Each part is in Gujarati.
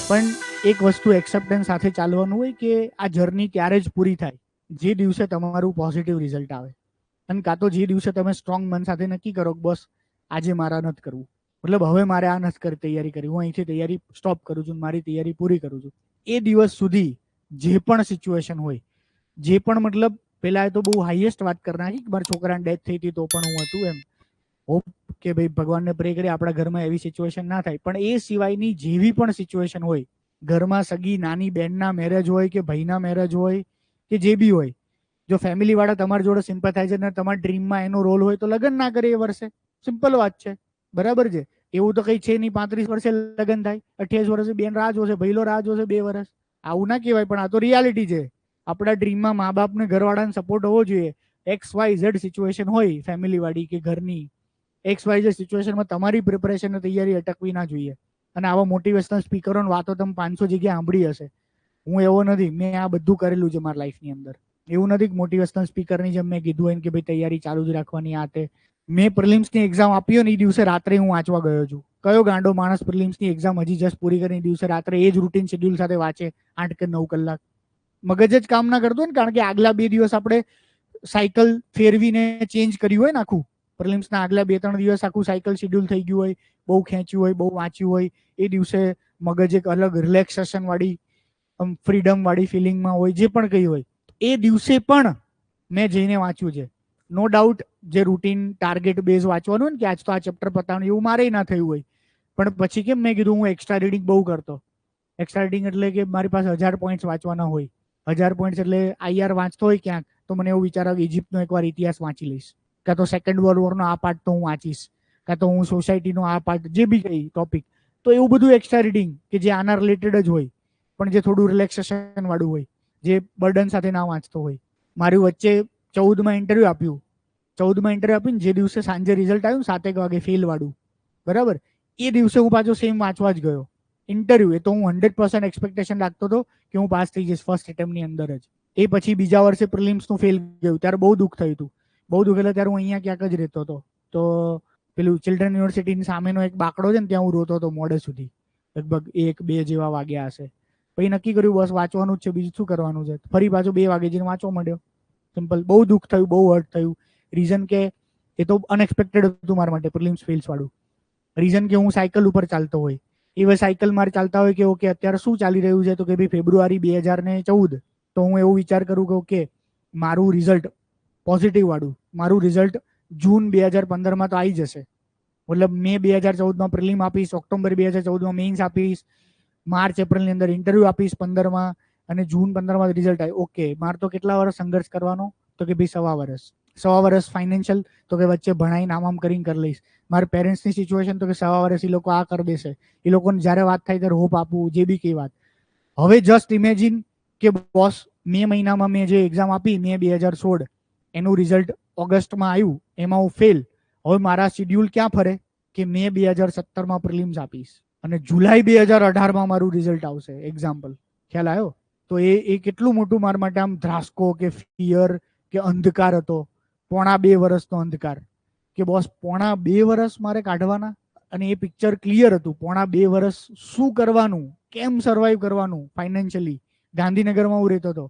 પણ એક વસ્તુ એક્સેપ્ટન્સ સાથે ચાલવાનું હોય કે આ જર્ની ત્યારે જ પૂરી થાય જે દિવસે તમારું પોઝિટિવ રિઝલ્ટ આવે, અને કાં તો જે દિવસે તમે સ્ટ્રોંગ મન સાથે નક્કી કરો કે બસ આજે મારા નથી કરવું, મતલબ હવે મારે આ નથી કરી તૈયારી કરી, હું અહીંથી તૈયારી સ્ટોપ કરું છું, મારી તૈયારી પૂરી કરું છું. એ દિવસ સુધી જે પણ સિચ્યુએશન હોય, જે પણ મતલબ પેલા તો બહુ હાઈએસ્ટ વાત કરી નાખી કે મારા છોકરાની ડેથ થઈ હતી તો પણ હું હતું, એમ હોપ કે ભાઈ ભગવાનને પ્રે કરી આપણા ઘરમાં એવી સિચ્યુએશન ના થાય. પણ એ સિવાયની જેવી પણ સિચ્યુએશન હોય, ઘરમાં સગી નાની બહેનના મેરેજ હોય કે ભાઈના મેરેજ હોય કે જે બી હોય, જો ફેમિલી વાળા તમારી જોડે સિમ્પેથાઇઝર ને તમારા ડ્રીમમાં એનો રોલ હોય તો લગ્ન ના કરે એ વર્ષે, સિમ્પલ વાત છે, બરાબર છે. એવું તો કઈ છે નહીં 35 વર્ષે લગ્ન થાય, 28 વર્ષે બેન રાહ જોશે, ભઈલો રાહ જોશે 2 વર્ષ, આવું ના કહેવાય પણ આ તો રિયાલિટી છે. આપણા ડ્રીમમાં મા બાપને ઘરવાળાને સપોર્ટ હોવો જોઈએ. XYZ સિચ્યુએશન હોય ફેમિલી વાળી કે ઘરની, XYZ સિચ્યુએશનમાં તમારી પ્રિપરેશન તૈયારી અટકવી ના જોઈએ. અને આવા મોટિવેશનલ સ્પીકરોની વાતો તમે 500 જગ્યાએ સાંભળી હશે. હું એવો નથી, મેં આ બધું કરેલું છે મારા લાઈફની અંદર. એવું નથી કે મોટિવેશનલ સ્પીકરની જેમ મેં કીધું હોય કે ભાઈ તૈયારી ચાલુ જ રાખવાની આ તે. મેં પ્રિલિમ્સની એક્ઝામ આપી હોય ને એ દિવસે રાત્રે હું વાંચવા ગયો છું. કયો ગાંડો માણસ પ્રિલિમ્સની એક્ઝામ હજી જસ્ટ પૂરી કરીને દિવસે રાત્રે એ જ રૂટીન શેડ્યુલ સાથે વાંચે 8 કે 9 કલાક? મગજ જ કામ ના કરતું ને, કારણ કે આગલા 2 દિવસ આપણે સાયકલ ફેરવીને ચેન્જ કર્યું હોય ને આખું. પ્રિલિમ્સના આગલા 2-3 દિવસ આખું સાયકલ શેડ્યુલ થઈ ગયું હોય, બહુ ખેંચ્યું હોય, બહુ વાંચ્યું હોય. એ દિવસે મગજ એક અલગ રિલેક્સેશન વાળી, ફ્રીડમ વાળી ફિલિંગમાં હોય, જે પણ કંઈ હોય. એ દિવસે પણ મેં જઈને વાંચ્યું છે. નો ડાઉટ જે રૂટીન ટાર્ગેટ બેઝ વાંચવાનું ને કે આજ તો આ ચેપ્ટર પતાવવાનું, એવું મારે ના થયું હોય. પણ પછી કેમ મેં કીધું હું એક્સ્ટ્રા રીડિંગ બહુ કરતો. એક્સ્ટ્રા રીડિંગ એટલે કે મારી પાસે 1000 પોઈન્ટ્સ વાંચવાના હોય. 1000 પોઈન્ટ્સ એટલે IR વાંચતો હોય ક્યાંક તો મને એવું વિચાર આવે ઇજિપ્તનો એકવાર ઇતિહાસ વાંચી લઈશ, કાં તો સેકન્ડ વર્લ્ડ વોરનો આ પાર્ટ તો હું વાંચીશ, કાં તો હું સોસાયટીનો આ પાર્ટ, જે બી કઈ ટોપિક. તો એવું બધું એક્સ્ટ્રા રીડિંગ કે જે આના રિલેટેડ જ હોય, પણ જે થોડું રિલેક્સેશન વાળું હોય, જે બર્ડન સાથે ના વાંચતો હોય. મારી વચ્ચે 14માં ઇન્ટરવ્યુ આપ્યું. 14માં ઇન્ટરવ્યુ આપીને જે દિવસે સાંજે રિઝલ્ટ આવ્યું 7 વાગે ફેલ વાળું, બરાબર, એ દિવસે હું પાછો સેમ વાંચવા જ ગયો. ઇન્ટરવ્યુ એ તો હું 100% એક્સપેક્ટેશન રાખતો હતો કે હું પાસ થઈ જઈશ ફર્સ્ટ એટેમ્પની અંદર જ. એ પછી બીજા વર્ષે પ્રિલિમ્સનું ફેલ ગયું, ત્યારે બહુ દુઃખ થયું હતું. બહુ દુઃખ એટલે ત્યારે હું અહીંયા ક્યાંક જ રહેતો હતો. તો પેલું ચિલ્ડ્રન યુનિવર્સિટીની સામેનો એક બાકડો છે ને, ત્યાં હું રોતો હતો મોડે સુધી, લગભગ 1-2 જેવા વાગ્યા હશે. પછી નક્કી કર્યું બસ વાંચવાનું જ છે, બીજું શું કરવાનું છે. ફરી પાછો 2 વાગે જઈને વાંચવા માંડ્યો. સિમ્પલ. બહુ દુઃખ થયું, બહુ હર્ટ થયું. રીઝન કે એ તો અનએક્સપેક્ટેડ હતું મારા માટે પ્રિલિમ્સ ફેલ્સ વાળું. રીઝન કે હું સાયકલ ઉપર ચાલતો હોય, એ સાયકલ મારે ચાલતા હોય કે ઓકે અત્યારે શું ચાલી રહ્યું છે, તો કે ભાઈ ફેબ્રુઆરી 2014. તો હું એવું વિચાર કરું કે ઓકે મારું રિઝલ્ટ પોઝિટિવ વાળું, મારું રિઝલ્ટ જૂન 2015માં તો આવી જશે. મતલબ મે 2014માં પ્રિલિમ આપીશ, ઓક્ટોબર 2014માં મેઇન્સ આપીશ, માર્ચ એપ્રિલની અંદર ઇન્ટરવ્યુ આપીશ 15માં, અને જૂન 15માં રિઝલ્ટ આવે. ઓકે મારે તો કેટલા વર્ષ સંઘર્ષ કરવાનો, તો કે ભાઈ 1.25 વર્ષ. 1.25 વર્ષ ફાઇનાન્શિયલ, તો કે વચ્ચે ભણાઈને આમ કરી લઈશ. મારા પેરેન્ટ્સની સિચ્યુએશન તો કે 1.25 વર્ષ એ લોકો આ કરી દેશે. એ લોકોને જ્યારે વાત થાય ત્યારે હોપ આપવું, જે બી કઈ વાત. હવે જસ્ટ ઇમેજિન કે બોસ મે મહિનામાં મેં જે એક્ઝામ આપી મે 2016, એનું રિઝલ્ટ ઓગસ્ટમાં આવ્યું, એમાં હું ફેલ. હવે મારા શિડ્યુલ ક્યાં ફરે કે મે 2017માં પ્રિલિમ્સ આપીશ અને જુલાઈ 2018માં મારું રિઝલ્ટ આવશે. એક્ઝામ્પલ, ખ્યાલ આવ્યો? તો એ કેટલું મોટું મારા માટે આમ ધ્રાસકો કે ફિયર કે અંધકાર હતો. 1.5 વર્ષનો અંધકાર કે બોસ 1.5 વર્ષ મારે કાઢવાના, અને એ પિક્ચર ક્લિયર હતું. 1.5 વર્ષ શું કરવાનું, કેમ સર્વાઈવ કરવાનું ફાઇનાન્શિયલી. ગાંધીનગરમાં હું રહેતો હતો,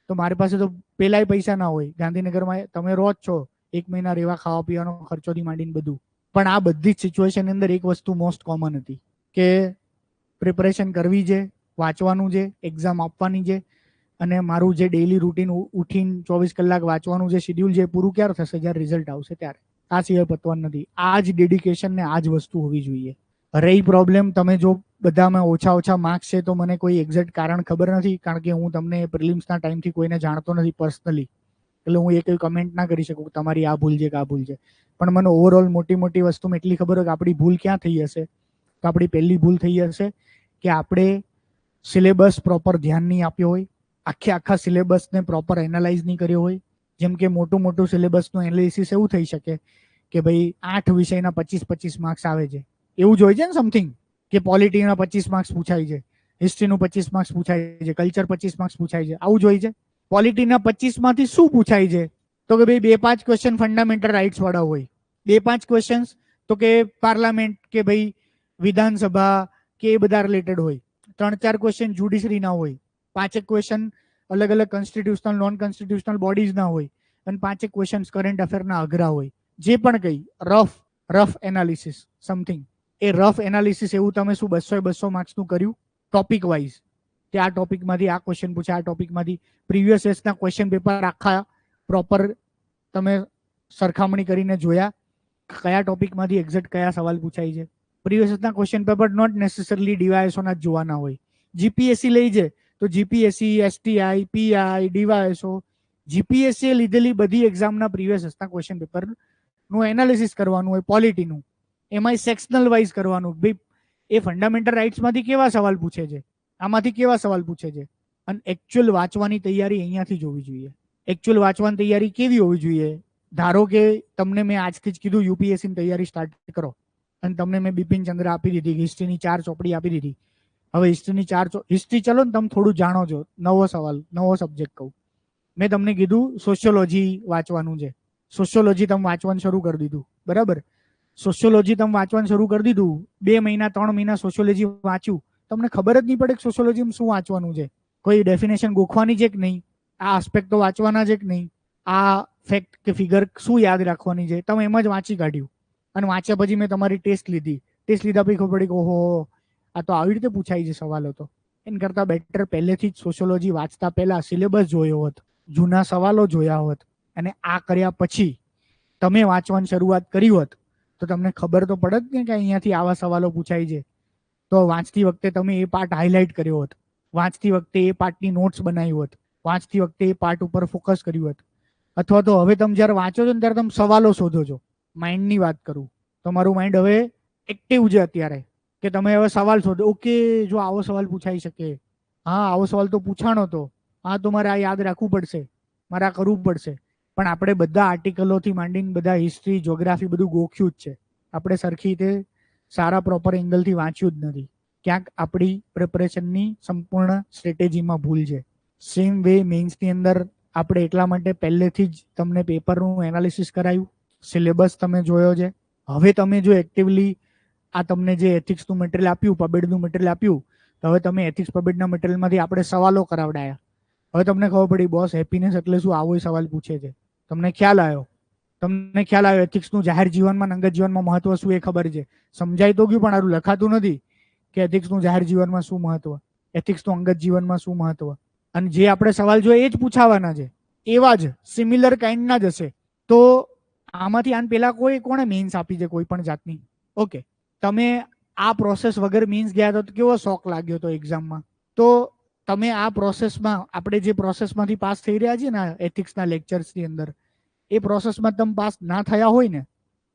તો મારી પાસે તો પેલાય પૈસા ના હોય. ગાંધીનગરમાં તમે રહો જ છો, 1 મહિના રહેવા ખાવા પીવાનો ખર્ચોથી માંડીને બધું. પણ આ બધી જ સિચ્યુએશનની અંદર એક વસ્તુ મોસ્ટ કોમન હતી કે પ્રિપરેશન કરવી છે, વાંચવાનું છે, એક્ઝામ આપવાની છે, અને મારું જે ડેઇલી રૂટીન ઉઠીને 24 કલાક વાંચવાનું જે શેડ્યુલ છે પૂરું ક્યારે થશે? જ્યારે રિઝલ્ટ આવશે ત્યારે. આ સિવાય પતવાનું નથી. આ જ ડેડિકેશન ને આ જ વસ્તુ હોવી જોઈએ. રહી પ્રોબ્લેમ, તમે જો બધામાં ઓછા માર્ક્સ છે તો મને કોઈ એક્ઝેક્ટ કારણ ખબર નથી, કારણ કે હું તમને પ્રિલિમ્સના ટાઈમથી કોઈને જાણતો નથી પર્સનલી, એટલે હું એ કોઈ કમેન્ટ ના કરી શકું કે તમારી આ ભૂલ છે કે આ ભૂલ છે. પણ મને ઓવરઓલ મોટી વસ્તુમાં એટલી ખબર હોય કે આપણી ભૂલ ક્યાં થઈ હશે. તો આપણી પહેલી ભૂલ થઈ હશે કે આપણે સિલેબસ પ્રોપર ધ્યાન નહીં આપ્યો હોય, આખા સિલેબસને પ્રોપર એનાલાઇઝ નહીં કર્યો હોય. જેમ કે મોટું સિલેબસનું એનાલિસિસ એવું થઈ શકે કે ભાઈ 8 વિષયના 25 માર્ક્સ આવે છે, એવું જ હોય છે ને સમથિંગ, કે પોલિટીના 25 માર્ક્સ પૂછાય છે, હિસ્ટ્રીનું 25 માર્ક્સ પૂછાય છે, કલ્ચર 25 માર્ક્સ પૂછાય છે, આવું જ હોય છે. પોલિટીના 25માંથી શું પૂછાય છે? તો કે ભાઈ 2-5 ક્વેશ્ચન ફંડામેન્ટલ રાઇટ્સ વાળા હોય, 2-5 ક્વેશ્ચન તો કે પાર્લામેન્ટ કે ભાઈ વિધાનસભા કે એ બધા રિલેટેડ હોય. 3-4 ક્વેશ્ચન જ્યુડિશરીના હોય, 5 ક્વેશ્ચન અલગ અલગ કોન્સ્ટિટ્યુશનલ નોન કોન્સ્ટિટ્યુશનલ બોડીઝના હોય, અને 5 ક્વેશ્ચન કરંટ અફેરના અઘરા હોય. જે પણ કઈ રફ એનાલિસિસ સમથિંગ, એ રફ એનાલિસિસ એવું તમે શું 200 માર્ક્સનું કર્યું ટોપિક વાઇઝ, કે આ ટોપિકમાંથી આ ક્વેશ્ચન પૂછે, આ ટોપિકમાંથી પ્રીવિયસ યર્સના ક્વેશ્ચન પેપર આખા પ્રોપર તમે સરખામણી કરીને જોયા કયા ટોપિકમાંથી એક્ઝેક્ટ કયા સવાલ પૂછાય છે. પ્રીવિયસ યર્સના ક્વેશ્ચન પેપર નોટ નેસેસરીલી ડીવાયએસઓના જ જોવાના હોય. જીપીએસસી લઈ છે તો GPSC, STI, PI, DYSO, GPSC લીધેલી બધી એક્ઝામના પ્રીવિયસ યર્સના ક્વેશ્ચન પેપરનું એનાલિસિસ કરવાનું હોય, પોલિટીનું. એમાં સેક્શનલ વાઇઝ કરવાનું, ભાઈ એ ફંડામેન્ટલ રાઇટ્સમાંથી કેવા સવાલ પૂછે છે, આમાંથી કેવા સવાલ પૂછે છે. અને એકચ્યુઅલ વાંચવાની તૈયારી અહીંયાથી જ હોવી જોઈએ. એકચ્યુઅલ વાંચવાની તૈયારી કેવી હોવી જોઈએ? ધારો કે તમને મેં આજથી જ કીધું યુપીએસસીની તૈયારી સ્ટાર્ટ કરો, અને તમને મેં બિપિન ચંદ્ર આપી દીધી, હિસ્ટ્રીની 4 ચોપડી આપી દીધી. હવે હિસ્ટ્રી ચલો ને તમે થોડું જાણો છો, નવો સવાલ, નવો સબ્જેક્ટ કહું. મેં તમને કીધું સોશિયોલોજી વાંચવાનું છે, સોશિયોલોજી તમે વાંચવાનું શરૂ કરી દીધું, બરાબર. સોશિયોલોજી તમે વાંચવાનું શરૂ કરી દીધું, 2 મહિના 3 મહિના સોશિયોલોજી વાંચ્યું, તમને ખબર જ નહીં પડે કે સોશિયોલોજીમાં શું વાંચવાનું છે. કોઈ ડેફિનેશન ગોખવાની છે કે નહીં, આ આસ્પેક્ટો વાંચવાના છે કે નહીં, આ ફેક્ટ કે ફિગર શું યાદ રાખવાની છે, તમે એમ જ વાંચી કાઢ્યું. અને વાંચ્યા પછી મેં તમારી ટેસ્ટ લીધા પછી ખબર પડી કે ઓહો આ તો આવી રીતે પૂછાય છે સવાલો. તો એના કરતાં બેટર પહેલેથી જ સોશિયોલોજી વાંચતા પહેલા સિલેબસ જોયો હોત, જૂના સવાલો જોયા હોત, અને આ કર્યા પછી તમે વાંચવાની શરૂઆત કરી હોત તો તમને ખબર તો પડત ને કે અહીંયાથી આવા સવાલો પૂછાય છે. તો વાંચતી વખતે તમે એ પાર્ટ હાઇલાઇટ કર્યો હોત, વાંચતી વખતે એ પાર્ટની નોટ્સ બનાવી હોત, વાંચતી વખતે એ પાર્ટ ઉપર ફોકસ કર્યું હોત. અથવા તો હવે તમે જ્યારે વાંચો છો ને ત્યારે તમે સવાલો શોધો છો. માઇન્ડની વાત કરું, તમારું માઇન્ડ હવે એક્ટિવ છે અત્યારે, કે તમે હવે સવાલ શોધો. ઓકે, જો આવો સવાલ પૂછાઈ શકે, હા આવો સવાલ તો પૂછાણો તો, હા તો મારે આ યાદ રાખવું પડશે, મારે આ કરવું પડશે. પણ આપણે બધા આર્ટિકલોથી માંડીને બધા હિસ્ટ્રી, જ્યોગ્રાફી બધું ગોખ્યું જ છે. આપણે સરખી રીતે સારા પ્રોપર એંગલથી વાંચ્યું જ નથી. ક્યાંક આપણી પ્રિપરેશનની સંપૂર્ણ સ્ટ્રેટેજીમાં ભૂલ છે. સેમ વે મેઇન્સની અંદર આપણે એટલા માટે પહેલેથી જ તમને પેપરનું એનાલિસિસ કરાયું, સિલેબસ તમે જોયો છે. હવે તમે જો એક્ટિવલી આ તમને જે એથિક્સનું મટીરિયલ આપ્યું, પબેડનું મટીરિયલ આપ્યું, તો હવે તમે એથિક્સ પબેડના મટીરિયલમાંથી આપણે સવાલો કરાવડાયા. હવે તમને ખબર પડી બોસ હેપીનેસ એટલે શું, આવો સવાલ પૂછે છે. તમને ખ્યાલ આવ્યો એથિક્સનું જાહેર જીવનમાં, અંગત જીવનમાં મહત્વ શું એ ખબર છે. સમજાઈ તો ગયું, પણ આરું લખાતું નથી કે એથિક્સનું જાહેર જીવનમાં શું મહત્વ, એથિક્સનું અંગત જીવનમાં શું મહત્વ. અને જે આપણે સવાલ જોઈએ એ જ પૂછાવાના છે, એવા જ સિમિલર કાઇન્ડના જ હશે. તો આમાંથી આને પેલા કોણે મીન્સ આપી છે કોઈ પણ જાતની? ઓકે, તમે આ પ્રોસેસ વગર મીન્સ ગયા તો કેવો શોખ લાગ્યો હતો એક્ઝામમાં. તો તમે આ પ્રોસેસમાં, આપણે જે પ્રોસેસમાંથી પાસ થઈ રહ્યા છીએ ને એથિક્સના લેક્ચર્સની અંદર, એ પ્રોસેસમાં તમે પાસ ના થયા હોય ને,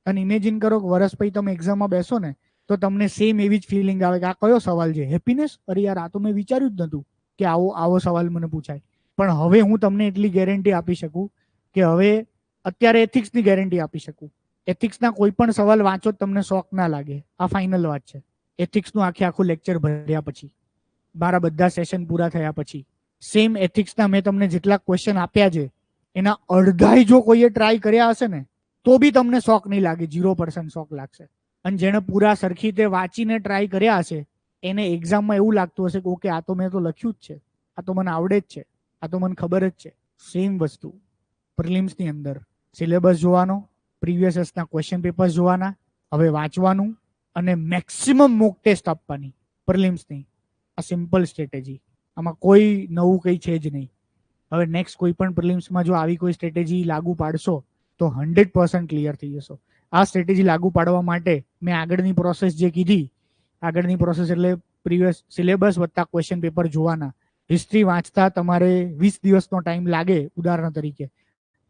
અને ઇમેજિન કરો કે વર્ષ પછી તમે એક્ઝામમાં બેસો ને, તો તમને સેમ એવી જ ફિલિંગ આવે કે આ કયો સવાલ છે, હેપીનેસ, અરે યાર આ તો મેં વિચાર્યું જ નહોતું કે આવો સવાલ મને પૂછાય. પણ હવે હું તમને એટલી ગેરંટી આપી શકું કે હવે અત્યારે એથિક્સની ગેરંટી આપી શકું, એથિક્સના કોઈ પણ સવાલ વાંચો તમને શોખ ના લાગે. આ ફાઇનલ વાત છે. એથિક્સનું આખું લેક્ચર ભર્યા પછી, મારા બધા સેશન પૂરા થયા પછી, સેમ એથિક્સના મેં તમને જેટલા ક્વેશ્ચન આપ્યા છે એના અડધાય જો કોઈએ ટ્રાય કર્યા હશે ને તો બી તમને શોખ નહીં લાગે, 0% શોખ લાગશે. અને જેણે પૂરા સરખી રીતે વાંચીને ટ્રાય કર્યા હશે એને એક્ઝામમાં એવું લાગતું હશે કે ઓકે આ તો મેં તો લખ્યું જ છે, આ તો મને આવડે જ છે, આ તો મને ખબર જ છે. સેમ વસ્તુ પ્રિલિમ્સની અંદર સિલેબસ જોવાનો, પ્રીવિયસ યર્સના ક્વેશ્ચન પેપર્સ જોવાના, હવે વાંચવાનું અને મેક્સિમમ મોક ટેસ્ટ આપવાની પ્રિલિમ્સની. આ સિમ્પલ સ્ટ્રેટેજી, આમાં કોઈ નવું કંઈ છે જ નહીં. હવે નેક્સ્ટ કોઈ પણ પ્રિલિમ્સમાં જો આવી કોઈ સ્ટ્રેટેજી લાગુ પાડશો તો 100% ક્લિયર થઈ જશો. આ સ્ટ્રેટેજી લાગુ પાડવા માટે મેં આગળની પ્રોસેસ જે કીધી, આગળની પ્રોસેસ એટલે પ્રીવિયસ સિલેબસ વત્તા ક્વેશ્ચન પેપર જોવાના. હિસ્ટ્રી વાંચતા તમારે 20 દિવસનો ટાઈમ લાગે ઉદાહરણ તરીકે,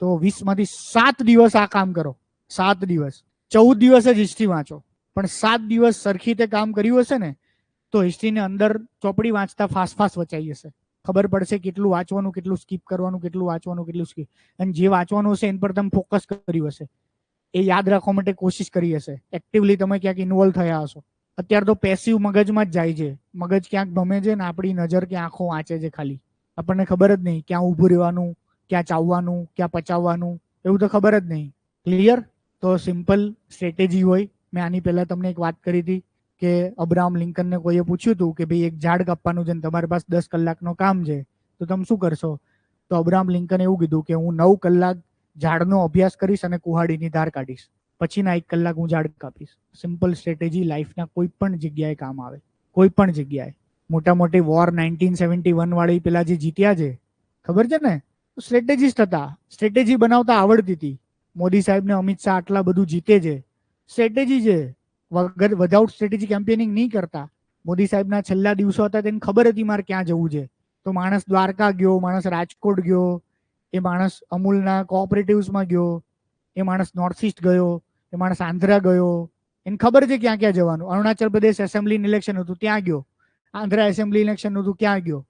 તો 20માંથી 7 દિવસ આ કામ કરો. 7 દિવસ, 14 દિવસ જ હિસ્ટ્રી વાંચો, પણ 7 દિવસ સરખી રીતે કામ કર્યું હશે ને તો હિસ્ટ્રીને અંદર ચોપડી વાંચતા ફાસ્ટ વચાઈ જશે. ખબર પડશે કેટલું વાંચવાનું, કેટલું સ્કીપ કરવાનું, કેટલું વાંચવાનું, કેટલું સ્કીપ. અને જે વાંચવાનું હશે એના પર તમે ફોકસ કર્યું હશે, એ યાદ રાખવા માટે કોશિશ કરી હશે, એક્ટિવલી તમે ક્યાંક ઇન્વોલ્વ થયા હશો. અત્યારે તો પેસિવ મગજમાં જ જાય છે, મગજ ક્યાંક ગમે છે ને આપણી નજર કે આંખો વાંચે છે ખાલી. આપણને ખબર જ નહીં ક્યાં ઊભું રહેવાનું, ક્યાં ચાવવાનું, ક્યાં પચાવવાનું, એવું તો ખબર જ નહીં. ક્લિયર? તો સિમ્પલ સ્ટ્રેટેજી હોય. મેં આની પહેલા તમને એક વાત કરી હતી કે અબ્રાહમ લિંકનને કોઈએ પૂછ્યું હતું કે ભાઈ એક ઝાડ કાપવાનું છે ને તમારી પાસે 10 કલાકનો કામ છે તો તમે શું કરશો? તો અબ્રાહમ લિંકને એવું કીધું કે હું 9 કલાક ઝાડનો અભ્યાસ કરીશ અને કુહાડીની ધાર કાઢીશ, પછીના 1 કલાક હું ઝાડ કાપીશ. સિમ્પલ સ્ટ્રેટેજી લાઈફના કોઈ પણ જગ્યાએ કામ આવે, કોઈ પણ જગ્યાએ. મોટા મોટી વોર 1971 વાળી પેલા જે જીત્યા છે ખબર છે ને, સ્ટ્રેટેજીસ્ટ હતા, સ્ટ્રેટેજી બનાવતા આવડતી હતી. મોદી સાહેબ ને અમિત શાહ આટલા બધું જીતે છે, સ્ટ્રેટેજી છે. વગર વિધાઉટ સ્ટ્રેટેજી કેમ્પેનિંગ નહીં કરતા. મોદી સાહેબના છેલ્લા દિવસો હતા તેને ખબર હતી મારે ક્યાં જવું છે, તો માણસ દ્વારકા ગયો, માણસ રાજકોટ ગયો, એ માણસ અમૂલના કોઓપરેટિવ્સમાં ગયો, એ માણસ નોર્થ ઇસ્ટ ગયો, એ માણસ આંધ્રા ગયો, એને ખબર છે ક્યાં ક્યાં જવાનું. અરુણાચલ પ્રદેશ એસેમ્બલી ઇલેક્શન હતું ત્યાં ગયો, આંધ્રા એસેમ્બલી ઇલેક્શન હતું ક્યાં ગયો,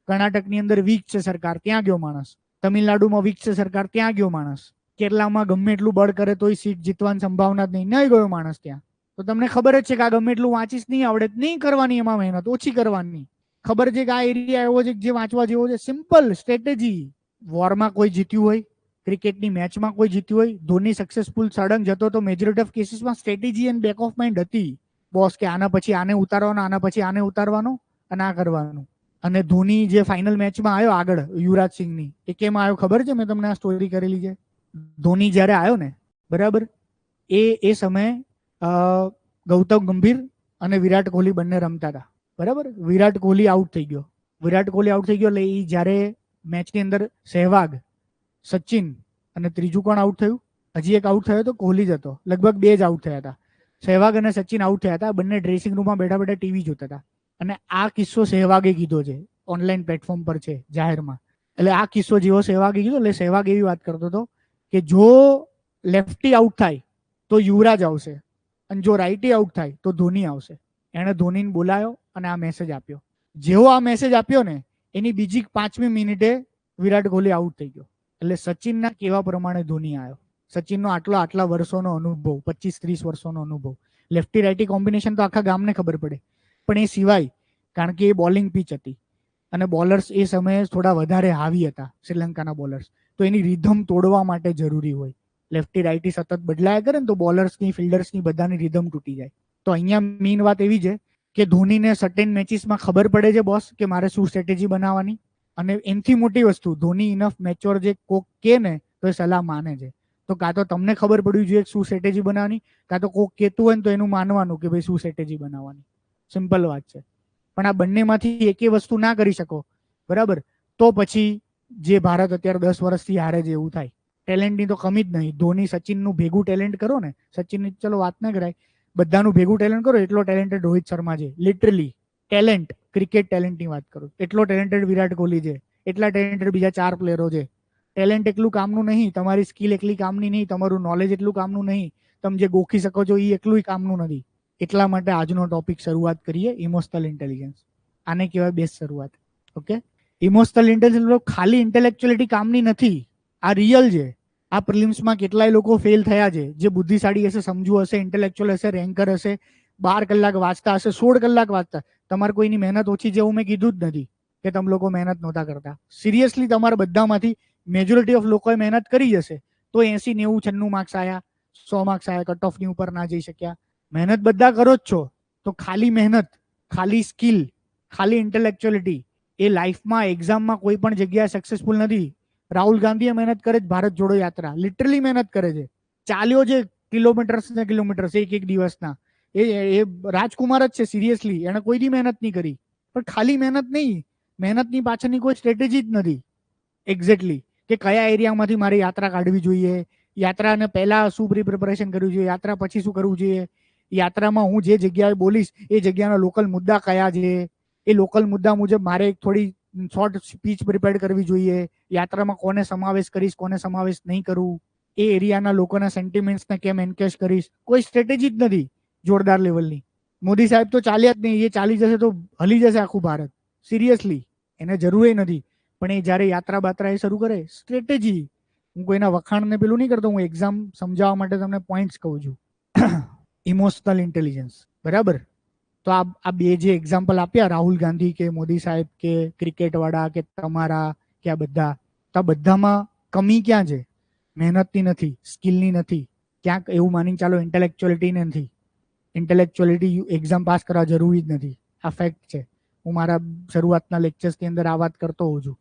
કર્ણાટકની અંદર વીક છે સરકાર ત્યાં ગયો માણસ, તમિલનાડુમાં વીક છે સરકાર ત્યાં ગયો માણસ, કેરલામાં ગમે એટલું બળ કરે તોય સીટ જીતવાની સંભાવના જ નહીં ગયો માણસ ત્યાં. તો તમને ખબર જ છે કે આ ગમે એટલું વાંચીશ નહીં આવડે, નહીં કરવાની એમાં મહેનત, ઓછી કરવાની. ખબર છે કે આ એરિયા એવો છે જે વાંચવા જેવો છે, સિમ્પલ સ્ટ્રેટેજી. વોરમાં કોઈ જીત્યું હોય, ક્રિકેટની મેચમાં કોઈ જીત્યું હોય, ધોની સક્સેસફુલ સડંગ જતો તો મેજોરિટી ઓફ કેસીસમાં strategy and back of mind હતી. બોસ કે આના પછી આને ઉતારવાનો, આના પછી આને ઉતારવાનો અને આ કરવાનું. અને ધોની જે ફાઇનલ મેચમાં આવ્યો આગળ યુવરાજ સિંહની, એ કેમ આવ્યો ખબર છે? મેં તમને આ સ્ટોરી કરેલી છે. ધોની જ્યારે આવ્યો ને બરાબર, એ સમયે ગૌતમ ગંભીર અને વિરાટ કોહલી બંને રમતા હતા બરાબર. વિરાટ કોહલી આઉટ થઈ ગયો. વિરાટ કોહલી આઉટ થઈ ગયો એટલે એ જ્યારે મેચની અંદર સહેવાગ, સચિન અને ત્રીજું કોણ આઉટ થયું? હજી એક આઉટ થયો તો કોહલી જ હતો. લગભગ બે જ આઉટ થયા હતા. સહેવાગ અને સચિન આઉટ થયા હતા. બંને ડ્રેસિંગ રૂમમાં બેઠા બેઠા ટીવી જોતા હતા. અને આ કિસ્સો સહેવાગે કીધો છે, ઓનલાઈન પ્લેટફોર્મ પર છે જાહેરમાં. એટલે આ કિસ્સો જેવો સહેવાગે કીધો. એટલે સહેવાગ એવી વાત કરતો હતો કે જો લેફ્ટી આઉટ થાય તો યુવરાજ આવશે અને જો રાઈટી આઉટ થાય તો ધોની આવશે. એણે ધોનીને બોલાયો અને આ મેસેજ આપ્યો. જેવો આ મેસેજ આપ્યો ને એની બીજી 5મી મિનિટે વિરાટ કોહલી આઉટ થઈ ગયો. એટલે સચિનના કેવા પ્રમાણે ધોની આવ્યો. સચિનનો આટલા વર્ષોનો અનુભવ, 25-30 વર્ષોનો અનુભવ. લેફ્ટી રાઈટી કોમ્બિનેશન તો આખા ગામને ખબર પડે, પણ એ સિવાય કારણ કે એ બોલિંગ પીચ હતી અને બોલર્સ એ સમયે થોડા વધારે હાવી હતા શ્રીલંકાના બોલર્સ, તો એની રિધમ તોડવા માટે જરૂરી હોય. લેફ્ટી રાઈટી સતત બદલાયા કરે ને તો બોલર્સની, ફિલ્ડર્સની બધાની રિધમ તૂટી જાય. તો અહીંયા મેઇન વાત એવી છે કે ધોનીને સર્ટેન મેચીસમાં ખબર પડે છે બોસ કે મારે શું સ્ટ્રેટેજી બનાવવાની. અને એનથી મોટી વસ્તુ, ધોની ઇનફ મેચ્યોર જે કોક કે ને તો એ સલાહ માને છે. તો કાં તો તમને ખબર પડવી જોઈએ શું સ્ટ્રેટેજી બનાવવાની, કાં તો કોક કહેતું હોય ને તો એનું માનવાનું કે ભાઈ શું સ્ટ્રેટેજી બનાવવાની. સિમ્પલ વાત છે. પણ આ બંનેમાંથી એકે વસ્તુ ના કરી શકો બરાબર, તો પછી જે ભારત અત્યારે 10 વર્ષથી હારે છે એવું થાય. ટેલેન્ટની તો કમી જ નહીં. ધોની સચિનનું ભેગું ટેલેન્ટ કરો ને, સચિનની ચલો વાત ના કરાય, બધાનું ભેગું ટેલેન્ટ કરો એટલો ટેલેન્ટેડ રોહિત શર્મા છે. લિટરલી ટેલેન્ટ, ક્રિકેટ ટેલેન્ટની વાત કરું, એટલો ટેલેન્ટેડ વિરાટ કોહલી છે, એટલા ટેલેન્ટેડ બીજા 4 પ્લેયરો છે. ટેલેન્ટ એકલું કામનું નહીં, તમારી સ્કિલ એકલી કામની નહીં, તમારું નોલેજ એટલું કામનું નહીં, તમે જે ગોખી શકો છો એ એકલું કામનું નથી. એટલા માટે આજનો ટોપિક શરૂઆત કરીએ, ઇમોશનલ ઇન્ટેલિજન્સ. આને કહેવાય બેસ્ટ શરૂઆત. ઓકે, ઇમોશનલ ઇન્ટેલિજન્સ ખાલી ઇન્ટેલેક્ચ્યુઅલિટી કામની નથી, આ રિયલ છે. આ પ્રિલિમ્સમાં કેટલાય લોકો ફેલ થયા છે, જે બુદ્ધિશાળી હશે, સમજુ હશે, ઇન્ટેલેક્ચ્યુઅલ હશે, રેન્કર હશે, 12 કલાક વાંચતા હશે, 16 કલાક વાંચતા. તમારે કોઈની મહેનત ઓછી છે એવું મેં કીધું જ નથી કે તમે લોકો મહેનત નહોતા કરતા. સિરિયસલી તમારા બધામાંથી મેજોરિટી ઓફ લોકોએ મહેનત કરી જશે તો 80, 90, 96 માર્ક્સ આવ્યા, 100 માર્ક્સ આવ્યા, કટ ઓફની ઉપર ના જઈ શક્યા. મહેનત બધા કરો જ છો, તો ખાલી મહેનત, ખાલી સ્કિલ, ખાલી ઇન્ટેલેક્ચ્યુઅલિટી એ લાઈફમાં, એક્ઝામમાં કોઈ પણ જગ્યાએ સક્સેસફુલ નથી. રાહુલ ગાંધીએ મહેનત કરે છે, ભારત જોડો યાત્રા લિટરલી મહેનત કરે છે, ચાલ્યો છે કિલોમીટર્સ ને કિલોમીટર્સ એક દિવસના. એ રાજકુમાર જ છે સિરિયસલી, એને કોઈ દી મહેનત નહીં કરી. પણ ખાલી મહેનત નહીં, મહેનતની પાછળની કોઈ સ્ટ્રેટેજી જ નથી. એક્ઝેક્ટલી કે કયા એરિયામાંથી મારે યાત્રા કાઢવી જોઈએ, યાત્રાને પહેલા શું પ્રિપરેશન કરવી જોઈએ, યાત્રા પછી શું કરવું જોઈએ, યાત્રામાં હું જે જગ્યાએ બોલીશ એ જગ્યાના લોકલ મુદ્દા કયા છે, એ લોકલ મુદ્દા મુજબ મારે થોડી શોર્ટ સ્પીચ પ્રિપેર કરવી જોઈએ, યાત્રામાં કોને સમાવેશ કરીશ, કોને સમાવેશ નહીં કરું, એ એરિયાના લોકોના સેન્ટિમેન્ટ્સને કેમ એન્કેશ કરીશ. કોઈ સ્ટ્રેટેજી જ નથી જોરદાર લેવલની. મોદી સાહેબ તો ચાલ્યા જ નહીં, એ ચાલી જશે તો હલી જશે આખું ભારત. સિરિયસલી એને જરૂર નથી. પણ એ જ્યારે યાત્રા બાત્રા એ શરૂ કરે, સ્ટ્રેટેજી. હું કોઈના વખાણને પેલું નહીં કરતો, હું એક્ઝામ સમજાવવા માટે તમને પોઈન્ટ્સ કહું છું. ઇમોશનલ ઇન્ટેલિજન્સ બરાબર. તો આ બે જે એક્ઝામ્પલ આપ્યા, રાહુલ ગાંધી કે મોદી સાહેબ કે ક્રિકેટવાળા કે તમારા કે આ બધા, તો આ બધામાં કમી ક્યાં છે? મહેનતની નથી, સ્કિલની નથી, ક્યાંક એવું માની ચાલો ઇન્ટેલેક્ચ્યુઅલિટીની નથી. ઇન્ટેલેક્ચ્યુઅલિટી એક્ઝામ પાસ કરવા જરૂરી જ નથી. આ ફેક્ટ છે. હું મારા શરૂઆતના લેક્ચર્સની અંદર આ વાત કરતો હોઉં છું.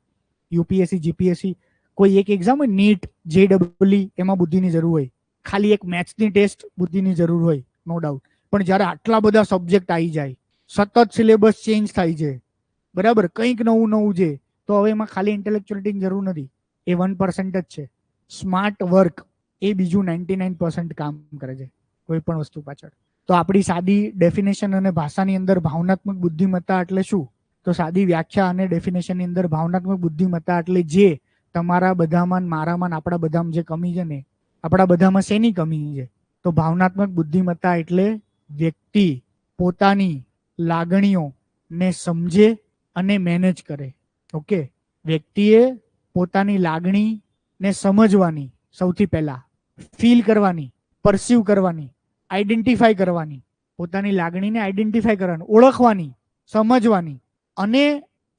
યુપીએસસી જીપીએસસી કોઈ એક એક્ઝામ હોય, નીટ JEE, એમાં બુદ્ધિની જરૂર હોય. ખાલી એક મેથ્સની ટેસ્ટ બુદ્ધિની જરૂર હોય, નો ડાઉટ. પણ જ્યારે આટલા બધા સબ્જેક્ટ આવી જાય, સતત સિલેબસ ચેન્જ થાય છે, બરાબર, કંઈક નવું નવું છે, તો હવે એમાં ખાલી ઇન્ટેલેક્ચ્યુઅલિટીની જરૂર નથી. એ 1% જ છે. સ્માર્ટ વર્ક એ બીજું 99% કામ કરે છે કોઈ પણ વસ્તુ પાછળ. તો આપણી સાદી ડેફિનેશન અને ભાષાની અંદર ભાવનાત્મક બુદ્ધિમત્તા એટલે શું? તો સાદી વ્યાખ્યા અને ડેફિનેશનની અંદર ભાવનાત્મક બુદ્ધિમત્તા એટલે જે તમારા બધામાં, મારામાં, આપણા બધામાં જે કમી છે ને, આપણા બધામાં શેની કમી છે? તો ભાવનાત્મક બુદ્ધિમત્તા એટલે વ્યક્તિ પોતાની લાગણીઓને સમજે અને મેનેજ કરે. ઓકે, વ્યક્તિએ પોતાની લાગણીને સમજવાની, સૌથી પહેલા ફીલ કરવાની, પરસીવ કરવાની, આઈડેન્ટિફાઈ કરવાની, પોતાની લાગણીને આઈડેન્ટિફાઈ કરવાની, ઓળખવાની, સમજવાની, અને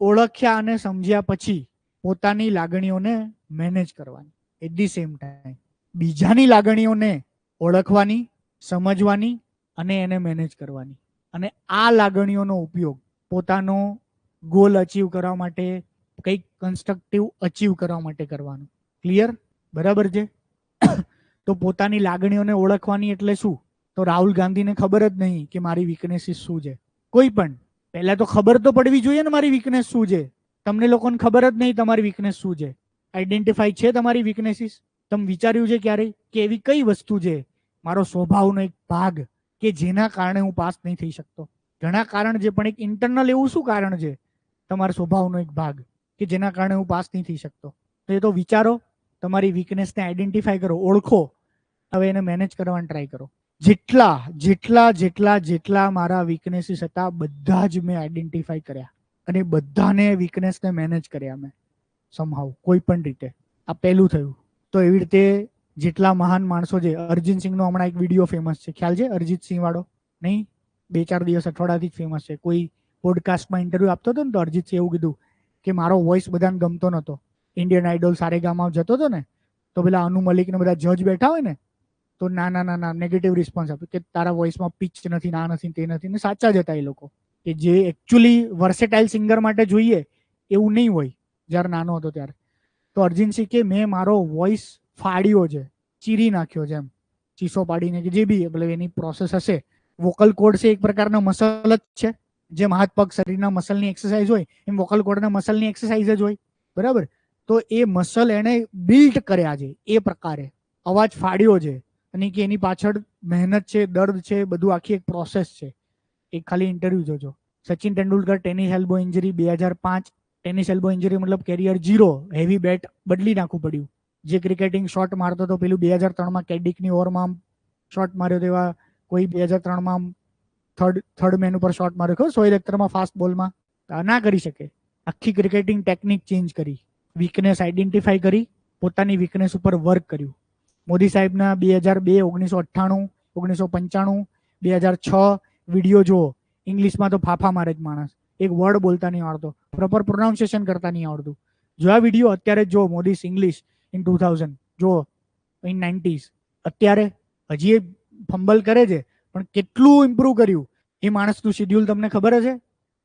ઓળખ્યા અને સમજ્યા પછી પોતાની લાગણીઓને મેનેજ કરવાની. એટ ધી સેમ ટાઈમ બીજાની લાગણીઓને ઓળખવાની, સમજવાની અને એને મેનેજ કરવાની. અને આ લાગણીઓનો ઉપયોગ પોતાનો ગોલ અચીવ કરવા માટે, કંઈક કન્સ્ટ્રક્ટિવ અચીવ કરવા માટે કરવાનું. ક્લિયર? બરાબર છે. તો પોતાની લાગણીઓને ઓળખવાની એટલે શું? તો રાહુલ ગાંધીને ખબર જ નહીં કે મારી વીકનેસીસ શું છે. કોઈ પણ પહેલા તો ખબર તો પડવી જોઈએ ને મારી વીકનેસ શું છે. તમને લોકોને ખબર જ નહીં તમારી વીકનેસ શું છે. આઈડેન્ટિફાઈ છે તમારી વીકનેસીસ? તમે વિચાર્યું છે ક્યારેય કે એવી કઈ વસ્તુ છે મારો સ્વભાવનો એક ભાગ કે જેના કારણે હું પાસ નહીં થઈ શકતો? ઘણા કારણ છે, પણ એક ઇન્ટરનલ એવું શું કારણ છે તમારા સ્વભાવનો એક ભાગ કે જેના કારણે હું પાસ નહીં થઈ શકતો? તો એ તો વિચારો, તમારી વીકનેસને આઈડેન્ટિફાઈ કરો, ઓળખો, હવે એને મેનેજ કરવાની ટ્રાય કરો. જેટલા જેટલા જેટલા જેટલા મારા વીકનેસીસ હતા બધા જ મેં આઈડેન્ટિફાઈ કર્યા અને બધાને વીકનેસને મેનેજ કર્યા મેં સમહાવ, કોઈ પણ રીતે. આ પહેલું થયું. તો એવી રીતે જેટલા મહાન માણસો છે, અરિજીત સિંહનો હમણાં એક વિડીયો ફેમસ છે, ખ્યાલ છે? અરિજીત સિંહ વાળો નહીં, 2-4 દિવસ, અઠવાડિયાથી જ ફેમસ છે. કોઈ પોડકાસ્ટમાં ઇન્ટરવ્યુ આપતો હતો ને તો અરિજીત સિંહ એવું કીધું કે મારો વોઇસ બધાને ગમતો નહોતો. ઇન્ડિયન આઇડલ સારેગામાં જતો હતો ને, તો પેલા અનુ મલિક ને બધા જજ બેઠા હોય ને, તો ના ના ના ના નેગેટિવ રિસ્પોન્સ આપ્યો કે તારા વોઇસમાં પિચ નથી, ના નથી, તે નથી. ને સાચા જ હતા એ લોકો, કે જે એકચ્યુઅલી વર્સેટાઇલ સિંગર માટે જોઈએ એવું નહીં હોય જ્યારે નાનો હતો ત્યારે. તો અરિજીત સિંહ કે મેં મારો વોઇસ ફાડ્યો છે, ચીરી નાખ્યો છે, એમ ચીસો પાડીને, કે જે બી એટલે એની પ્રોસેસ હશે. વોકલ કોર્ડ છે એક પ્રકારના મસલ જ છે. જેમ હાથ પગ શરીરના મસલની એક્સરસાઇઝ હોય એમ વોકલ કોર્ડના મસલની એક્સરસાઇઝ જ હોય, બરાબર. તો એ મસલ એને બિલ્ડ કર્યા છે એ પ્રકારે, અવાજ ફાડ્યો છે, અને કે એની પાછળ મહેનત છે, દર્દ છે, બધું આખી એક પ્રોસેસ છે. એક ખાલી ઇન્ટરવ્યુ જોજો. Sachin Tendulkar tennis elbow injury 2005, tennis elbow injury મતલબ કેરિયર 0, હેવી બેટ બદલી નાખવું પડ્યું. જે ક્રિકેટિંગ શોટ મારતો હતો પેલું 2003માં કેડિકની ઓવરમાં શોટ માર્યો, તેવા કોઈ 2003માં થર્ડ મેન ઉપર શોટ માર્યો, ખબર? સોહેલ અખ્તરમાં ફાસ્ટ બોલમાં ના કરી શકે. આખી ક્રિકેટિંગ ટેકનિક ચેન્જ કરી, વીકનેસ આઈડેન્ટિફાઈ કરી, પોતાની વીકનેસ ઉપર વર્ક કર્યું. મોદી સાહેબના 2002, 1998, 1995, 2006 વિડીયો જુઓ. ઇંગ્લિશમાં તો ફાફા મારે જ માણસ, એક વર્ડ બોલતા નહીં આવડતો, પ્રોપર પ્રોનાઉન્સિએશન કરતા નહીં આવડતું. જો આ વિડીયો અત્યારે જો મોદી ઇંગ્લિશ ઇન 2000, જો ઇન 90s, અત્યારે હજી એ ફંબલ કરે છે, પણ કેટલું ઇમ્પ્રુવ કર્યું એ માણસનું શેડ્યુલ તમને ખબર છે?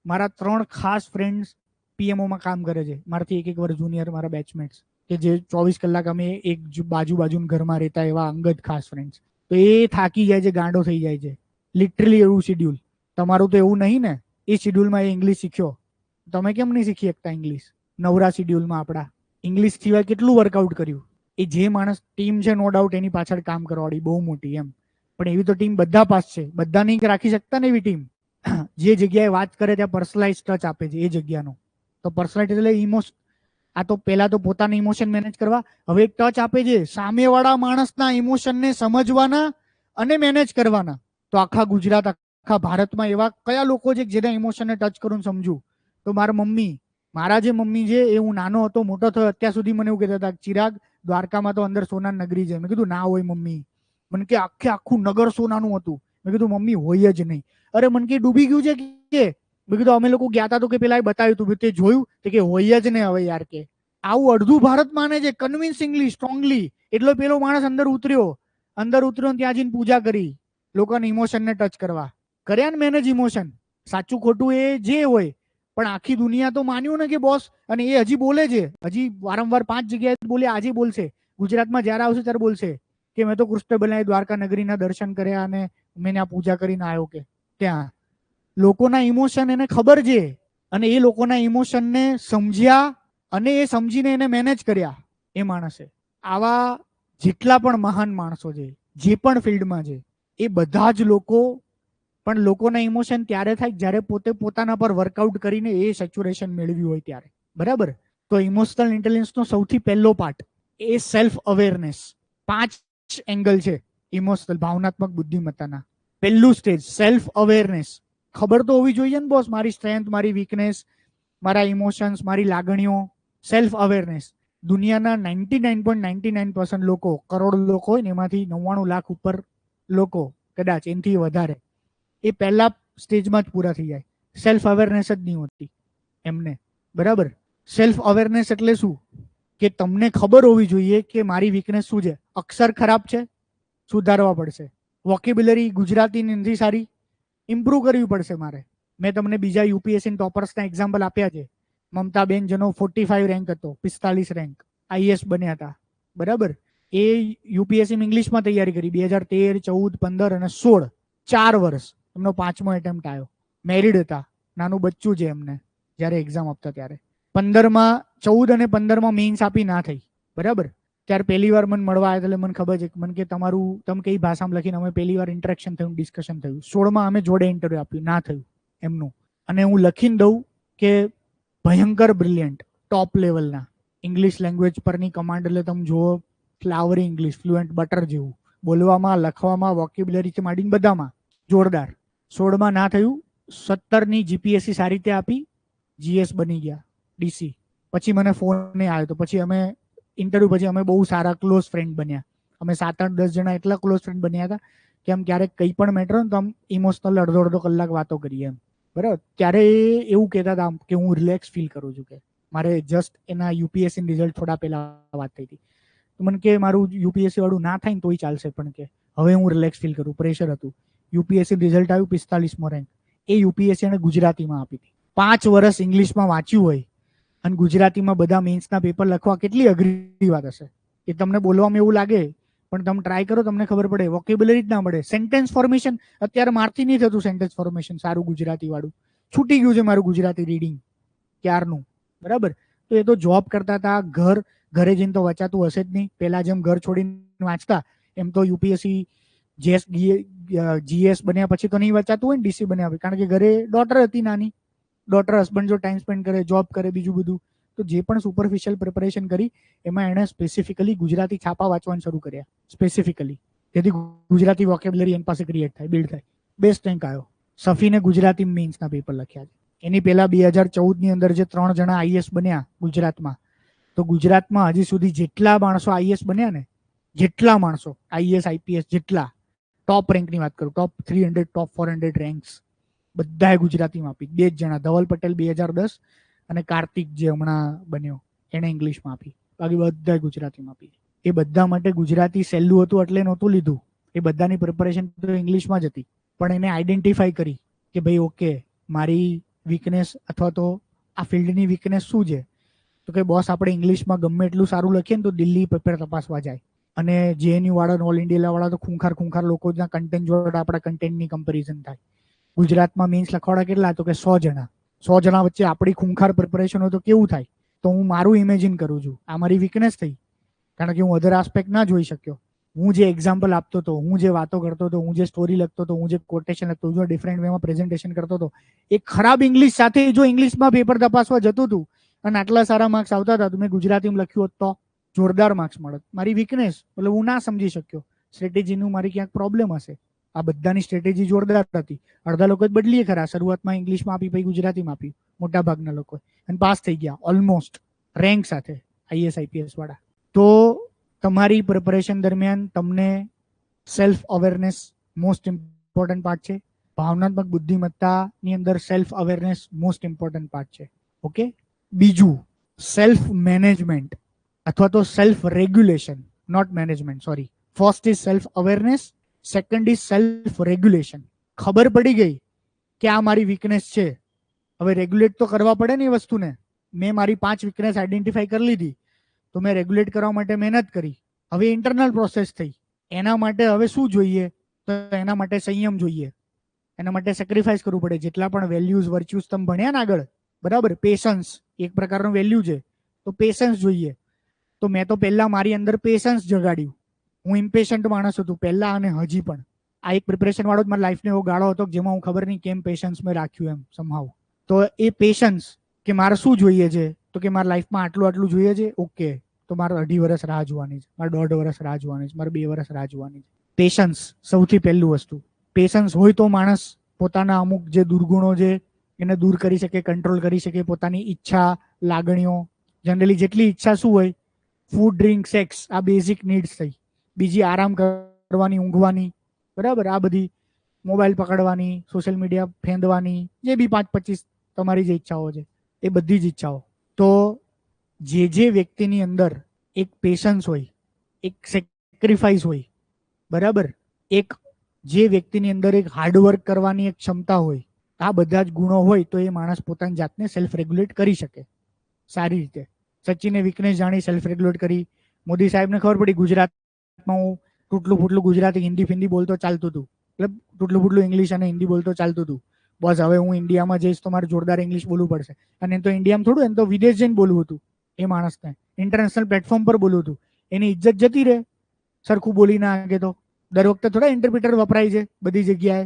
મારા 3 ખાસ ફ્રેન્ડ્સ પીએમઓમાં કામ કરે છે, મારાથી 1 વર્ષ જુનિયર, મારા બેચમેટ્સ, કે જે 24 કલાક અમે એક બાજુ ઘરમાં રહેતા એવા અંગત ખાસ ફ્રેન્ડ્સ. તો એ થાકી જાય છે, ગાંડો થઈ જાય છે. લિટરલી એવું શેડ્યુલ. તમારું તો એવું નહીં ને? એ શેડ્યુલમાં એ ઇંગ્લિશ શીખ્યો, તમે કેમ નહીં શીખી શકતા ઇંગ્લિશ? નવરા શેડ્યુલમાં આપણા ઇંગ્લિશ સિવાય કેટલું વર્કઆઉટ કર્યું. એ જે માણસ, ટીમ છે નો ડાઉટ એની પાછળ કામ કરવાવાળી બહુ મોટી, એમ. પણ એવી તો ટીમ બધા પાસ છે, બધા નહીં રાખી શકતા ને એવી ટીમ. જે જગ્યાએ વાત કરે ત્યાં પર્સનલાઇઝ ટચ આપે છે એ જગ્યાનો. તો પર્સનલાઇઝ એટલે ઇમોશન. આ તો પહેલા તો પોતાના ઇમોશન મેનેજ કરવા, હવે એક ટચ આપે છે સામેવાળા માણસના ઇમોશનને સમજવાના અને મેનેજ કરવાના. તો આખા ગુજરાત, આખા ભારતમાં એવા કયા લોકો છે જેના ઇમોશનને ટચ કરું સમજું? તો મારા મમ્મી, મારા જે મમ્મી છે એ હું નાનો હતો મોટો થયો અત્યાર સુધી મને એવું કહેતા હતા, ચિરાગ દ્વારકામાં તો અંદર સોના નગરી છે. મેં કીધું ના હોય મમ્મી. મને કે આખું નગર સોનાનું હતું. મેં કીધું મમ્મી હોય જ નહીં. અરે મને કે ડૂબી ગયું છે કે? મેં કીધું અમે લોકો ગયા હતા તો કે પેલા બતાવ્યું તું, તે જોયું? તે કે હોય જ ને. હવે યાર કે આવું અડધું ભારત માને છે કન્વિન્સિંગલી, સ્ટ્રોંગલી. એટલો પેલો માણસ અંદર ઉતર્યો ત્યાં જઈને પૂજા કરી, લોકોના ઇમોશનને ટચ કરવા. કર્યા ને મેનેજ ઇમોશન, સાચું ખોટું એ જે હોય, પણ આખી દુનિયા તો માન્યું ને કે બોસ, અને એ હજી બોલે છે, હજી વારંવાર 5 જગ્યાએ બોલે, આજે બોલશે, ગુજરાતમાં જ્યારે આવશે ત્યારે બોલશે કે મેં તો કૃષ્ણ બનાવી દ્વારકા નગરીના દર્શન કર્યા અને મેં આ પૂજા કરીને આવ્યો. કે ત્યાં લોકોના ઇમોશન એને ખબર છે, અને એ લોકોના ઇમોશનને સમજ્યા અને એ સમજીને એને મેનેજ કર્યા એ માણસે. આવા જેટલા પણ મહાન માણસો છે, જે પણ ફિલ્ડમાં છે, એ બધા જ લોકો, પણ લોકોના ઇમોશન ત્યારે થાય જ્યારે પોતે પોતાના પર વર્કઆઉટ કરીને એ સેચ્યુરેશન મેળવ્યું હોય ત્યારે. બરાબર? તો ઇમોશનલ ઇન્ટેલિજન્સનો સૌથી પહેલો પાર્ટ એ સેલ્ફ અવેરનેસ. 5 એંગલ છે ઇમોશનલ, ભાવનાત્મક બુદ્ધિમત્તાના. પહેલું સ્ટેજ સેલ્ફ અવેરનેસ. ખબર તો હોવી જોઈએ ને બોસ, મારી સ્ટ્રેન્થ, મારી વીકનેસ, મારા ઇમોશન્સ, મારી લાગણીઓ. Self awareness. દુનિયાના 99.99% લોકો, કરોડ લોકો હોય ને એમાંથી 99 લાખ ઉપર લોકો, કદાચ એનાથી વધારે, એ પહેલા સ્ટેજમાં જ પૂરા થઈ જાય. સેલ્ફ અવેરનેસ જ નહીં હોતી એમને. બરાબર? સેલ્ફ અવેરનેસ એટલે શું? કે તમને ખબર હોવી જોઈએ કે મારી વીકનેસ શું છે. અક્ષર ખરાબ છે, સુધારવા પડશે. વોકેબ્યુલરી ગુજરાતીની નથી સારી, ઇમ્પ્રૂવ કરવી પડશે મારે. મેં તમને બીજા યુપીએસસી ટોપર્સના એક્ઝામ્પલ આપ્યા છે. મમતાબેન, જેનો 45 રેન્ક હતો, 45 રેન્ક, આઈએસ બન્યા હતા. બરાબર? એ યુપીએસસી ઇંગ્લિશમાં તૈયારી કરી 2013, 14, 15 અને 16, 4 વર્ષ. એમનો 5મો એટેમ્પ્ટ આવ્યો. મેરિડ હતા, નાનું બચ્ચું છે એમને જ્યારે એક્ઝામ આપતા ત્યારે. 15માં, 14 અને 15માં મેઇન્સ આપી ના થઈ. બરાબર? ત્યારે પહેલી વાર મને મળવા આવ્યા, એટલે મને ખબર છે, મને કે તમારું, તમે કઈ ભાષામાં લખીને, અમે પહેલી વાર ઇન્ટરેક્શન થયું, ડિસ્કશન થયું. 16માં અમે જોડે ઇન્ટરવ્યુ આપ્યું, ના થયું એમનું. અને હું લખીને દઉં કે ભયંકર બ્રિલિયન્ટ, ટોપ લેવલના ઇંગ્લિશ લેંગ્વેજ પરની કમાન્ડ. એટલે તમે જુઓ, ફ્લાવરી ઇંગ્લિશ, ફ્લુએન્ટ બટર જેવું, બોલવામાં, લખવામાં, વોકેબ્યુલરીથી માંડીને બધામાં જોરદાર. 16માં ના થયું. 17ની જીપીએસસી સારી રીતે આપી, જીએસ બની ગયા, ડીસી. પછી મને ફોન આવ્યો, તો પછી અમે ઇન્ટરવ્યુ પછી અમે બહુ સારા ક્લોઝ ફ્રેન્ડ બન્યા. અમે 7-8-10 જણા એટલા ક્લોઝ ફ્રેન્ડ બન્યા હતા કે આમ ક્યારેક કંઈ પણ મેટર હોય ને તો આમ ઇમોશનલ અડધો કલાક વાતો કરીએ એમ. બરાબર? ત્યારે એવું કહેતા હતા કે હું રિલેક્સ ફીલ કરું છું, કે મારે જસ્ટ એના યુપીએસસી રિઝલ્ટ થોડા પહેલા વાત થઈ હતી. તો મને કે મારું યુપીએસસી વાળું ના થાય ને તોય ચાલશે, પણ કે હવે હું રિલેક્સ ફીલ કરું, પ્રેશર હતું. યુપીએસસી રિઝલ્ટ આવ્યું, 45મો રેન્ક. એ યુપીએસસી એને ગુજરાતીમાં આપી હતી. 5 વર્ષ ઇંગ્લિશમાં વાંચ્યું હોય અને ગુજરાતીમાં બધા મેન્સના પેપર લખવા કેટલી અઘરી વાત હશે. એ તમને બોલવામાં એવું લાગે, પણ તમે ટ્રાય કરો, તમને ખબર પડે. વોકેબ્યુલરી જ ના મળે. સેન્ટેન્સ ફોર્મેશન અત્યારે મારથી નહીં થતું. સેન્ટેન્સ ફોર્મેશન સારું ગુજરાતી વાળું છૂટી ગયું છે મારું ગુજરાતી રીડિંગ ક્યારનું. બરાબર? તો એ તો જોબ કરતા હતા, ઘરે જઈને તો વચાતું હશે જ નહીં. પહેલા જેમ ઘર છોડીને વાંચતા, એમ તો યુપીએસસી જીએસ બન્યા પછી તો નહીં વચાતું હોય ને, ડીસી બન્યા પછી. કારણ કે ઘરે ડોટર હતી નાની, ડોટર હસબન્ડ જો ટાઈમ સ્પેન્ડ કરે, જોબ કરે, બીજું બધું. તો જે પણ સુપરફિશિયલ પ્રિપરેશન કરી, એમાં એણે સ્પેસિફિકલી ગુજરાતી છાપા વાંચવાનું શરૂ કર્યા, સ્પેસિફિકલી, જેથી ગુજરાતી વોકેબ્યુલરી એની પાસે ક્રિએટ થાય, બિલ્ડ થાય. બેસ્ટ રેન્ક આવ્યો. સફીને ગુજરાતી મેન્સના પેપર લખ્યા છે. એની પહેલા 2014ની અંદર જે 3 જણા આઈએસ બન્યા ગુજરાતમાં, તો ગુજરાતમાં હજી સુધી જેટલા માણસો આઈએસ બન્યા ને, જેટલા માણસો આઈએસ આઈપીએસ, જેટલા ટોપ રેન્કની વાત કરું, ટોપ 300, ટોપ 400 રેન્ક્સ, બધાએ ગુજરાતીમાં આપી. 2 જ જણા, ધવલ પટેલ 2010 અને કાર્તિક જે હમણાં બન્યો, એણે ઇંગ્લિશમાં આપી. બાકી બધાએ ગુજરાતીમાં આપી. એ બધા માટે ગુજરાતી સહેલું હતું એટલે નહોતું લીધું. એ બધાની પ્રિપરેશન તો ઇંગ્લિશમાં જ હતી. પણ એને આઈડેન્ટિફાઈ કરી કે ભાઈ ઓકે, મારી વીકનેસ અથવા તો આ ફિલ્ડની વીકનેસ શું છે. તો કે બોસ, આપણે ઇંગ્લિશમાં ગમે એટલું સારું લખીએ ને તો દિલ્હી પેપર તપાસવા જાય. અને જેએનયુ વાળા, ઓલ ઇન્ડિયા વાળા તો ખૂંખાર લોકોના કન્ટેન્ટ જોડે આપણા કન્ટેન્ટની કમ્પેરિઝન થાય. ગુજરાતમાં મીન્સ લખવાડા કેટલા? તો કે 100 જણા. 100 જણા વચ્ચે આપણી ખૂંખાર પ્રિપરેશન હોય તો કેવું થાય? તો હું મારું ઇમેજિન કરું છું, આ મારી વીકનેસ થઈ, કારણ કે હું અધર આસ્પેક્ટ ના જોઈ શક્યો. હું જે એક્ઝામ્પલ આપતો હતો, હું જે વાતો કરતો હતો, હું જે સ્ટોરી લખતો હતો, હું જે કોટેશન લખતો હતો, ડિફરન્ટ વેમાં પ્રેઝન્ટેશન કરતો હતો, એ ખરાબ ઇંગ્લિશ સાથે જો ઇંગ્લિશમાં પેપર તપાસવા જતું હતું અને આટલા સારા માર્ક્સ આવતા હતા, તો મેં ગુજરાતીમાં લખ્યું હોત તો જોરદાર માર્ક્સ મળત. મારી વીકનેસ, એટલે હું ના સમજી શક્યો. સ્ટ્રેટેજીનું મારી ક્યાંક પ્રોબ્લેમ હશે. આ બધાની સ્ટ્રેટેજી જોરદાર હતી. અડધા લોકો જ બદલીએ ખરા, શરૂઆતમાં ઇંગ્લિશમાં આપી, પછી ગુજરાતીમાં આપી, મોટા ભાગના લોકો, અને પાસ થઈ ગયા ઓલમોસ્ટ રેન્ક સાથે, આઈએસ આઈપીએસ વાળા. તો તમારી પ્રિપરેશન દરમિયાન તમને self awareness most important part છે. ભાવનાત્મક બુદ્ધિમત્તાની અંદર self awareness most important part છે. ઓકે. બીજું, સેલ્ફ મેનેજમેન્ટ અથવા તો self regulation, not management, sorry. First is self awareness, second is self regulation. ખબર પડી ગઈ કે આ મારી વીકનેસ છે, હવે રેગ્યુલેટ તો કરવા પડે ને એ વસ્તુને. મેં મારી 5 વીકનેસ આઈડેન્ટિફાઈ કરી લીધી, તો મેં રેગ્યુલેટ કરવા માટે મહેનત કરી. હવે ઇન્ટરનલ પ્રોસેસ થઈ. એના માટે હવે શું જોઈએ? તો એના માટે સંયમ જોઈએ, એના માટે સેક્રિફાઈસ કરવું પડે. જેટલા પણ વેલ્યુઝ વર્ચ્યુઝ તમે ભણ્યા ને આગળ, બરાબર, પેશન્સ એક પ્રકારનું વેલ્યુ છે, તો પેશન્સ જોઈએ. તો મેં તો પહેલા મારી અંદર પેશન્સ જગાડ્યું. હું ઇમ્પેશન્ટ માણસ હતો પહેલા અને હજી પણ. આ એક પ્રિપરેશન વાળો જ મારા લાઈફનો એવો ગાળો હતો જેમાં હું ખબર નહીં કેમ પેશન્સ મેં રાખ્યું એમ સમહાવ. તો એ પેશન્સ કે મારે શું જોઈએ છે, તો કે મારા લાઈફમાં આટલું આટલું જોઈએ છે, ઓકે, તો મારે 2.5 વર્ષ રાહ જોવાની છે, મારે 1.5 વર્ષ રાહ જોવાની છે, મારે 2 વર્ષ રાહ જોવાની છે. પેશન્સ સૌથી પહેલું વસ્તુ. પેશન્સ હોય તો માણસ પોતાના અમુક જે દુર્ગુણો છે એને દૂર કરી શકે, કંટ્રોલ કરી શકે. પોતાની ઈચ્છા, લાગણીઓ, જનરલી જેટલી ઈચ્છા શું હોય, ફૂડ, ડ્રિંક, સેક્સ, આ બેઝિક નીડ્સ થઈ. બીજી આરામ કરવાની, ઊંઘવાની, બરાબર, આ બધી મોબાઈલ પકડવાની, સોશિયલ મીડિયા ફેંદવાની, જે બી 5-25 તમારી જે ઈચ્છાઓ છે એ બધી જ ઈચ્છાઓ. તો જે વ્યક્તિની અંદર એક પેશન્સ હોય, એક સેક્રિફાઈસ હોય, બરાબર, એક જે વ્યક્તિની અંદર એક હાર્ડવર્ક કરવાની એક ક્ષમતા હોય, આ બધા જ ગુણો હોય તો એ માણસ પોતાની જાતને સેલ્ફ રેગ્યુલેટ કરી શકે સારી રીતે. સચિને વીકનેસ જાણી સેલ્ફ રેગ્યુલેટ કરી. મોદી સાહેબને ખબર પડી ગુજરાતમાં હું તૂટલું ફૂટલું ગુજરાતી હિન્દી ફિન્દી બોલતો ચાલતું હતું, એટલે તૂટલું ફૂટલું ઇંગ્લિશ અને હિન્દી બોલતો ચાલતું હતું. બસ હવે હું ઇન્ડિયામાં જઈશ તો મારે જોરદાર ઇંગ્લિશ બોલવું પડશે. અને તો ઇન્ડિયામાં થોડું, એને તો વિદેશ જઈને બોલવું હતું. એ માણસને ઇન્ટરનેશનલ પ્લેટફોર્મ પર બોલવું હતું. એની ઇજ્જત જતી રહે સરખું બોલી ના આગે તો. દર વખતે થોડા ઇન્ટરપ્રિટર વપરાય છે બધી જગ્યાએ.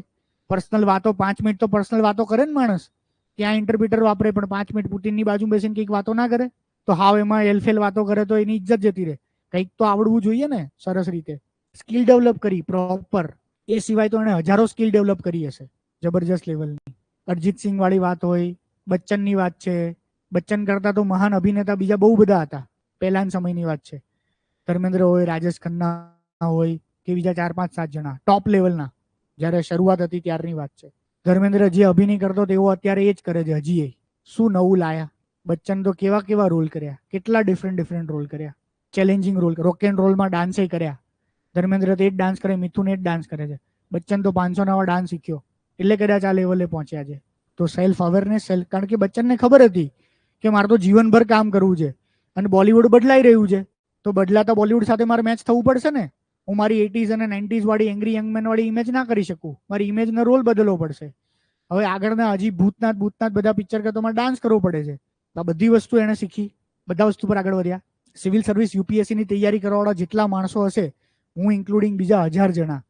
પર્સનલ વાતો 5 મિનિટ તો પર્સનલ વાતો કરે ને માણસ, ત્યાં ઇન્ટરપ્રિટર વાપરે, પણ 5 મિનિટ પુતિનની બાજુ બેસીને કંઈક વાતો ના કરે તો હાવ એમાં એલફેલ વાતો કરે તો એની ઇજ્જત જતી રહે. કંઈક તો આવડવું જોઈએ ને સરસ રીતે. સ્કિલ ડેવલપ કરી પ્રોપર. એ સિવાય તો એને હજારો સ્કિલ ડેવલપ કરી હશે જબરજસ્ત લેવલની. અરિજીત સિંહ વાળી વાત હોય, બચ્ચનની વાત છે. બચ્ચન કરતા તો મહાન અભિનેતા બીજા બહુ બધા હતા પહેલાના સમયની વાત છે. ધર્મેન્દ્ર હોય, રાજેશ ખન્ના હોય કે બીજા 4-5-7 જણા ટોપ લેવલના, જ્યારે શરૂઆત હતી ત્યારની વાત છે. ધર્મેન્દ્ર જે અભિનય કરતો તેવો અત્યારે એ જ કરે છે હજી. શું નવું લાયા? બચ્ચન તો કેવા કેવા રોલ કર્યા, કેટલા ડિફરન્ટ રોલ કર્યા, ચેલેન્જિંગ રોલ. રોક એન્ડ રોલમાં ડાન્સે કર્યા. ધર્મેન્દ્ર તો એ જ ડાન્સ કરે, મિથુન એ જ ડાન્સ કરે છે. બચ્ચન તો 500 નવા ડાન્સ શીખ્યો, એટલે કદાચ આ લેવલે પહોંચ્યા છે. તો સેલ્ફ અવેરનેસ, કારણ કે બચ્ચનને ખબર હતી કે મારે તો જીવનભર કામ કરવું છે અને બોલિવૂડ બદલાઈ રહ્યું છે, તો બદલાતા બોલિવૂડ સાથે મારે મેચ થવું પડશે ને. હું મારી 80s અને 90s વાળી એંગ્રી યંગમેન વાળી ઇમેજ ના કરી શકું. મારી ઇમેજનો રોલ બદલવો પડશે. હવે આગળના હજી ભૂતનાથ બધા પિક્ચર કે તો મારે ડાન્સ કરવો પડે છે. આ બધી વસ્તુ એને શીખી, બધા વસ્તુ પર આગળ વધ્યા. સિવિલ સર્વિસ યુપીએસસીની તૈયારી કરવાવાળા જેટલા માણસો હશે, હું ઇન્ક્લુડિંગ બીજા 1000 જણા,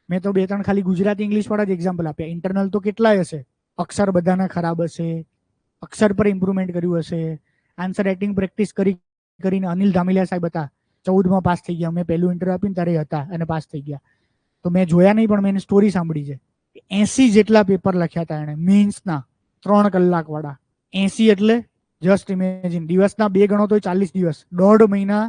મેં તો 2-3 ખાલી ગુજરાતી ઇંગ્લિશ વાળા જ એક્ઝામ્પલ આપ્યા. ઇન્ટરનલ તો કેટલાય હશે. અક્ષર બધાના ખરાબ હશે, અક્ષર પર ઇમ્પ્રુવમેન્ટ કર્યું હશે. આન્સર રાઇટિંગ પ્રેક્ટિસ કરીને અનિલ ધામેલિયા સાહેબ હતા, 14માં પાસ થઈ ગયા. મેં પહેલું ઇન્ટરવ્યુ આપ્યું ત્યારે હતા અને પાસ થઈ ગયા. તો મેં જોયા નહીં, પણ મેં એની સ્ટોરી સાંભળી છે. 80 જેટલા પેપર લખ્યા હતા એણે, મીન્સના 3 કલાક વાળા. 80 એટલે જસ્ટ ઇમેજિન, દિવસના 2 ગણો તો 40 દિવસ, 1.5 મહિના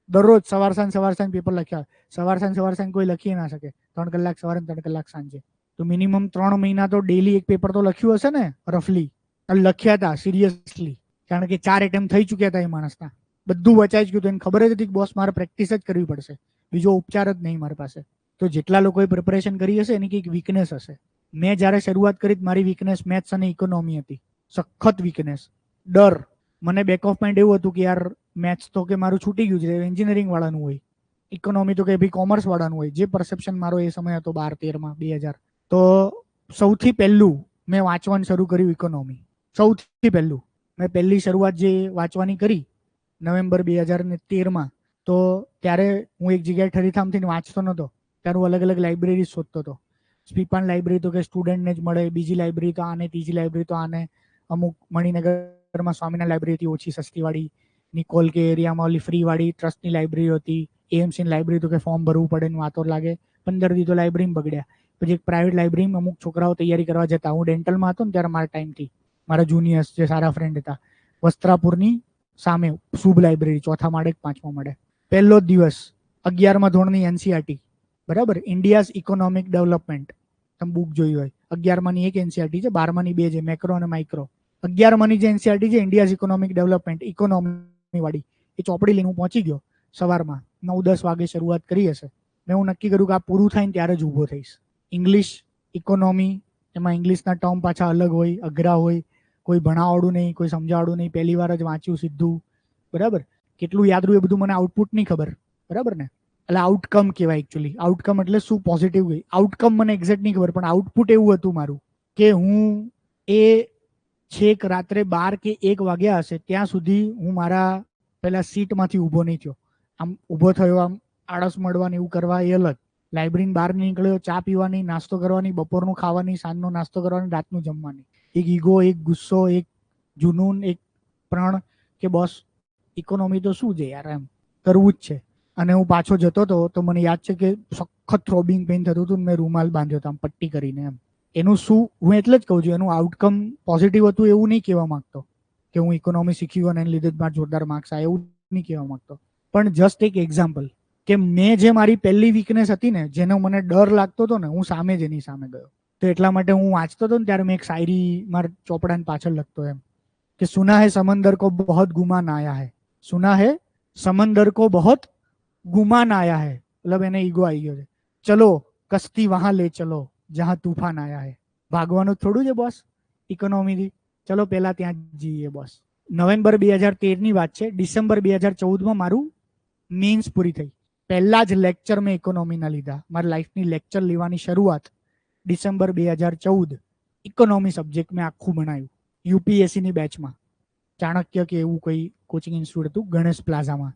દરરોજ સવાર સાંજ પેપર લખ્યા. સવાર સાંજ કોઈ લખી ના શકે. 3 કલાક સવારે 3 કલાક સાંજે, તો મિનિમમ 3 મહિના તો ડેલી એક પેપર તો લખ્યું હશે ને રફલી. લખ્યા હતા સિરિયસલી, કારણ કે 4 એટેમ્પ થઈ ચુક્યા હતા એ માણસના. બધું વચાઈ જ ગયું. તો એને ખબર જ હતી કે બોસ મારે પ્રેક્ટિસ જ કરવી પડશે, બીજો ઉપચાર જ નહીં મારી પાસે. તો જેટલા લોકોએ પ્રિપરેશન કરી હશે એની કંઈક વીકનેસ હશે. મેં જ્યારે શરૂઆત કરી મારી વીકનેસ મેથ્સ અને ઇકોનોમી હતી. સખત વીકનેસ. ડર. મને બેક ઓફ માઇન્ડ એવું હતું કે યાર મેથ્સ તો કે મારું છૂટી ગયું છે, એન્જિનિયરિંગ વાળાનું હોય. ઇકોનોમી તો કે ભાઈ કોમર્સ વાળાનું હોય, જે પરસેપ્શન મારો એ સમય હતો 12-13માં 2000. તો સૌથી પહેલું મેં વાંચવાનું શરૂ કર્યું ઇકોનોમી. સૌથી પહેલું મેં પહેલી શરૂઆત જે વાંચવાની કરી નવેમ્બર 2013માં, તો ત્યારે હું એક જગ્યાએ ઠરીથામથી વાંચતો નહોતો. ત્યારે હું અલગ અલગ લાઇબ્રેરી શોધતો હતો. સ્પીપાન લાઇબ્રેરી તો કે સ્ટુડન્ટને જ મળે, બીજી લાઇબ્રેરી તો આને, ત્રીજી લાઇબ્રેરી તો આને. અમુક મણિનગરમાં સ્વામિનારાયણ લાઇબ્રેરી હતી ઓછી સસ્તી વાળી, નિકોલ કે એરિયામાં ઓલી ફ્રી વાળી ટ્રસ્ટની લાઇબ્રેરી હતી. એએમસીની લાઇબ્રેરી તો કે ફોર્મ ભરવું પડે ને વાતો લાગે. 15 દી તો લાઇબ્રેરીમાં બગડ્યા. પછી એક પ્રાઇવેટ લાઇબ્રેરીમાં અમુક છોકરાઓ તૈયારી કરવા જતા. હું ડેન્ટલમાં હતો ને ત્યારે મારા ટાઈમથી, મારા જુનિયર્સ જે સારા ફ્રેન્ડ હતા, વસ્ત્રાપુરની સામે શુભ લાઇબ્રેરી, 4થા માળે 5મા માળે. પહેલો જ દિવસ 11મા ધોરણની એનસીઆરટી, બરાબર, ઇન્ડિયાઝ ઇકોનોમિક ડેવલપમેન્ટ, તમે બુક જોઈ હોય. 11માની એક એનસીઆરટી છે, 12માની 2 છે, મેક્રો અને માઇક્રો. 11માની જે એનસીઆરટી છે ઇન્ડિયાઝ ઇકોનોમિક ડેવલપમેન્ટ, ઇકોનોમી વાળી, એ ચોપડી લઈને હું પહોંચી ગયો સવારમાં 9-10 વાગે શરૂઆત કરી હશે. મેં હું નક્કી કર્યું કે આ પૂરું થાય ને ત્યારે જ ઊભો થઈશ. ઇંગ્લિશ, ઇકોનોમી, એમાં ઇંગ્લિશના ટર્મ પાછા અલગ હોય, અઘરા હોય, કોઈ ભણાવવાળું નહીં, કોઈ સમજાવવાળું નહીં, પહેલી વાર જ વાંચ્યું સીધું, બરાબર. કેટલું યાદ રહ્યું એ બધું મને આઉટપુટ નહીં ખબર, બરાબર ને. એટલે આઉટકમ કહેવાય એકચ્યુઅલી. આઉટકમ એટલે શું પોઝિટિવ ગઈ. આઉટકમ મને એક્ઝેક્ટ નહીં ખબર, પણ આઉટપુટ એવું હતું મારું કે હું એ છેક રાત્રે 12 કે 1 વાગ્યા હશે ત્યાં સુધી હું મારા પેલા સીટમાંથી ઊભો નહીં થયો. આમ ઊભો થયો, આમ આળસ મળવાની એવું કરવા એ અલગ. લાઇબ્રેરીની બહાર નીકળ્યો, ચા પીવાની, નાસ્તો કરવાની, બપોરનું ખાવાની, સાંજનો નાસ્તો કરવાની, રાતનું જમવાની. એક ઈગો, એક ગુસ્સો, એક જુનૂન, એક પ્રણ કે બોસ ઇકોનોમી તો શું છે યાર, એમ કરવું જ છે. અને હું પાછો જતો હતો તો મને યાદ છે કે સખત થ્રોબિંગ પેઇન થતું હતું. મેં રૂમાલ બાંધ્યો હતો આમ પટ્ટી કરીને. એમ એનું શું, હું એટલે જ કહું છું, એનું આઉટકમ પોઝિટિવ હતું એવું નહીં કહેવા માંગતો કે હું ઇકોનોમી શીખ્યું અને એને લીધે જ મારા જોરદાર માર્ક્સ આવ્યા, એવું નહીં કહેવા માંગતો. પણ જસ્ટ એક એક્ઝામ્પલ કે મેં જે મારી પહેલી વીકનેસ હતી ને, જેનો મને ડર લાગતો હતો ને, હું સામે જ એની સામે ગયો. તો એટલા માટે હું વાંચતો હતો ને ત્યારે મેં એક શાયરી મારા ચોપડાની પાછળ લખતો એમ કે સુના હે સમંદર કો બહોત ગુમાન આયા હૈ, સુના હે સમંદર કો બહોત ગુમાન આયા હૈ. મતલબ એને ઈગો આવી ગયો છે. ચલો કસ્તી વહાં લે ચલો જહાં તૂફાન આયા હૈ. ભાગવાનું થોડું છે બોસ ઇકોનોમીથી, ચલો પહેલા ત્યાં જઈએ બોસ. નવેમ્બર 2013ની વાત છે. ડિસેમ્બર 2014માં મારું મેન્સ પૂરી થઈ. પહેલા જ લેક્ચર મેં ઇકોનોમીના લીધા. મારી લાઈફની લેક્ચર લેવાની શરૂઆત ડિસેમ્બર 2014 ઇકોનોમી સબ્જેક્ટ મેં આખું બનાવ્યું યુપીએસસીની બેચમાં. ચાણક્ય કે એવું કોઈ કોચિંગ ઇન્સ્ટિટ્યૂટ હતું ગણેશ પ્લાઝામાં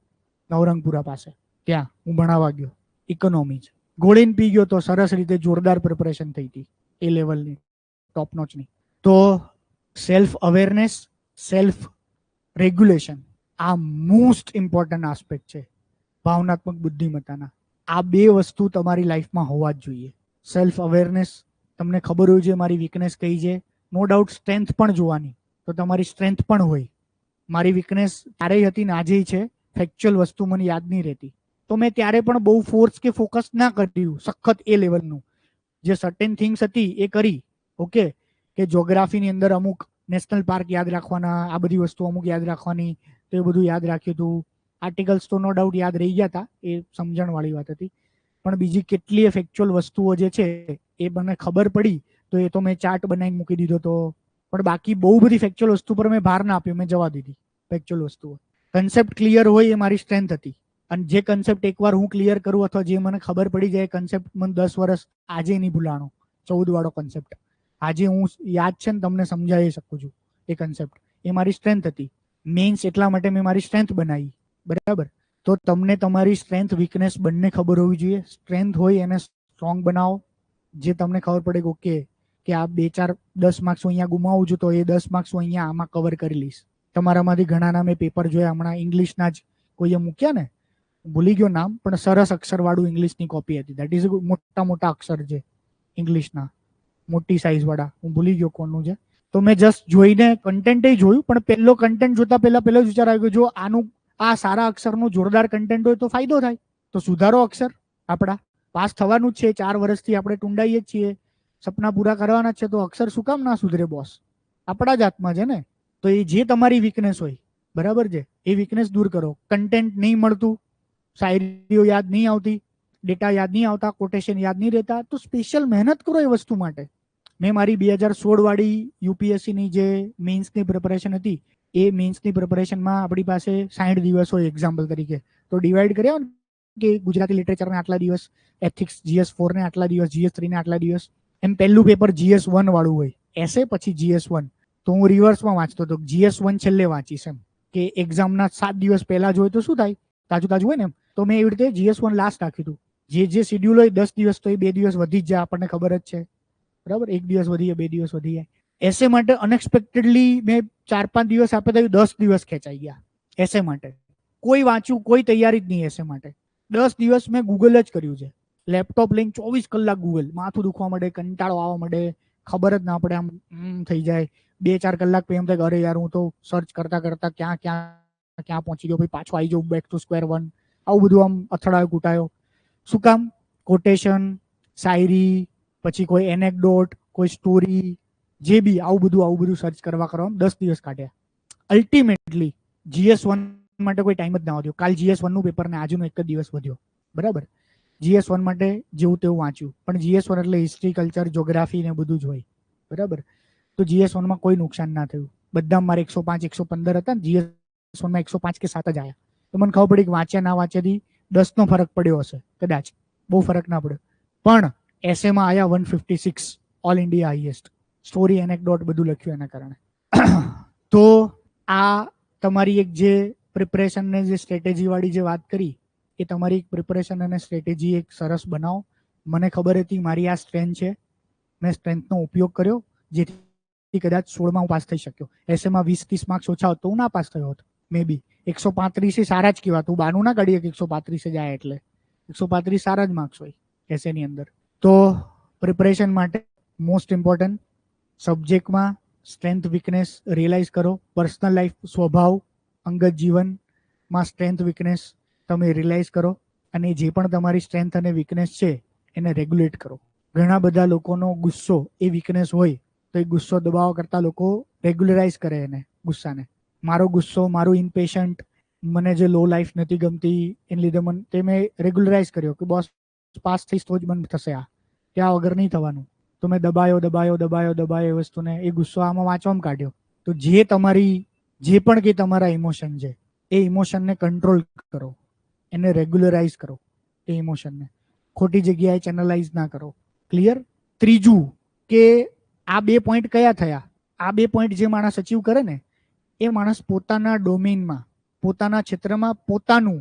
નવરંગપુરા પાસે, ત્યાં હું ભણાવવા ગયો. ઇકોનોમી જ ગોળીને પી ગયો તો સરસ રીતે જોરદાર પ્રિપરેશન થઈ હતી એ લેવલની, ટોપ નોચની. તો સેલ્ફ અવેરનેસ, સેલ્ફ રેગ્યુલેશન આ મોસ્ટ ઇમ્પોર્ટન્ટ આસ્પેક્ટ છે ભાવનાત્મક બુદ્ધિમત્તાના. આ બે વસ્તુ તમારી લાઈફમાં હોવા જ જોઈએ. સેલ્ફ અવેરનેસ, તમને ખબર હોય છે મારી વીકનેસ કઈ છે. નો ડાઉટ સ્ટ્રેન્થ પણ જોવાની, તો તમારી સ્ટ્રેન્થ પણ હોય. મારી વીકનેસ ત્યારેય હતી ને આજે છે, ફેક્ચ્યુઅલ વસ્તુ મને યાદ નહીં રહેતી. તો મેં ત્યારે પણ બહુ ફોર્સ કે ફોકસ ના કર્યું સખત એ લેવલનું. જે સર્ટેન થિંગ્સ હતી એ કરી. ઓકે, કે જ્યોગ્રાફીની અંદર અમુક નેશનલ પાર્ક યાદ રાખવાના, આ બધી વસ્તુ અમુક યાદ રાખવાની, તો એ બધું યાદ રાખ્યું હતું. આર્ટિકલ્સ તો નો ડાઉટ યાદ રહી ગયા હતા, એ સમજણવાળી વાત હતી. પણ બીજી કેટલીય ફેક્ચ્યુઅલ વસ્તુઓ જે છે એ મને ખબર પડી તો એ તો મેં ચાર્ટ બનાવીને મૂકી દીધો હતો. પણ બાકી બહુ બધી ફેક્ચ્યુઅલ વસ્તુ પર મેં ભાર ના આપ્યો, મેં જવા દીધી ફેક્ચ્યુઅલ વસ્તુઓ. કન્સેપ્ટ ક્લિયર હોય એ મારી સ્ટ્રેન્થ હતી. અને જે કન્સેપ્ટ એકવાર હું ક્લિયર કરું અથવા જે મને ખબર પડી જાય કન્સેપ્ટ મને 10 વર્ષ આજે નહીં ભૂલાણો. 14 વાળો કન્સેપ્ટ આજે હું યાદ છે ને તમને સમજાવી શકું છું. એ કન્સેપ્ટ એ મારી સ્ટ્રેન્થ હતી. મેન્સ એટલા માટે મેં મારી સ્ટ્રેન્થ બનાવી, બરાબર. તો તમને તમારી સ્ટ્રેન્થ વીકનેસ બંને ખબર હોવી જોઈએ. સ્ટ્રેન્થ હોય એને સ્ટ્રોંગ બનાવો, જે તમને ખબર પડે કે ઓકે કે આ 2-4-10 માર્ક્સ હું અહીંયા ગુમાવું છું તો એ 10 માર્ક્સ હું અહીંયા આમાં કવર કરી લઈશ. તમારામાંથી ઘણાના મેં પેપર જોયા, હમણાં ઇંગ્લિશના જ કોઈએ મૂક્યા ને, ભૂલી ગયો નામ, પણ સરસ અક્ષરવાળું ઇંગ્લિશની કોપી હતી. દેટ ઇઝ મોટા મોટા અક્ષર છે ઇંગ્લિશના, મોટી સાઇઝ વાળા, હું ભૂલી ગયો કોનું છે. તો મેં જસ્ટ જોઈને કન્ટેન્ટ જોયું, પણ પહેલો કન્ટેન્ટ જોતા પહેલો જ વિચાર આવ્યો જો આનું આ સારા અક્ષરનું જોરદાર કન્ટેન્ટ હોય તો ફાયદો થાય, તો સુધારો અક્ષર. આપણા પાસ થવાનું જ છે, 4 વર્ષથી આપણે ટુંડાઈએ જ છીએ, સપના પૂરા કરવાના જ છે, તો અક્ષર શું કામ ના સુધરે બોસ? આપણા જ હાથમાં છે ને. તો એ જે તમારી વીકનેસ હોય, બરાબર છે, એ વીકનેસ દૂર કરો. કન્ટેન્ટ નહીં મળતું, શાયરીઓ યાદ નહીં આવતી, ડેટા યાદ નહીં આવતા, કોટેશન યાદ નહીં રહેતા, તો સ્પેશિયલ મહેનત કરો એ વસ્તુ માટે. મેં મારી 2016 વાળી યુપીએસસીની જે મેન્સની પ્રિપરેશન હતી, એ મેન્સની પ્રિપરેશનમાં આપણી પાસે 60 દિવસ હોય એક્ઝામ્પલ તરીકે, તો ડિવાઈડ કર્યા કે ગુજરાતી લિટરેચરને આટલા દિવસ, એથિક્સ GS4 ને આટલા દિવસ, GS3 ને આટલા દિવસ. એમ પહેલું પેપર GS1 વાળું હોય, એસે પછી GS1. તો હું રિવર્સમાં વાંચતો હતો, GS1 છેલ્લે વાંચીશ એમ, કે એક્ઝામના 7 દિવસ પહેલા જ હોય તો શું થાય, તાજું તાજું હોય ને એમ. તો મેં એવી રીતે GS1 લાસ્ટ રાખ્યું હતું. જે શેડ્યુલ હોય 10 દિવસ તો એ 2 દિવસ વધી જ જાય, આપણને ખબર જ છે, બરાબર. 1 દિવસ વધી જાય, 2 દિવસ વધી જાય. એસે માટે અનએક્સપેક્ટેડલી મેં 4-5 દિવસ આપ્યા તો 10 દિવસ ખેંચાઈ ગયા એસે માટે. કોઈ વાંચ્યું, કોઈ તૈયારી જ નહીં એસે માટે. 10 દિવસ મેં ગૂગલ જ કર્યું છે. લેપટોપ લઈને 24 કલાક ગૂગલ, માથું દુખવા માંડે, કંટાળો આવવા માંડે, ખબર જ ના પડે, આમ થઈ જાય. 2-4 કલાક પછી એમ થાય અરે યાર હું તો સર્ચ કરતા કરતા ક્યાં પહોંચી ગયો, ભાઈ પાછો આવી જાઉં બેક ટુ સ્ક્વેર વન. આવું બધું આમ અથડાયો કૂટાયો. શું કામ? કોટેશન, શાયરી, પછી કોઈ એનેક્ડોટ, કોઈ સ્ટોરી, જે બી આવું બધું સર્ચ કરવા 10 દિવસ કાઢ્યા. અલ્ટિમેટલી GS1 માટે કોઈ ટાઈમ જ ના વધ્યો. કાલ GS1 નું પેપર ને આજનો એક જ દિવસ વધ્યો, બરાબર. GS1 માટે જેવું તેવું વાંચ્યું, પણ GS1 એટલે હિસ્ટ્રી, કલ્ચર, જ્યોગ્રાફી ને બધું જ હોય, બરાબર. તો GS1 માં કોઈ નુકસાન ના થયું, બધા મારે 105 115 હતા ને, GS1 માં 105 કે 7 જ આવ્યા. તો મને ખબર પડી કે વાંચ્યા ના વાંચ્યાથી 10 નો ફરક પડ્યો હશે કદાચ, બહુ ફરક ના પડ્યો. પણ એસેમાં આવ્યા 156, ઓલ ઇન્ડિયા હાઈએસ્ટ. સ્ટોરી એનેક્ડોટ બધું લખ્યું એના કારણે. તો આ તમારી એક જે પ્રિપરેશન ને જે સ્ટ્રેટેજી વાળી જે વાત કરી, એ તમારી એક પ્રિપરેશન અને સ્ટ્રેટેજી એક સરસ બનાવો. મને ખબર હતી મારી આ સ્ટ્રેન્થ છે, મેં સ્ટ્રેન્થનો ઉપયોગ કર્યો, જેથી કદાચ 16માં હું પાસ થઈ શક્યો. એસેમાં 20-30 માર્ક્સ ઓછા હોત તો હું ના પાસ થયો હોત, મે બી. 135 સારા જ કહેવાય, તું બાનું ના કાઢીએ કે 135 જાય, એટલે 135 સારા જ માર્ક્સ હોય એસેની અંદર. તો પ્રિપરેશન માટે મોસ્ટ ઇમ્પોર્ટન્ટ સબ્જેક્ટમાં સ્ટ્રેન્થ વીકનેસ રિયલાઇઝ કરો. પર્સનલ લાઈફ, સ્વભાવ, અંગત જીવનમાં સ્ટ્રેન્થ વીકનેસ તમે રિયલાઇઝ કરો, અને જે પણ તમારી સ્ટ્રેન્થ અને વીકનેસ છે એને રેગ્યુલેટ કરો. ઘણા બધા લોકોનો ગુસ્સો એ વીકનેસ હોય, તો એ ગુસ્સો દબાવવા કરતા લોકો રેગ્યુલરાઇઝ કરે એને ગુસ્સાને. મારો ગુસ્સો, મારું ઇમ્પેશન્ટ, મને જે લો લાઈફ નથી ગમતી એને લીધે મને તે મેં રેગ્યુલરાઇઝ કર્યો કે બોસ પાસ થઈશ તો જ બંધ થશે, આ ત્યાં વગર નહીં થવાનું. તો મેં દબાયો એ વસ્તુને, એ ગુસ્સો આમાં વાંચવામાં કાઢ્યો. તો જે તમારી જે પણ કે તમારા ઇમોશન છે, એ ઇમોશનને કંટ્રોલ કરો, એને રેગ્યુલરાઇઝ કરો. એ ઇમોશનને ખોટી જગ્યાએ ચેનલાઇઝ ના કરો. ક્લિયર? ત્રીજું કે આ 2 પોઈન્ટ કયા થયા? આ 2 પોઈન્ટ જે માણસ અચીવ કરે ને, એ માણસ પોતાના ડોમેઇનમાં, પોતાના ક્ષેત્રમાં પોતાનું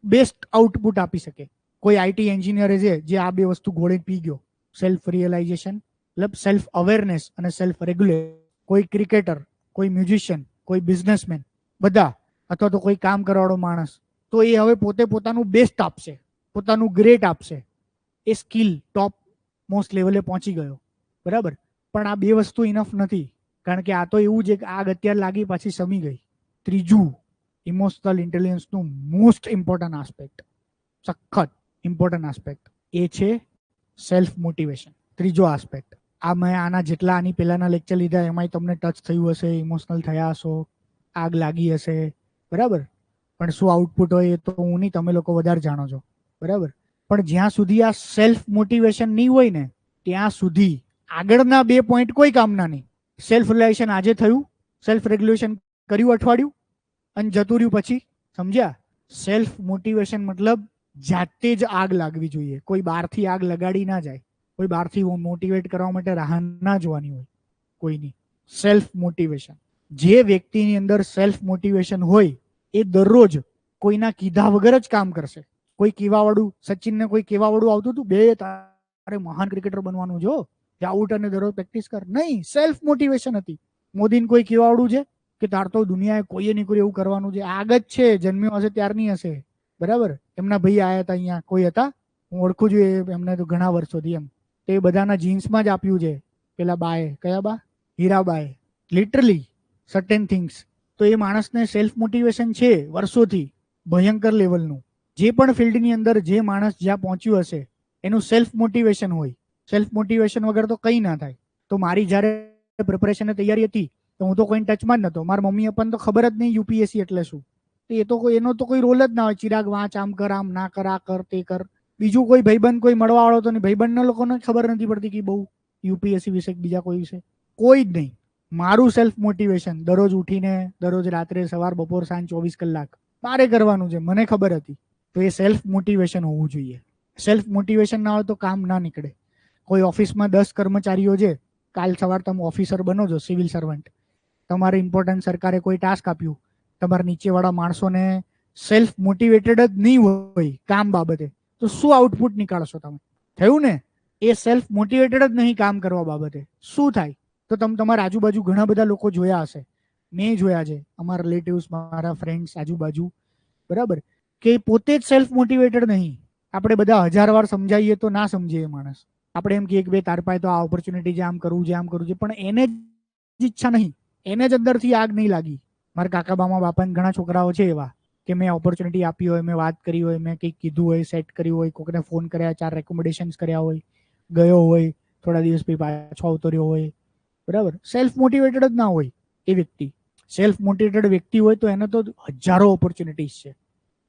બેસ્ટ આઉટપુટ આપી શકે. કોઈ આઈટી એન્જિનિયર છે જે આ 2 વસ્તુ ગોળીને પી ગયો, સેલ્ફ રિયલાઇઝેશન, મતલબ સેલ્ફ અવેરનેસ અને સેલ્ફ રેગ્યુલેશન. કોઈ ક્રિકેટર, કોઈ મ્યુઝિશિયન, કોઈ બિઝનેસમેન, બધા, અથવા તો કોઈ કામ કરવાવાળો માણસ, તો એ હવે પોતે પોતાનું બેસ્ટ આપશે, પોતાનું ગ્રેટ આપશે. એ સ્કિલ ટોપ મોસ્ટ લેવલે પહોંચી ગયો, બરાબર. પણ આ 2 વસ્તુ ઇનફ નથી, કારણ કે આ તો એવું છે કે આગ અત્યારે લાગી પાછી શમી ગઈ. ત્રીજું, ઇમોશનલ ઇન્ટેલિજન્સનું મોસ્ટ ઇમ્પોર્ટન્ટ આસ્પેક્ટ, સખત ઇમ્પોર્ટન્ટ આસ્પેક્ટ, એ છે સેલ્ફ મોટિવેશન. ત્રીજો આસ્પેક્ટ. આ મેં આના જેટલા આની પહેલાના લેક્ચર લીધા એમાંય તમને ટચ થયું હશે, ઇમોશનલ થયા હશો, આગ લાગી હશે, બરાબર. પણ શું આઉટપુટ હોય એ તો હું નહીં, તમે લોકો વધારે જાણો છો, બરાબર. પણ જ્યાં સુધી આ સેલ્ફ મોટિવેશન નહીં હોય ને, ત્યાં સુધી આગળના 2 પોઈન્ટ કોઈ કામના નહીં. સેલ્ફ રિયલાઇઝેશન આજે થયું, સેલ્ફ રેગ્યુલેશન કર્યું અઠવાડિયું, અને જતું રહ્યું પછી, સમજ્યા? સેલ્ફ મોટિવેશન મતલબ જાતે જ આગ લાગવી જોઈએ, કોઈ બહારથી આગ લગાડી ના જાય, કોઈ બહારથી મોટિવેટ કરવા માટે રાહ ના જોવાની હોય કોઈની. સેલ્ફ મોટિવેશન, જે વ્યક્તિની અંદર સેલ્ફ મોટિવેશન હોય એ દરરોજ કોઈના કીધા વગર જ કામ કરશે. કોઈ કહેવાવાળું, સચિનને કોઈ કહેવાવાળું આવતું હતું, બે તારે મહાન ક્રિકેટર બનવાનું, જો આઉટ અને દરરોજ પ્રેક્ટિસ કર, નહીં, સેલ્ફ મોટિવેશન હતી. મોદીને કોઈ કહેવાવાળું છે કે તાર તો દુનિયાએ કોઈએ નહીં કોઈ એવું કરવાનું છે? આગ જ છે, જન્મ્યો હશે ત્યારની હશે, બરાબર. એમના ભાઈ આવ્યા હતા અહીંયા, કોઈ હતા, હું ઓળખું છું એમને તો ઘણા વર્ષોથી, એમ. તો એ બધાના જીન્સમાં જ આપ્યું છે, પેલા બાએ, કયા બા? હીરાબાએ. Literally certain things. તો એ માણસને સેલ્ફ મોટિવેશન છે વર્ષોથી, ભયંકર લેવલનું. જે પણ ફિલ્ડની અંદર જે માણસ જ્યાં પહોંચ્યું હશે એનું સેલ્ફ મોટિવેશન હોય. સેલ્ફ મોટિવેશન વગર તો કંઈ ના થાય. તો મારી જ્યારે પ્રિપરેશનની તૈયારી હતી તો હું તો કોઈ ટચમાં જ નહોતો. મારા મમ્મી પપ્પાને તો ખબર જ નહીં યુપીએસસી એટલે શું. એ તો એનો તો કોઈ રોલ જ ના હોય, ચિરાગ વાંચ, આમ કર, આમ ના કર, આ કર, તે કર. બીજું કોઈ ભાઈબંધ કોઈ મળવા વાળો તો નહીં, ભાઈબંધના લોકોને ખબર નથી પડતી કે બહુ યુપીએસસી વિશે, બીજા કોઈ વિશે કોઈ જ નહીં. મારું સેલ્ફ મોટિવેશન દરરોજ ઉઠીને, દરરોજ રાત્રે, સવાર, બપોર, સાંજ 24 કલાક મારે કરવાનું છે, મને ખબર હતી. તો એ સેલ્ફ મોટિવેશન હોવું જોઈએ. સેલ્ફ મોટિવેશન ના હોય તો કામ ના નીકળે. કોઈ ઓફિસમાં 10 કર્મચારીઓ છે, કાલ સવાર તમે ઓફિસર બનો છો, સિવિલ સર્વન્ટ, તમારે ઇમ્પોર્ટન્ટ સરકારે કોઈ ટાસ્ક આપ્યું, તમારા નીચેવાળા માણસોને સેલ્ફ મોટિવેટેડ જ નહીં હોય કામ બાબતે, તો શું આઉટપુટ નીકાળશો તમે? થયું ને? એ સેલ્ફ મોટિવેટેડ જ નહીં કામ કરવા બાબતે, શું થાય? તો તમે તમારા આજુબાજુ ઘણા બધા લોકો જોયા હશે, મેં જોયા છે, અમારા રિલેટિવ્સ, મારા ફ્રેન્ડ્સ આજુબાજુ, બરાબર, કે પોતે જ સેલ્ફ મોટિવેટેડ નહીં. આપણે બધા 1000 વાર સમજાવીએ તો ના સમજે એ માણસ. આપણે એમ કહીએ કે ભાઈ તાર પાસે તો આ ઓપોર્ચ્યુનિટી છે, આમ કરવું છે, આમ કરવું છે, પણ એને જ ઈચ્છા નહીં, એને જ અંદરથી આગ નહીં લાગી. મારા કાકા બામા બાપાને ઘણા છોકરાઓ છે એવા કે મેં ઓપોર્ચ્યુનિટી આપી હોય, મેં વાત કરી હોય, મેં કંઈક કીધું હોય, સેટ કર્યું હોય, કોઈને ફોન કર્યા, 4 રેકોમેન્ડેશન્સ કર્યા હોય, ગયો હોય, થોડા દિવસ પછી પાછો આવતો રહ્યો હોય, બરાબર. સેલ્ફ મોટિવેટેડ જ ના હોય એ વ્યક્તિ. સેલ્ફ મોટિવેટેડ વ્યક્તિ હોય તો એને તો હજારો ઓપોર્ચ્યુનિટીઝ છે,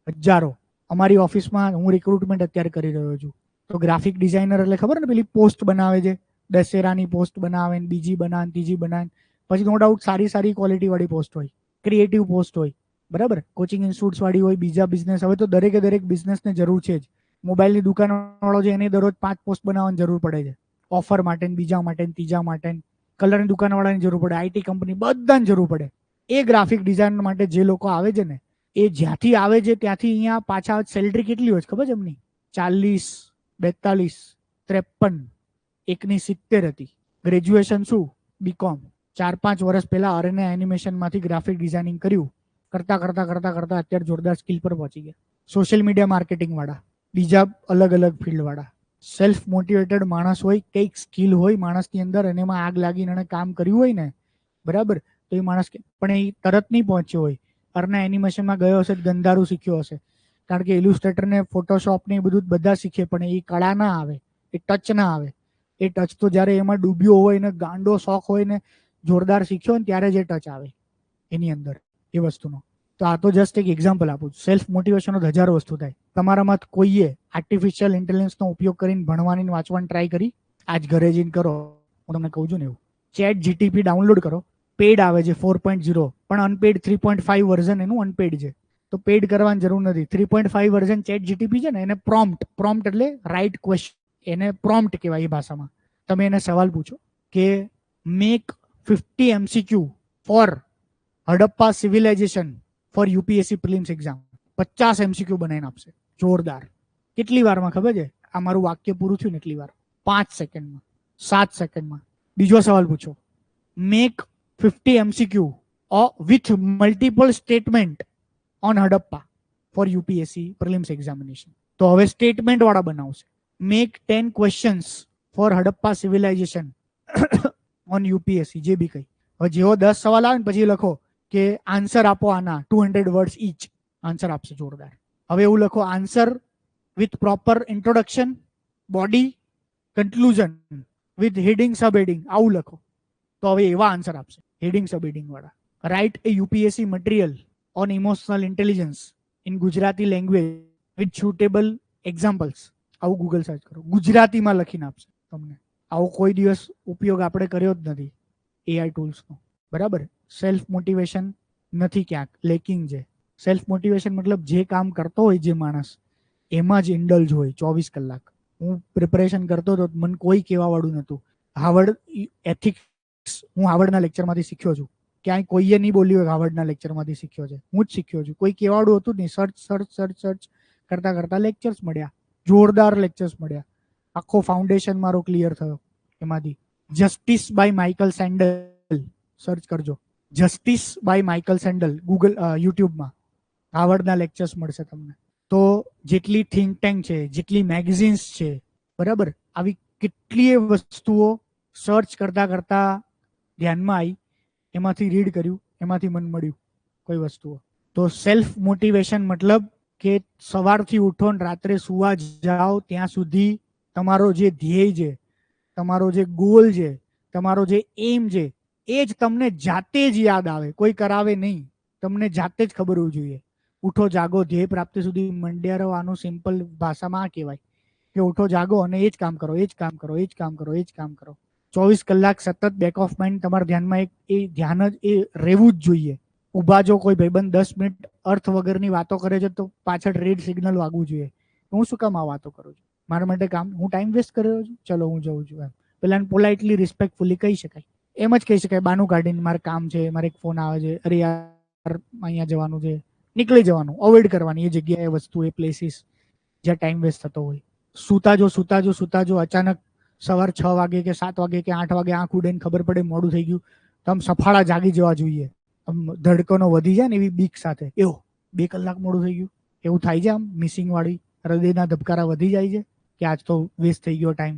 હજારો. અમારી ઓફિસમાં હું રિક્રુટમેન્ટ અત્યારે કરી રહ્યો છું, તો ગ્રાફિક ડિઝાઇનર એટલે ખબર ને પેલી પોસ્ટ બનાવે છે, દશેરાની પોસ્ટ બનાવે ને બીજી બનાવે ત્રીજી બનાવે, પછી નો ડાઉટ સારી સારી ક્વોલિટી વાળી પોસ્ટ હોય, ક્રિએટિવ પોસ્ટ હોય, બરાબર, કોચિંગ ઇન્સ્ટિટ્યુટ્સ વાળી હોય, બીજા બિઝનેસ. હવે તો દરેકે દરેક બિઝનેસને જરૂર છે જ. મોબાઈલની દુકાનવાળો છે એને દરરોજ 5 પોસ્ટ બનાવવાની જરૂર પડે છે, ઓફર માટે, બીજા માટે, ત્રીજા માટે. કલરની દુકાનવાળાની જરૂર પડે, આઈટી કંપની, બધાને જરૂર પડે. એ ગ્રાફિક ડિઝાઇન માટે જે લોકો આવે છે ને, એ જ્યાંથી આવે છે ત્યાંથી અહીંયા પાછા સેલરી કેટલી હોય ખબર છે એમની? 40, 42, 53, એકની 70 હતી. ગ્રેજ્યુએશન શું? બીકોમ. 4-5 વર્ષ પહેલા અરને એનિમેશનમાંથી ગ્રાફિક ડિઝાઇનિંગ કર્યું, કરતા કરતા કરતા કરતા અત્યારે જોરદાર સ્કિલ પર પહોંચી ગયા. સોશિયલ મીડિયા માર્કેટિંગ વાળા, બીજા અલગ અલગ ફિલ્ડ વાળા. સેલ્ફ મોટિવેટેડ માણસ હોય, કંઈક સ્કિલ હોય માણસની અંદર અને એમાં આગ લાગીને એને કામ કર્યું હોય ને, બરાબર, તો એ માણસ પણ એ તરત નહીં પહોંચ્યો હોય. અરના એનિમેશનમાં ગયો હશે, ગંધારું શીખ્યો હશે, કારણ કે ઇલ્યુસ્ટ્રેટર ને ફોટોશોપ ને એ બધું બધા શીખે, પણ એ કળા ના આવે, એ ટચ ના આવે. એ ટચ તો જ્યારે એમાં ડૂબ્યો હોય ને ગાંડો શોખ હોય ને જોરદાર શીખ્યો ને ત્યારે જ એ ટચ આવે એની અંદર એ વસ્તુનો. તો આ તો જસ્ટ એક એક્ઝામ્પલ આપું છું. સેલ્ફ મોટિવેશન જ હજારો વસ્તુ થાય. તમારામાં કોઈએ આર્ટિફિશિયલ ઇન્ટેલિજન્સનો ઉપયોગ કરીને ભણવાની વાંચવાની ટ્રાય કરી? આજ ઘરે જઈને કરો. હું તમને કહું છું ને એવું. ચેટ જીટીપી ડાઉનલોડ કરો, પેડ આવે છે 4.0, પણ અનપેડ 3.5 વર્ઝન એનું અનપેડ છે. તો પેડ કરવાની જરૂર નથી. 3.5 વર્ઝન ચેટ જીટીપી છે ને, એને પ્રોમ્પ્ટ એટલે રાઇટ ક્વેશ્ચન, એને પ્રોમ્પ્ટ કહેવાય એ ભાષામાં. તમે એને સવાલ પૂછો કે make 50 MCQ for Harappa civilisation for UPSC prelims exam. 50 MCQ બનાવીને આપશે. જોરદાર. કેટલી વારમાં ખબર છે આ મારું વાક્ય પૂરું થયું ને? એટલી વાર, 5 સેકન્ડમાં, 7 સેકન્ડમાં. બીજો સવાલ પૂછો, make 50 MCQ with multiple statement on Harappa for UPSC prelims examination. તો હવે સ્ટેટમેન્ટ વાળા બનાવશે. Make 10 questions for Harappa civilisation on UPSC, જે બી કઈ. હવે જેવો 10 સવાલ આવે ને પછી લખો કે આન્સર આપો આના 200 વર્ડ્સ ઈચ. આન્સર આપશે જોરદાર. હવે એવું લખો, answer with proper introduction, body, conclusion with heading sub heading. આવું લખો તો હવે એવા આન્સર આપશે, હેડિંગ સબ હેડિંગ વાળા. Write a UPSC material on emotional intelligence in Gujarati language with suitable examples. આવું ગૂગલ સર્ચ કરો, ગુજરાતીમાં લખીને આપશે તમને. આવો કોઈ દિવસ ઉપયોગ આપણે કર્યો જ નથી એઆઈ ટૂલ્સનો, બરાબર. સેલ્ફ મોટિવેશન નથી, ક્યાંક લેકિંગ છે. સેલ્ફ મોટિવેશન મતલબ જે કામ કરતો હોય જે માણસ, એમાં જ ઇન્ડલ્જ હોય 24 કલાક. હું પ્રિપરેશન કરતો હતો, મને કોઈ કહેવા વાળું નહોતું. હાર્વર્ડ એથિક્સ હું હાર્વર્ડના લેક્ચરમાંથી શીખ્યો છું. ક્યાંય કોઈએ નહીં બોલ્યું હોય હાર્વર્ડના લેક્ચરમાંથી શીખ્યો છે, હું જ શીખ્યો છું. કોઈ કહેવાડું હતું નહીં. સર્ચ કરતા કરતા લેક્ચર્સ મળ્યા, જોરદાર લેક્ચર્સ મળ્યા. આખો ફાઉન્ડેશન મારો ક્લિયર થયો એમાંથી. Justice by Michael Sandel search કરજો, justice by Michael Sandel Google યુટ્યુબમાં. હાર્વર્ડના લેક્ચર્સ મળશે તમને. તો જેટલી થિંક ટેન્ક છે, જેટલી મેગઝિન્સ છે, બરાબર, આવી કેટલીય વસ્તુઓ સર્ચ કરતા કરતા ધ્યાનમાં આવી, એમાંથી રીડ કર્યું, એમાંથી મન મળ્યું કોઈ વસ્તુઓ. તો સેલ્ફ મોટિવેશન મતલબ કે સવારથી ઉઠો ને રાત્રે સુવા જાઓ ત્યાં સુધી તમારો જે ધ્યેય છે, તમારો જે ગોલ છે, તમારો જે એમ છે, એ જ તમને જાતે જ યાદ આવે, કોઈ કરાવે નહીં. તમને જાતે જ ખબર હોવી જોઈએ. ઉઠો જાગો ધ્યેય પ્રાપ્તિ સુધી મંડ્યા રહો. આનું સિમ્પલ ભાષામાં આ કહેવાય કે ઉઠો જાગો અને એ જ કામ કરો, એ જ કામ કરો, એ જ કામ કરો, એ જ કામ કરો. 24 કલાક સતત બેક ઓફ માઇન્ડ તમારા ધ્યાનમાં એક એ ધ્યાન જ એ રહેવું જ જોઈએ. ઊભા જો કોઈ ભાઈબંધ 10 મિનિટ અર્થ વગરની વાતો કરે છે તો પાછળ રેડ સિગ્નલ વાગવું જોઈએ. હું શું કામ આ વાતો કરું છું? મારા માટે કામ, હું ટાઈમ વેસ્ટ કરી રહ્યો છું, ચલો હું જઉં છું. એમ પેલાને પોલાઇટલી રિસ્પેક્ટફુલી કહી શકાય. એમ જ કહી શકાય, બાનું કાઢીને મારે કામ છે, મારે એક ફોન આવે છે, અરે યાર અહીંયા જવાનું છે, નીકળી જવાનું, અવોઇડ કરવાની એ જગ્યાએ વસ્તુ, એ પ્લેસીસ જ્યાં ટાઈમ વેસ્ટ થતો હોય. સુતા જો અચાનક સવાર 6 વાગે કે 7 વાગે કે 8 વાગે આંખ ઉડે ને ખબર પડે મોડું થઈ ગયું, તો આમ સફાળા જાગી જવા જોઈએ. આમ ધડકનો વધી જાય ને એવી બીક સાથે, એવો 2 કલાક મોડું થઈ ગયું એવું થાય છે. આમ મિસિંગ વાળી હૃદયના ધબકારા વધી જાય છે કે આજ તો વેસ્ટ થઈ ગયો ટાઈમ,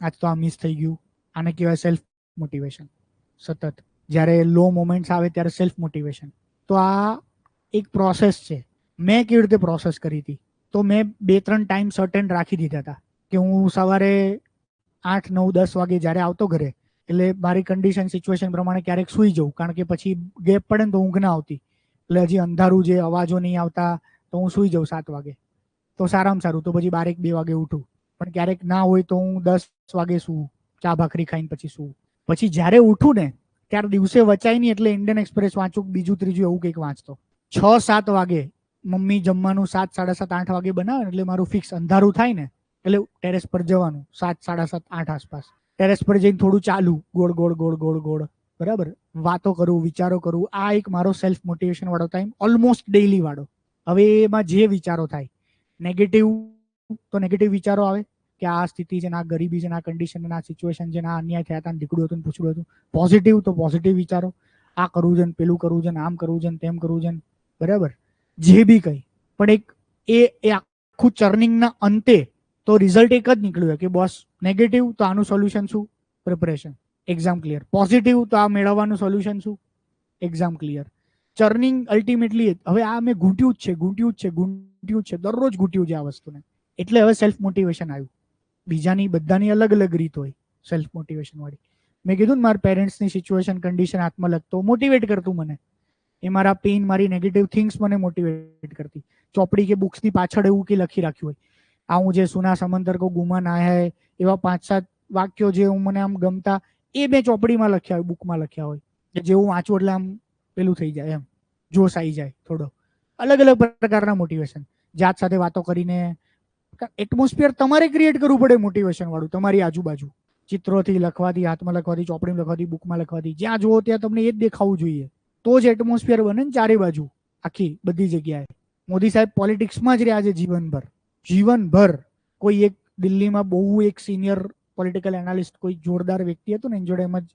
આજ તો આ મિસ થઈ ગયું. આને કહેવાય સેલ્ફ મોટિવેશન. સતત જ્યારે લો મોમેન્ટ્સ આવે ત્યારે સેલ્ફ મોટિવેશન. તો આ એક પ્રોસેસ છે. મેં કેવી રીતે પ્રોસેસ કરી હતી, તો મેં 2-3 ટાઈમ સર્ટેન રાખી દીધા હતા કે હું સવારે 8, 9, 10 વાગે જ્યારે આવતો ઘરે, એટલે મારી કન્ડિશન સિચ્યુએશન પ્રમાણે ક્યારેક સૂઈ જવું, કારણ કે પછી ગેપ પડે ને તો ઊંઘ ના આવતી, એટલે હજી અંધારું જે અવાજો નહીં આવતા તો હું સૂઈ જાઉં 7 વાગે. તો સારામાં સારું, તો પછી 12-2 વાગે ઉઠું. પણ ક્યારેક ના હોય તો હું 10 વાગે સૂવું, ચા ભાખરી ખાઈને પછી સૂવું. પછી જ્યારે ઉઠું ને ત્યારે દિવસે વચાય નહીં એટલે ઇન્ડિયન એક્સપ્રેસ વાંચું, બીજું ત્રીજું એવું કંઈક વાંચતો. 6-7 વાગે મમ્મી જમવાનું 7, 7:30, 8 વાગે બનાવે એટલે મારું ફિક્સ અંધારું થાય ને એટલે ટેરેસ પર જવાનું 7, 7:30, 8 આસપાસ. ટેરેસ પર જઈને થોડું ચાલુ, ગોળ ગોળ ગોળ ગોળ ગોળ, બરાબર, વાતો કરું, વિચારો કરું. આ એક મારો સેલ્ફ મોટિવેશન વાળો ટાઈમ, ઓલમોસ્ટ ડેઈલી વાળો. હવે એમાં જે વિચારો થાય, નેગેટિવ તો નેગેટિવ વિચારો આવે કે આ સ્થિતિ છે, આ ગરીબી છે, આ કન્ડિશન છે, આ સિચ્યુએશન છે, આ અન્યાય થયા હતા, દીકડું હતું, પૂછડું હતું. પોઝિટિવ તો પોઝિટિવ વિચારો, આ કરવું છે, પેલું કરવું છે, આમ કરવું છે, તેમ કરવું છે, બરાબર, જે બી કંઈ. પણ એક એ આખું ચર્નિંગના અંતે તો રિઝલ્ટ એક જ નીકળ્યું કે બોસ નેગેટિવ તો આનું સોલ્યુશન શું? Preparation, exam clear. પોઝિટિવ તો આ મેળવવાનું સોલ્યુશન શું? Exam clear. ચર્નિંગ અલ્ટિમેટલી હવે આ મેં ઘૂંટ્યું જ છે, દરરોજ ઘૂંટ્યું છે આ વસ્તુને. એટલે હવે સેલ્ફ મોટિવેશન આવ્યું. બીજાની બધાની અલગ અલગ રીત હોય સેલ્ફ મોટિવેશન વાળી. મેં કીધું ને મારા પેરેન્ટ્સની સિચ્યુએશન, કન્ડિશન હાથમાં લગતો મોટિવેટ કરતું મને. એ મારા પેઇન, મારી નેગેટિવ થિંગ્સ મને મોટિવેટ કરતી. ચોપડી કે બુક્સની પાછળ એવું કે લખી રાખ્યું હોય, આ હું જે સુના સમંદર કો ગુમા ના હૈ, એવા 5-7 વાક્યો જે હું મને આમ ગમતા, એ મેં ચોપડીમાં લખ્યા હોય, બુકમાં લખ્યા હોય, કે જેવું વાંચું એટલે આમ પેલું થઈ જાય, એમ જોશ આવી જાય થોડો. અલગ અલગ પ્રકારના મોટિવેશન, જાત સાથે વાતો કરીને. એટમોસ્ફિયર તમારે ક્રિએટ કરવું પડે મોટિવેશન વાળું, તમારી આજુબાજુ. ચિત્રોથી લખવાથી, હાથમાં લખવાથી, ચોપડીમાં લખવાથી, બુકમાં લખવાથી, જ્યાં જુઓ ત્યાં તમને એ જ દેખાવું જોઈએ. તો જ એટમોસ્ફિયર બને ને ચારે બાજુ, આખી બધી જગ્યાએ. મોદી સાહેબ પોલિટિક્સમાં જ રહ્યા છે જીવનભર. કોઈ એક દિલ્હીમાં બહુ એક સિનિયર પોલિટિકલ એનાલિસ્ટ, કોઈ જોરદાર વ્યક્તિ હતું ને, એની જોડે એમ જ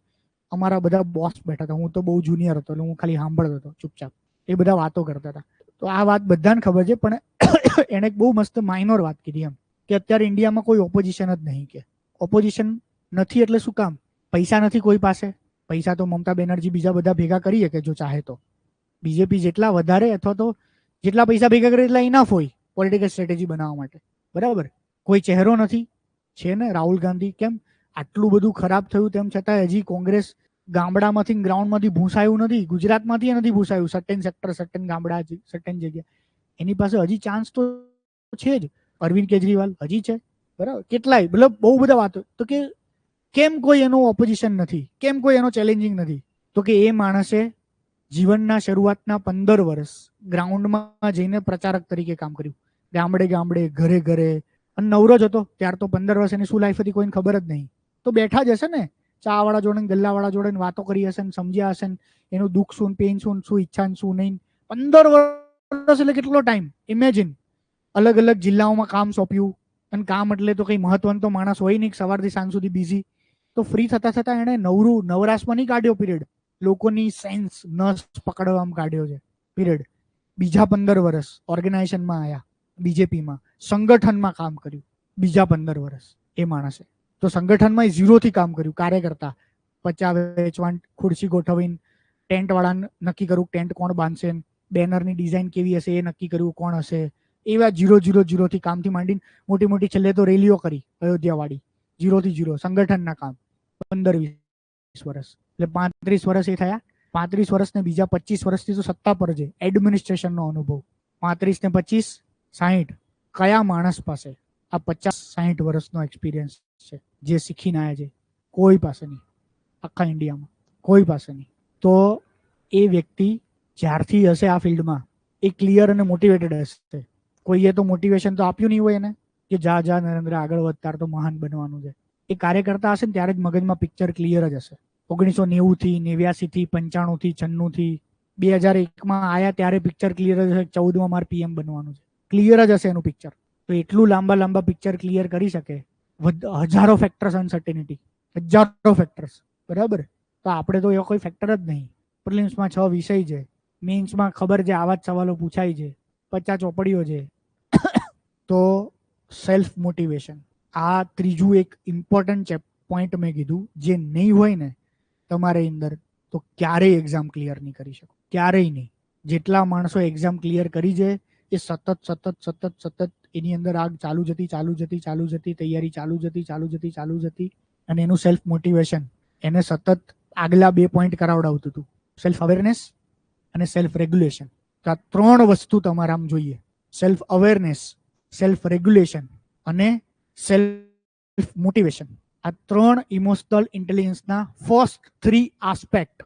અમારા બધા બોસ બેઠા હતા. હું તો બહુ જુનિયર હતો એટલે હું ખાલી સાંભળતો હતો ચૂપચાપ. એ બધા વાતો કરતા હતા. તો આ વાત બધાને ખબર છે, પણ એને એક બહુ મસ્ત માઇનોર વાત કીધી એમ, કે અત્યારે ઇન્ડિયામાં કોઈ ઓપોઝિશન જ નહીં. કે ઓપોઝિશન નથી એટલે શું કામ? પૈસા નથી કોઈ પાસે. પૈસા તો મમતા બેનર્જી બીજા બધા ભેગા કરી શકે જો ચાહે તો. બીજેપી જેટલા વધારે અથવા તો જેટલા પૈસા ભેગા કરે એટલા ઇનફ હોય પોલિટિકલ સ્ટ્રેટેજી બનાવવા માટે, બરાબર. કોઈ ચહેરો નથી, છે ને રાહુલ ગાંધી. કેમ આટલું બધું ખરાબ થયું તેમ છતાં હજી કોંગ્રેસ ગામડામાંથી, ગ્રાઉન્ડમાંથી ભૂસાયું નથી. ગુજરાતમાંથી નથી ભૂસાયું, સર્ટેન સેક્ટર, સર્ટેન ગામડા, સર્ટેન જગ્યા. એની પાસે હજી ચાન્સ તો છે જ. અરવિંદ કેજરીવાલ હજી છે, બરાબર. કેટલાય, મતલબ બહુ બધા વાતો. તો કે કેમ કોઈ એનો ઓપોઝિશન નથી, કેમ કોઈ એનો ચેલેન્જિંગ નથી? તો કે એ માણસે જીવનના શરૂઆતના 15 વર્ષ ગ્રાઉન્ડમાં જઈને પ્રચારક તરીકે કામ કર્યું, ગામડે ગામડે, ઘરે ઘરે. અને નવરો જ હતો ત્યાર તો. 15 વર્ષ એની શું લાઈફ હતી કોઈને ખબર જ નહીં. તો બેઠા જ હશે ને ચા વાળા જોડે, ગલ્લા જોડે વાતો કરી હશે, સમજ્યા હશે, એનું દુઃખ શું, પેઇન શું, શું ઈચ્છા શું નહીં. 15 વર્ષ એટલે કેટલો ટાઈમ, ઇમેજિન. અલગ અલગ જિલ્લાઓમાં કામ સોંપ્યું. અને કામ એટલે તો કઈ મહત્વનું તો માણસ હોય નહીં, સવારથી સાંજ સુધી બિઝી. તો ફ્રી થતા થતા એને નવરાશમાં નહીં કાઢ્યો પીરિયડ, લોકોની સેન્સ, નસ પકડવામાં કાઢ્યો છે પીરિયડ. બીજા 15 વર્ષ ઓર્ગેનાઇઝેશનમાં આવ્યા, બીજેપીમાં સંગઠનમાં કામ કર્યું. બીજા 15 વર્ષ એ માણસે તો સંગઠનમાં ઝીરોથી કામ કર્યું, કાર્યકર્તા. પચા વેચવાન, ખુરશી ગોઠવીને, ટેન્ટ વાળા નક્કી કર્યું ટેન્ટ કોણ બાંધશે, બેનરની ડિઝાઇન કેવી હશે એ નક્કી કર્યું કોણ હશે. એવા 0-0-0થી કામથી માંડીને મોટી મોટી છેલ્લે તો રેલીઓ કરી અયોધ્યા વાળી, 0-0 સંગઠનના કામ. 15-20 વર્ષ એટલે 35 વર્ષ એ થયા. 35 વર્ષ ને બીજા 25 વર્ષથી તો સત્તા પર છે, એડમિનિસ્ટ્રેશનનો અનુભવ. 35 ને 25, 60. કયા માણસ પાસે આ 50-60 વર્ષનો એક્સપિરિયન્સ છે જે શીખીને આવ્યા છે? કોઈ પાસે નહીં, આખા ઇન્ડિયામાં કોઈ પાસે નહીં. તો એ વ્યક્તિ જ્યારથી હશે આ ફિલ્ડમાં એ ક્લિયર અને મોટિવેટેડ હશે. કોઈએ તો મોટિવેશન તો આપ્યું નહીં હોય એને કે જા જા નરેન્દ્ર આગળ વધતાર તો મહાન બનવાનું છે. એ કાર્યકર્તા હશે ને ત્યારે જ મગજમાં પિક્ચર ક્લિયર જ હશે. 1990થી, 89થી, 95થી, 96થી, 2001માં આવ્યા ત્યારે પિક્ચર ક્લિયર જ હશે. 14માં મારે પીએમ બનવાનું છે, ક્લિયર જ હશે એનું પિક્ચર. તો એટલું લાંબા પિક્ચર ક્લિયર કરી શકે. હજારો ફેક્ટર્સ અનસર્ટેનિટી, હજારો ફેક્ટર્સ, બરાબર. તો આપણે તો એવો કોઈ ફેક્ટર જ નહીં. પ્રિલિમ્સમાં 6 વિષય છે, મેન્સમાં ખબર છે આવા જ સવાલો પૂછાય છે, 50 ચોપડીઓ છે. તો સેલ્ફ મોટિવેશન આ ત્રીજું એક ઇમ્પોર્ટન્ટ પોઈન્ટ મેં કીધું, જે નહીં હોય ને તમારી અંદર તો ક્યારેય એક્ઝામ ક્લિયર નહીં કરી શકો, ક્યારેય નહીં. જેટલા માણસો એક્ઝામ ક્લિયર કરી છે એ સતત એની અંદર આગ ચાલુ જતી, તૈયારી ચાલુ જતી. અને એનું સેલ્ફ મોટિવેશન એને સતત આગલા 2 પોઈન્ટ કરાવડાવતું હતું, સેલ્ફ અવેરનેસ અને સેલ્ફ રેગ્યુલેશન. તો આ 3 વસ્તુ તમારામાં જોઈએ. સેલ્ફ અવેરનેસ સેલ્ફ રેગ્યુલેશન અને સેલ્ફ મોટિવેશન. આ 3 ઇમોશનલ ઇન્ટેલિજન્સના first 3 aspect,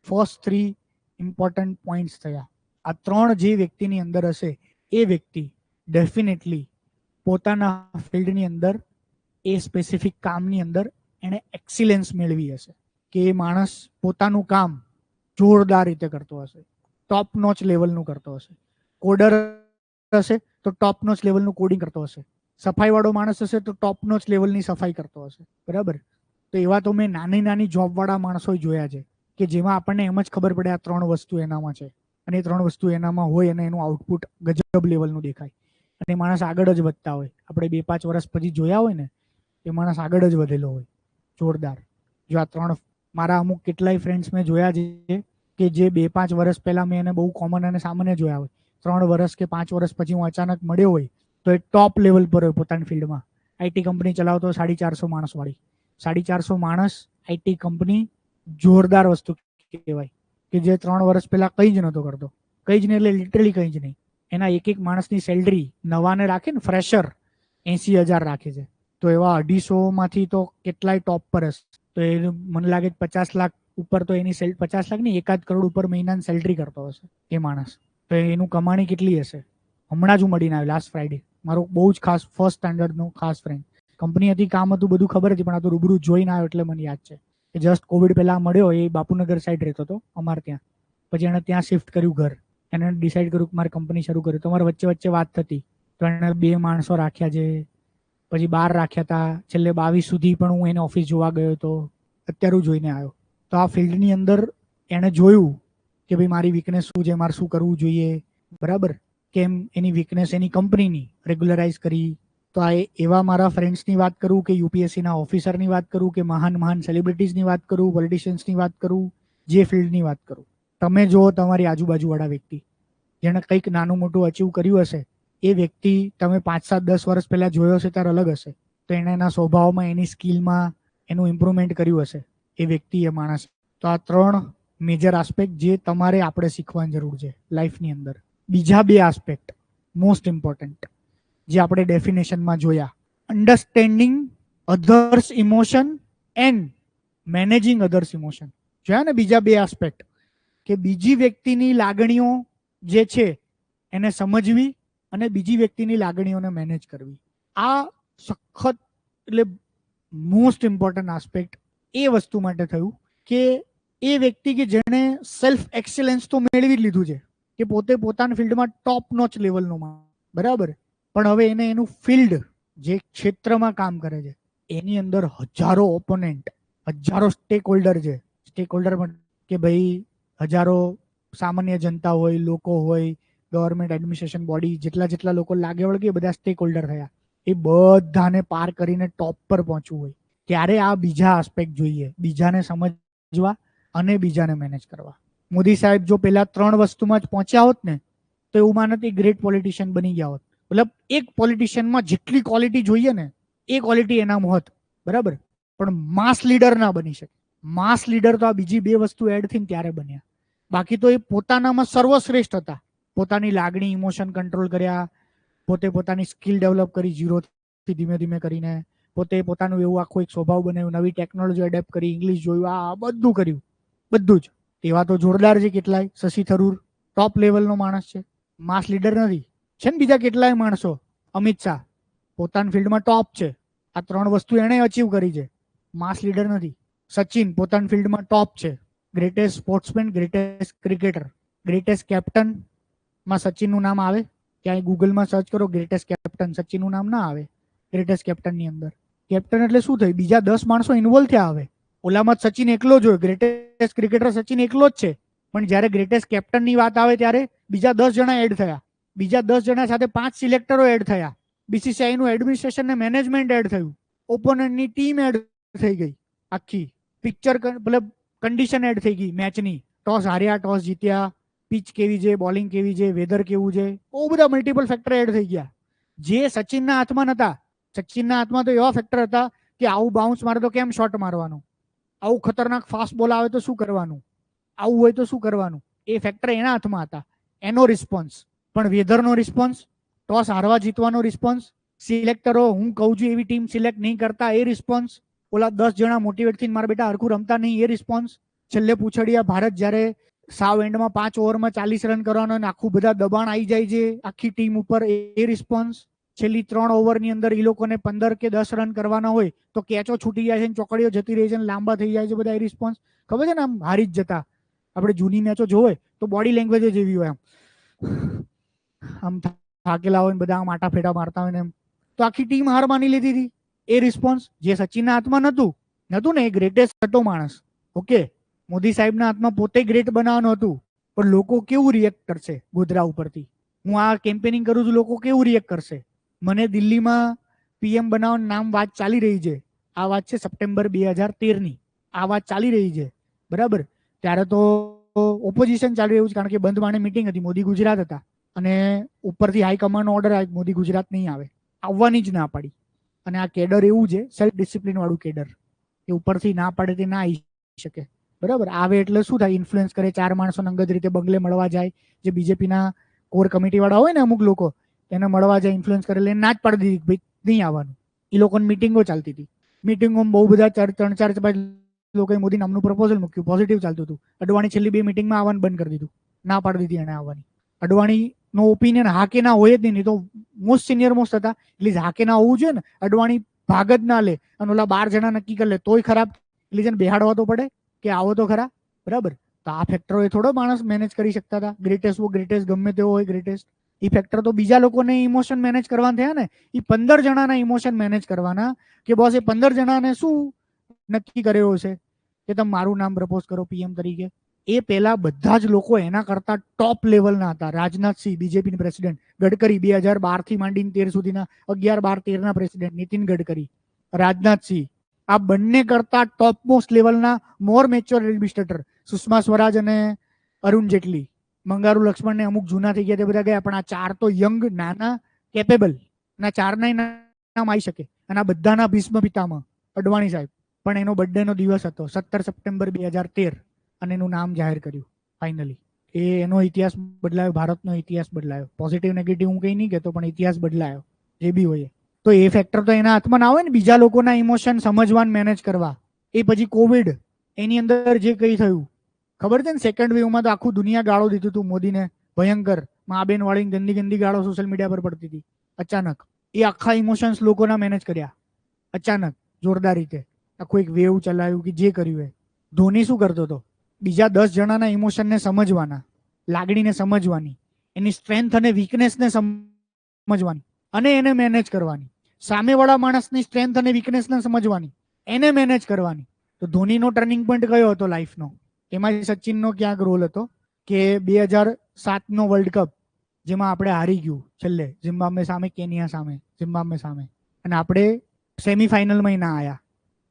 first 3 important points થયા. આ 3 જે વ્યક્તિની અંદર હશે એ વ્યક્તિ ડેફિનેટલી પોતાના ફિલ્ડની અંદર એ સ્પેસિફિક કામની અંદર એને એક્સિલન્સ મેળવી હશે, કે એ માણસ પોતાનું કામ જોરદાર રીતે કરતો હશે, ટોપ નોચ લેવલનું કરતો હશે. કોડર હશે તો ટોપ નોચ લેવલનું કોડિંગ કરતો હશે. સફાઈ વાળો માણસ હશે તો ટોપ નોચ લેવલની સફાઈ કરતો હશે. બરાબર. તો એવા તો મેં નાની નાની જોબ વાળા માણસો જોયા છે કે જેમાં આપણને એમ જ ખબર પડે આ 3 વસ્તુ એનામાં છે, અને એ 3 વસ્તુ એનામાં હોય અને એનું આઉટપુટ ગજબ લેવલનું દેખાય અને એ માણસ આગળ જ વધતા હોય. આપણે 2-5 વર્ષ પછી જોયા હોય ને, એ માણસ આગળ જ વધેલો હોય જોરદાર. જો આ 3 મારા અમુક કેટલાય ફ્રેન્ડ્સ મેં જોયા છે કે જે 2-5 વર્ષ પહેલા મેં એને બહુ કોમન અને સામાન્ય જોયા હોય, 3 વર્ષ કે 5 વર્ષ પછી હું અચાનક મળ્યો હોય તો એ ટોપ લેવલ પર હોય પોતાની ફિલ્ડમાં. આઈટી કંપની ચલાવતો 450 માણસ વાળી. 450 માણસ આઈટી કંપની જોરદાર વસ્તુ કહેવાય કે જે 3 વર્ષ પહેલા કંઈ જ નહોતો કરતો. કંઈ જ નહીં એટલે લિટરલી કંઈ જ નહીં. એના એક માણસની સેલરી નવાને રાખે ને, ફ્રેશર 80,000 રાખે છે. તો એવા 250માંથી તો કેટલાય ટોપ પર હશે. તો એ મને લાગે 50 લાખ ઉપર તો એની 50 લાખ નહીં, 1 કરોડ ઉપર મહિનાની સેલરી કરતો હશે એ માણસ. તો એનું કમાણી કેટલી હશે? હમણાં જ હું મળીને આવ્યો લાસ્ટ ફ્રાઈડે. મારો બહુ જ ખાસ ફર્સ્ટ સ્ટાન્ડર્ડનો ખાસ ફ્રેન્ડ. કંપની હતી, કામ હતું, બધું ખબર હતી, પણ આ તો રૂબરૂ જોઈને આવ્યો એટલે મને યાદ છે કે જસ્ટ કોવિડ પહેલા મળ્યો. એ બાપુનગર સાઈડ રહેતો હતો અમારે ત્યાં. પછી એને ત્યાં શિફ્ટ કર્યું ઘર. એને ડિસાઈડ કર્યું કે મારે કંપની શરૂ કર્યું. તો અમારે વચ્ચે વચ્ચે વાત થતી. તો એને 2 માણસો રાખ્યા છે, પછી 12 રાખ્યા હતા, છેલ્લે 22 સુધી પણ હું એને ઓફિસ જોવા ગયો હતો. અત્યારે હું જોઈને આવ્યો. તો આ ફિલ્ડની અંદર એણે જોયું કે ભાઈ મારી વીકનેસ શું છે, મારે શું કરવું જોઈએ. બરાબર. કેમ એની વીકનેસ એની કંપનીની રેગ્યુલરાઇઝ કરી. તો આ એવા મારા ફ્રેન્ડ્સની વાત કરું કે યુપીએસસીના ઓફિસરની વાત કરું કે મહાન સેલિબ્રિટીઝની વાત કરું, પોલિટિશિયન્સની વાત કરું, જે ફિલ્ડની વાત કરું, તમે જુઓ તમારી આજુબાજુવાળા વ્યક્તિ જેણે કંઈક નાનું મોટું અચીવ કર્યું હશે, એ વ્યક્તિ તમે 5-7-10 વર્ષ પહેલા જોયો હશે ત્યારે અલગ હશે. તો એને એના સ્વભાવમાં, એની સ્કિલમાં એનું ઇમ્પ્રુવમેન્ટ કર્યું હશે એ વ્યક્તિ, એ માણસ. તો આ 3 મેજર આસ્પેક્ટ જે તમારે આપણે શીખવાની જરૂર છે લાઈફની અંદર. બીજા 2 આસ્પેક્ટ મોસ્ટ ઇમ્પોર્ટન્ટ જે આપણે ડેફિનેશનમાં જોયા, understanding others emotion and managing others emotion. જોયા ને બીજા 2 આસ્પેક્ટ, કે બીજી વ્યક્તિની લાગણીઓ જે છે એને સમજવી અને બીજી વ્યક્તિની લાગણીઓને મેનેજ કરવી. આ સખત એટલે મોસ્ટ ઇમ્પોર્ટન્ટ આસ્પેક્ટ એ વસ્તુ માટે થયું કે એ વ્યક્તિ કે જેણે સેલ્ફ એક્સેલન્સ તો મેળવી જ લીધું છે કે પોતે પોતાના ફિલ્ડમાં ટોપ નોચ લેવલનો માણસ, બરાબર. પણ હવે એને એનું ફિલ્ડ જે ક્ષેત્રમાં કામ કરે છે એની અંદર હજારો ઓપોનેન્ટ, હજારો સ્ટેક હોલ્ડર છે. સ્ટેક હોલ્ડર કે ભાઈ હજારો સામાન્ય જનતા હોય, લોકો હોય, ગવર્મેન્ટ એડમિનિસ્ટ્રેશન બોડી, જેટલા લોકો લાગે વળગે બધા સ્ટેક હોલ્ડર થયા. એ બધાને પાર કરીને ટોપ પર પહોંચવું હોય ત્યારે આ બીજા આસ્પેક્ટ જોઈએ, બીજાને સમજવા અને બીજાને મેનેજ કરવા. મોદી સાહેબ જો પેલા 3 વસ્તુમાં જ પહોંચ્યા હોત ને તો એવું માનત એ ગ્રેટ પોલિટિશિયન બની ગયા હોત. મતલબ એક પોલિટિશિયનમાં જેટલી ક્વોલિટી જોઈએ ને એ ક્વોલિટી એનામાં હોત, બરાબર. પણ માસ લીડર ના બની શકે. માસ લીડર તો આ બીજી 2 વસ્તુ એડ થઈને ત્યારે બન્યા. બાકી તો એ પોતાનામાં સર્વશ્રેષ્ઠ હતા. પોતાની લાગણી, ઇમોશન કંટ્રોલ કર્યા, પોતે પોતાની સ્કિલ ડેવલપ કરી, 0થી ધીમે ધીમે કરીને, પોતે પોતાનું એવું આખું એક સ્વભાવ બનાવ્યું, નવી ટેકનોલોજી એડેપ્ટ કરી, ઇંગ્લિશ જોયું, આ બધું કર્યું, બધું જ. એવા તો જોરદાર છે કેટલાય. શશી થરૂર ટોપ લેવલનો માણસ છે, માસ લીડર નથી. છે ને બીજા કેટલાય માણસો, અમિત શાહ પોતાની ફિલ્ડમાં ટોપ છે. આ 3 વસ્તુ એણે અચીવ કરી છે, માસ લીડર નથી. સચિન પોતાની ફિલ્ડમાં ટોપ છે, greatest sportsman, greatest cricketer, greatest captain માં સચિનનું નામ આવે. ક્યાંય ગૂગલમાં સર્ચ કરો ગ્રેટેસ્ટ કેપ્ટન, સચિનનું નામ ના આવે ગ્રેટેસ્ટ કેપ્ટનની અંદર. કેપ્ટન એટલે શું થયું? બીજા 10 માણસો ઇન્વોલ્વ થયા. હવે ઓલામાં સચિન એકલો જ હોય, ગ્રેટેસ્ટ ક્રિકેટર સચિન એકલો જ છે, પણ જ્યારે ગ્રેટેસ્ટ કેપ્ટનની વાત આવે ત્યારે બીજા 10 જણા એડ થયા. બીજા 10 જણા સાથે 5 સિલેક્ટરો એડ થયા. બીસીસીઆઈનું એડમિનિસ્ટ્રેશન ને મેનેજમેન્ટ એડ થયું. ઓપોનન્ટની ટીમ એડ થઈ ગઈ. આખી પિક્ચર મતલબ કન્ડિશન એડ થઈ ગઈ મેચની. ટોસ હાર્યા, ટોસ જીત્યા, પિચ કેવી છે, બોલિંગ કેવી છે, વેધર કેવું છે, બહુ બધા મલ્ટિપલ ફેક્ટર એડ થઈ ગયા જે સચિનના હાથમાં નતા. સચિનના હાથમાં તો એવા ફેક્ટર હતા કે આવું બાઉન્સ મારે તો કેમ શોટ મારવાનું, આવું ખતરનાક ફાસ્ટ બોલ આવે તો શું કરવાનું, આવું હોય તો શું કરવાનું. એ ફેક્ટર એના હાથમાં હતા, એનો રિસ્પોન્સ. પણ વેધરનો રિસ્પોન્સ ટોસ હારવા જીતવાનો રિસ્પોન્સ, સિલેક્ટરો હું કહું છું એવી ટીમ સિલેક્ટ નહીં કરતા એ રિસ્પોન્સ, ઓલા 10 જણા મોટિવેટ થઈને મારા બેટા હરખું રમતા નહીં એ રિસ્પોન્સ, છેલ્લે પૂછડિયા ભારત જ્યારે સાવ એન્ડમાં 5 ઓવરમાં 40 રન કરવાનો અને આખું બધા દબાણ આવી જાય છે આખી ટીમ ઉપર એ રિસ્પોન્સ, છેલ્લી 3 ઓવરની અંદર એ લોકોને 15 કે 10 રન કરવાના હોય તો કેચો છૂટી જાય છે, ચોકડીઓ જતી રહી છે, લાંબા થઈ જાય છે બધા એ રિસ્પોન્સ. ખબર છે ને, આમ હારી જ જતા આપણે જૂની મેચો જોવે તો બોડી લેંગ્વેજ જેવી હોય, આમ થાકેલા હોય બધા આમ આટા ફેટા મારતા હોય ને એમ, તો આખી ટીમ હાર માની લીધી હતી. એ રિસ્પોન્સ જે સચિનના હાથમાં નતું ને, એ ગ્રેટેસ્ટ હતો માણસ. ઓકે, મોદી સાહેબના હાથમાં પોતે ગ્રેટ બનાવવાનું હતું, પણ લોકો કેવું રિએક્ટ કરશે ગોધરા ઉપરથી, હું આ કેમ્પેનિંગ કરું છું, લોકો કેવું રિએક્ટ કરશે. મને દિલ્હીમાં પીએમ બનાવવાનું નામ વાત ચાલી રહી છે, આ વાત છે સપ્ટેમ્બર 2013ની, આ વાત ચાલી રહી છે બરાબર. ત્યારે તો ઓપોઝિશન ચાલી રહ્યું છે, કારણ કે બંધ માણે મિટિંગ હતી, મોદી ગુજરાત હતા અને ઉપરથી હાઈકમાન્ડનો ઓર્ડર આવે મોદી ગુજરાત નહીં આવે, આવવાની જ ના પાડી. અને આ કેડર એવું છે સેલ્ફ ડિસિપ્લિન વાળું કેડર, એ ઉપરથી ના પાડે તે ના આવી શકે બરાબર. આવે એટલે શું થાય, ઇન્ફ્લુઅન્સ કરે, 4 માણસોને અંગત રીતે બંગલે મળવા જાય, જે બીજેપીના કોર કમિટી વાળા હોય ને અમુક લોકો એને મળવા જાય, ઇન્ફ્લુઅન્સ કરે, એટલે ના જ પાડી દીધી ભાઈ નહીં આવવાનું. એ લોકોની મિટિંગો ચાલતી હતી, મિટિંગોમાં બહુ બધા 3-4 લોકોએ મોદી નામનું પ્રપોઝલ મૂક્યું, પોઝિટિવ ચાલતું હતું. અડવાણી છેલ્લી 2 મિટિંગમાં આવવાનું બંધ કરી દીધું, ના પાડી દીધી એને આવવાની. અડવાણીનો ઓપિનિયન હા કે ના હોય જ નહીં, તો મોસ્ટ સિનિયર મોસ્ટ હતા એટલે હા કે ના હોવું જોઈએ ને. અડવાણી ભાગ જ ના લે અને ઓલા 12 જણા નક્કી કરી લે તોય ખરાબ, એટલે જેને બેહાડવા તો પડે કે આવો તો ખરા બરાબર. તો આ ફેક્ટરો એ થોડો માણસ મેનેજ કરી શકતા હતા. ગ્રેટેસ્ટ ગમે તેવો હોય ગ્રેટેસ્ટ, એ ફેક્ટર તો બીજા લોકોને ઇમોશન મેનેજ કરવાના થયા ને. એ 15 જણાના ઇમોશન મેનેજ કરવાના કે બોસ એ 15 જણાને શું નક્કી કર્યો છે કે તમે મારું નામ પ્રપોઝ કરો પીએમ તરીકે. એ પહેલા બધા જ લોકો એના કરતા ટોપ લેવલના હતા. રાજનાથસિંહ બીજેપીના પ્રેસિડેન્ટ, ગડકરી 2012 માંડીને 13 સુધીના 11, 12, 13ના પ્રેસિડેન્ટ, નીતિન ગડકરી, રાજનાથસિંહ, આ બંને કરતા ટોપ મોસ્ટ લેવલના મોર મેચ્યોર એડમિનિસ્ટ્રેટર સુષ્મા સ્વરાજ અને અરુણ જેટલી, મંગારુ લક્ષ્મણને અમુક જૂના થઈ ગયા તે બધા ગયા, પણ આ 4 તો યંગ, નાના, કેપેબલ, ના 4ના નામ આવી શકે. અને આ બધાના ભીષ્મ પિતામહ અડવાણી સાહેબ. પણ એનો બર્થડેનો દિવસ હતો 17 સપ્ટેમ્બર 2013 અને એનું નામ જાહેર કર્યું ફાઇનલી. એનો ઇતિહાસ બદલાયો, ભારતનો ઇતિહાસ બદલાયો. પોઝિટિવ નેગેટિવ હું કંઈ નહીં કહેતો, પણ ઇતિહાસ બદલાયો જે બી હોય. તો એ ફેક્ટર તો એના હાથમાં ના આવે ને, બીજા લોકોના ઇમોશન સમજવાન મેનેજ કરવા. એ પછી કોવિડ, એની અંદર જે કંઈ થયું ખબર છે ને, સેકન્ડ વેવમાં તો આખું દુનિયા ગાળો દીધું હતું મોદીને, ભયંકર મા બેન વાળી ગંદી ગંદી ગાળો સોશિયલ મીડિયા પર પડતી હતી. અચાનક એ આખા ઇમોશન્સ લોકોના મેનેજ કર્યા અચાનક જોરદાર રીતે, આખું એક વેવ ચલાવ્યું કે જે કર્યું એ. ધોની શું કરતો હતો, બીજા 10 જણાના ઇમોશનને સમજવાના, લાગણીને સમજવાની, એની સ્ટ્રેન્થ અને વીકનેસને સમજવાની અને એને મેનેજ કરવાની. સામેવાળા માણસની સ્ટ્રેન્થ અને વીકનેસને સમજવાની, એને મેનેજ કરવાની. તો ધોનીનો ટર્નિંગ પોઈન્ટ કયો હતો લાઈફનો? એમાં સચિનનો ક્યાંક રોલ હતો કે 2007નો વર્લ્ડ કપ જેમાં આપણે હારી ગયું છેલ્લે ઝિમ્બાબ્વે સામે, કેનિયા સામે, ઝિમ્બાબ્વે સામે, અને આપણે સેમીફાઇનલમાં ના આવ્યા,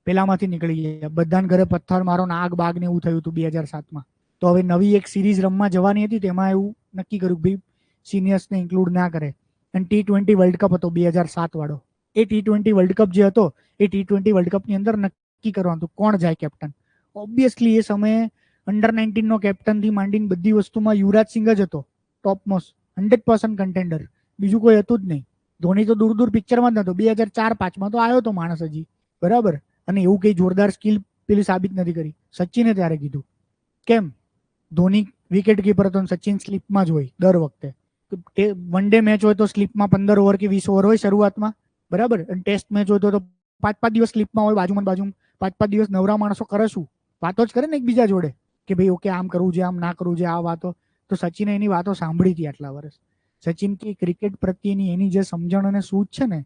પેલામાંથી નીકળી ગયા, બધાને ઘરે પથ્થર મારો ને આગ બાગ ને એવું થયું હતું 2007માં. તો હવે નવી એક સિરીઝ રમવા જવાની હતી, તેમાં એવું નક્કી કર્યું ભાઈ સિનિયર્સને ઇન્ક્લુડ ના કરે. અને T20 વર્લ્ડ કપ હતો 2007 વાળો. એ T20 વર્લ્ડ કપ જે હતો એ T20 વર્લ્ડ કપની અંદર નક્કી કરવાનું હતું કોણ જાય કેપ્ટન. ઓબ્વિયસલી એ સમયે અંડર 19નો કેપ્ટનથી માંડીને બધી વસ્તુમાં યુવરાજ સિંહ જ હતો ટોપ મોસ્ટ 100% કન્ટેન્ડર, બીજું કોઈ હતું જ નહીં. ધોની તો દૂર દૂર પિક્ચરમાં જ નતો, 2004-5માં તો આવ્યો તો માણસ હજી બરાબર. અને એવું કઈ જોરદાર સ્કિલ પેલી સાબિત નથી કરી. સચિને ત્યારે કીધું કેમ, ધોની વિકેટ કીપર હતો, સચિન સ્લીપમાં જ હોય દર વખતે. વન ડે મેચ હોય તો સ્લીપમાં 15 ઓવર કે 20 ઓવર હોય શરૂઆતમાં બરાબર, અને ટેસ્ટ મેચ હોય તો 5-5 દિવસ સ્લીપમાં હોય, બાજુમાં 5-5 દિવસ નવરા માણસો કરે શું, વાતો જ કરે ને એકબીજા જોડે કે ભાઈ ઓકે આમ કરવું છે, આમ ના કરવું છે, આ વાતો. તો સચિને એની વાતો સાંભળી હતી આટલા વર્ષ. સચિન કે ક્રિકેટ પ્રત્યેની એની જે સમજણ અને સૂઝ છે ને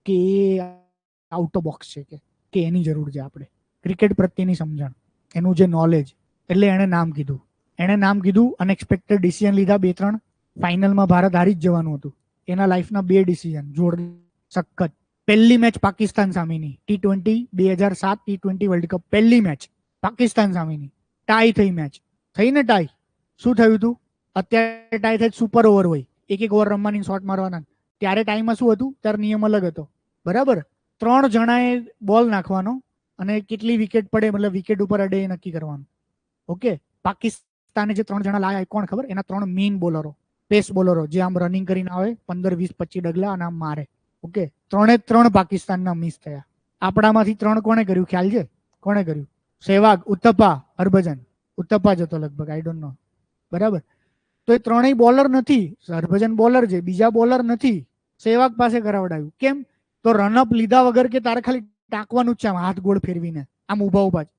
કે એ આઉટ ઓફ બોક્સ છે, કે એની જરૂર છે આપણે ક્રિકેટ પ્રત્યેની સમજણ, એનું જે નોલેજ. એટલે એણે નામ કીધું, અનએક્સપેક્ટેડ ડિસિઝન લીધા 2-3. ફાઇનલમાં ભારત હારી જ જવાનું હતું. એના લાઈફના 2 ડિસિઝન જોર સખત. પહેલી મેચ પાકિસ્તાન સામેની T20 2007 T20 વર્લ્ડ કપ, પહેલી મેચ પાકિસ્તાન સામેની, ટાઈ થઈ મેચ, થઈને ટાઈ. શું થયું હતું, અત્યારે ટાઈ થાય સુપર ઓવર હોય, એક ઓવર રમવાની, શોટ મારવાના. ત્યારે ટાઈમાં શું હતું, ત્યારે નિયમ અલગ હતો બરાબર. 3 જણાએ બોલ નાખવાનો અને કેટલી વિકેટ પડે, મતલબ વિકેટ ઉપર અડે એ નક્કી કરવાનું. ઓકે, પાકિસ્તાને જે 3 જણા લાયા કોણ ખબર, એના 3 મેઇન બોલરો. પેસ બોલરો જે આમ રનિંગ કરીને આવે 15, 20, 25 ડગલા અને આમ મારે. ઓકે, 3 પાકિસ્તાનના મિસ થયા. આપણામાંથી 3 કોણે કર્યું ખ્યાલ છે? કોણે કર્યું? સહેવાગ, ઉત્તપા, હરભજન. ઉત્તપા જ હતો લગભગ, આઈ ડોન્ટ નો. બરાબર. તો એ 3 બોલર નથી. હરભજન બોલર છે, બીજા બોલર નથી. સહેવાગ પાસે કરાવડાવ્યું. કેમ? તો રનઅપ લીધા વગર કે તારે ખાલી ટાંકવાનું જ છે, આમ હાથ ગોળ ફેરવીને, આમ ઉભા ઉભા જ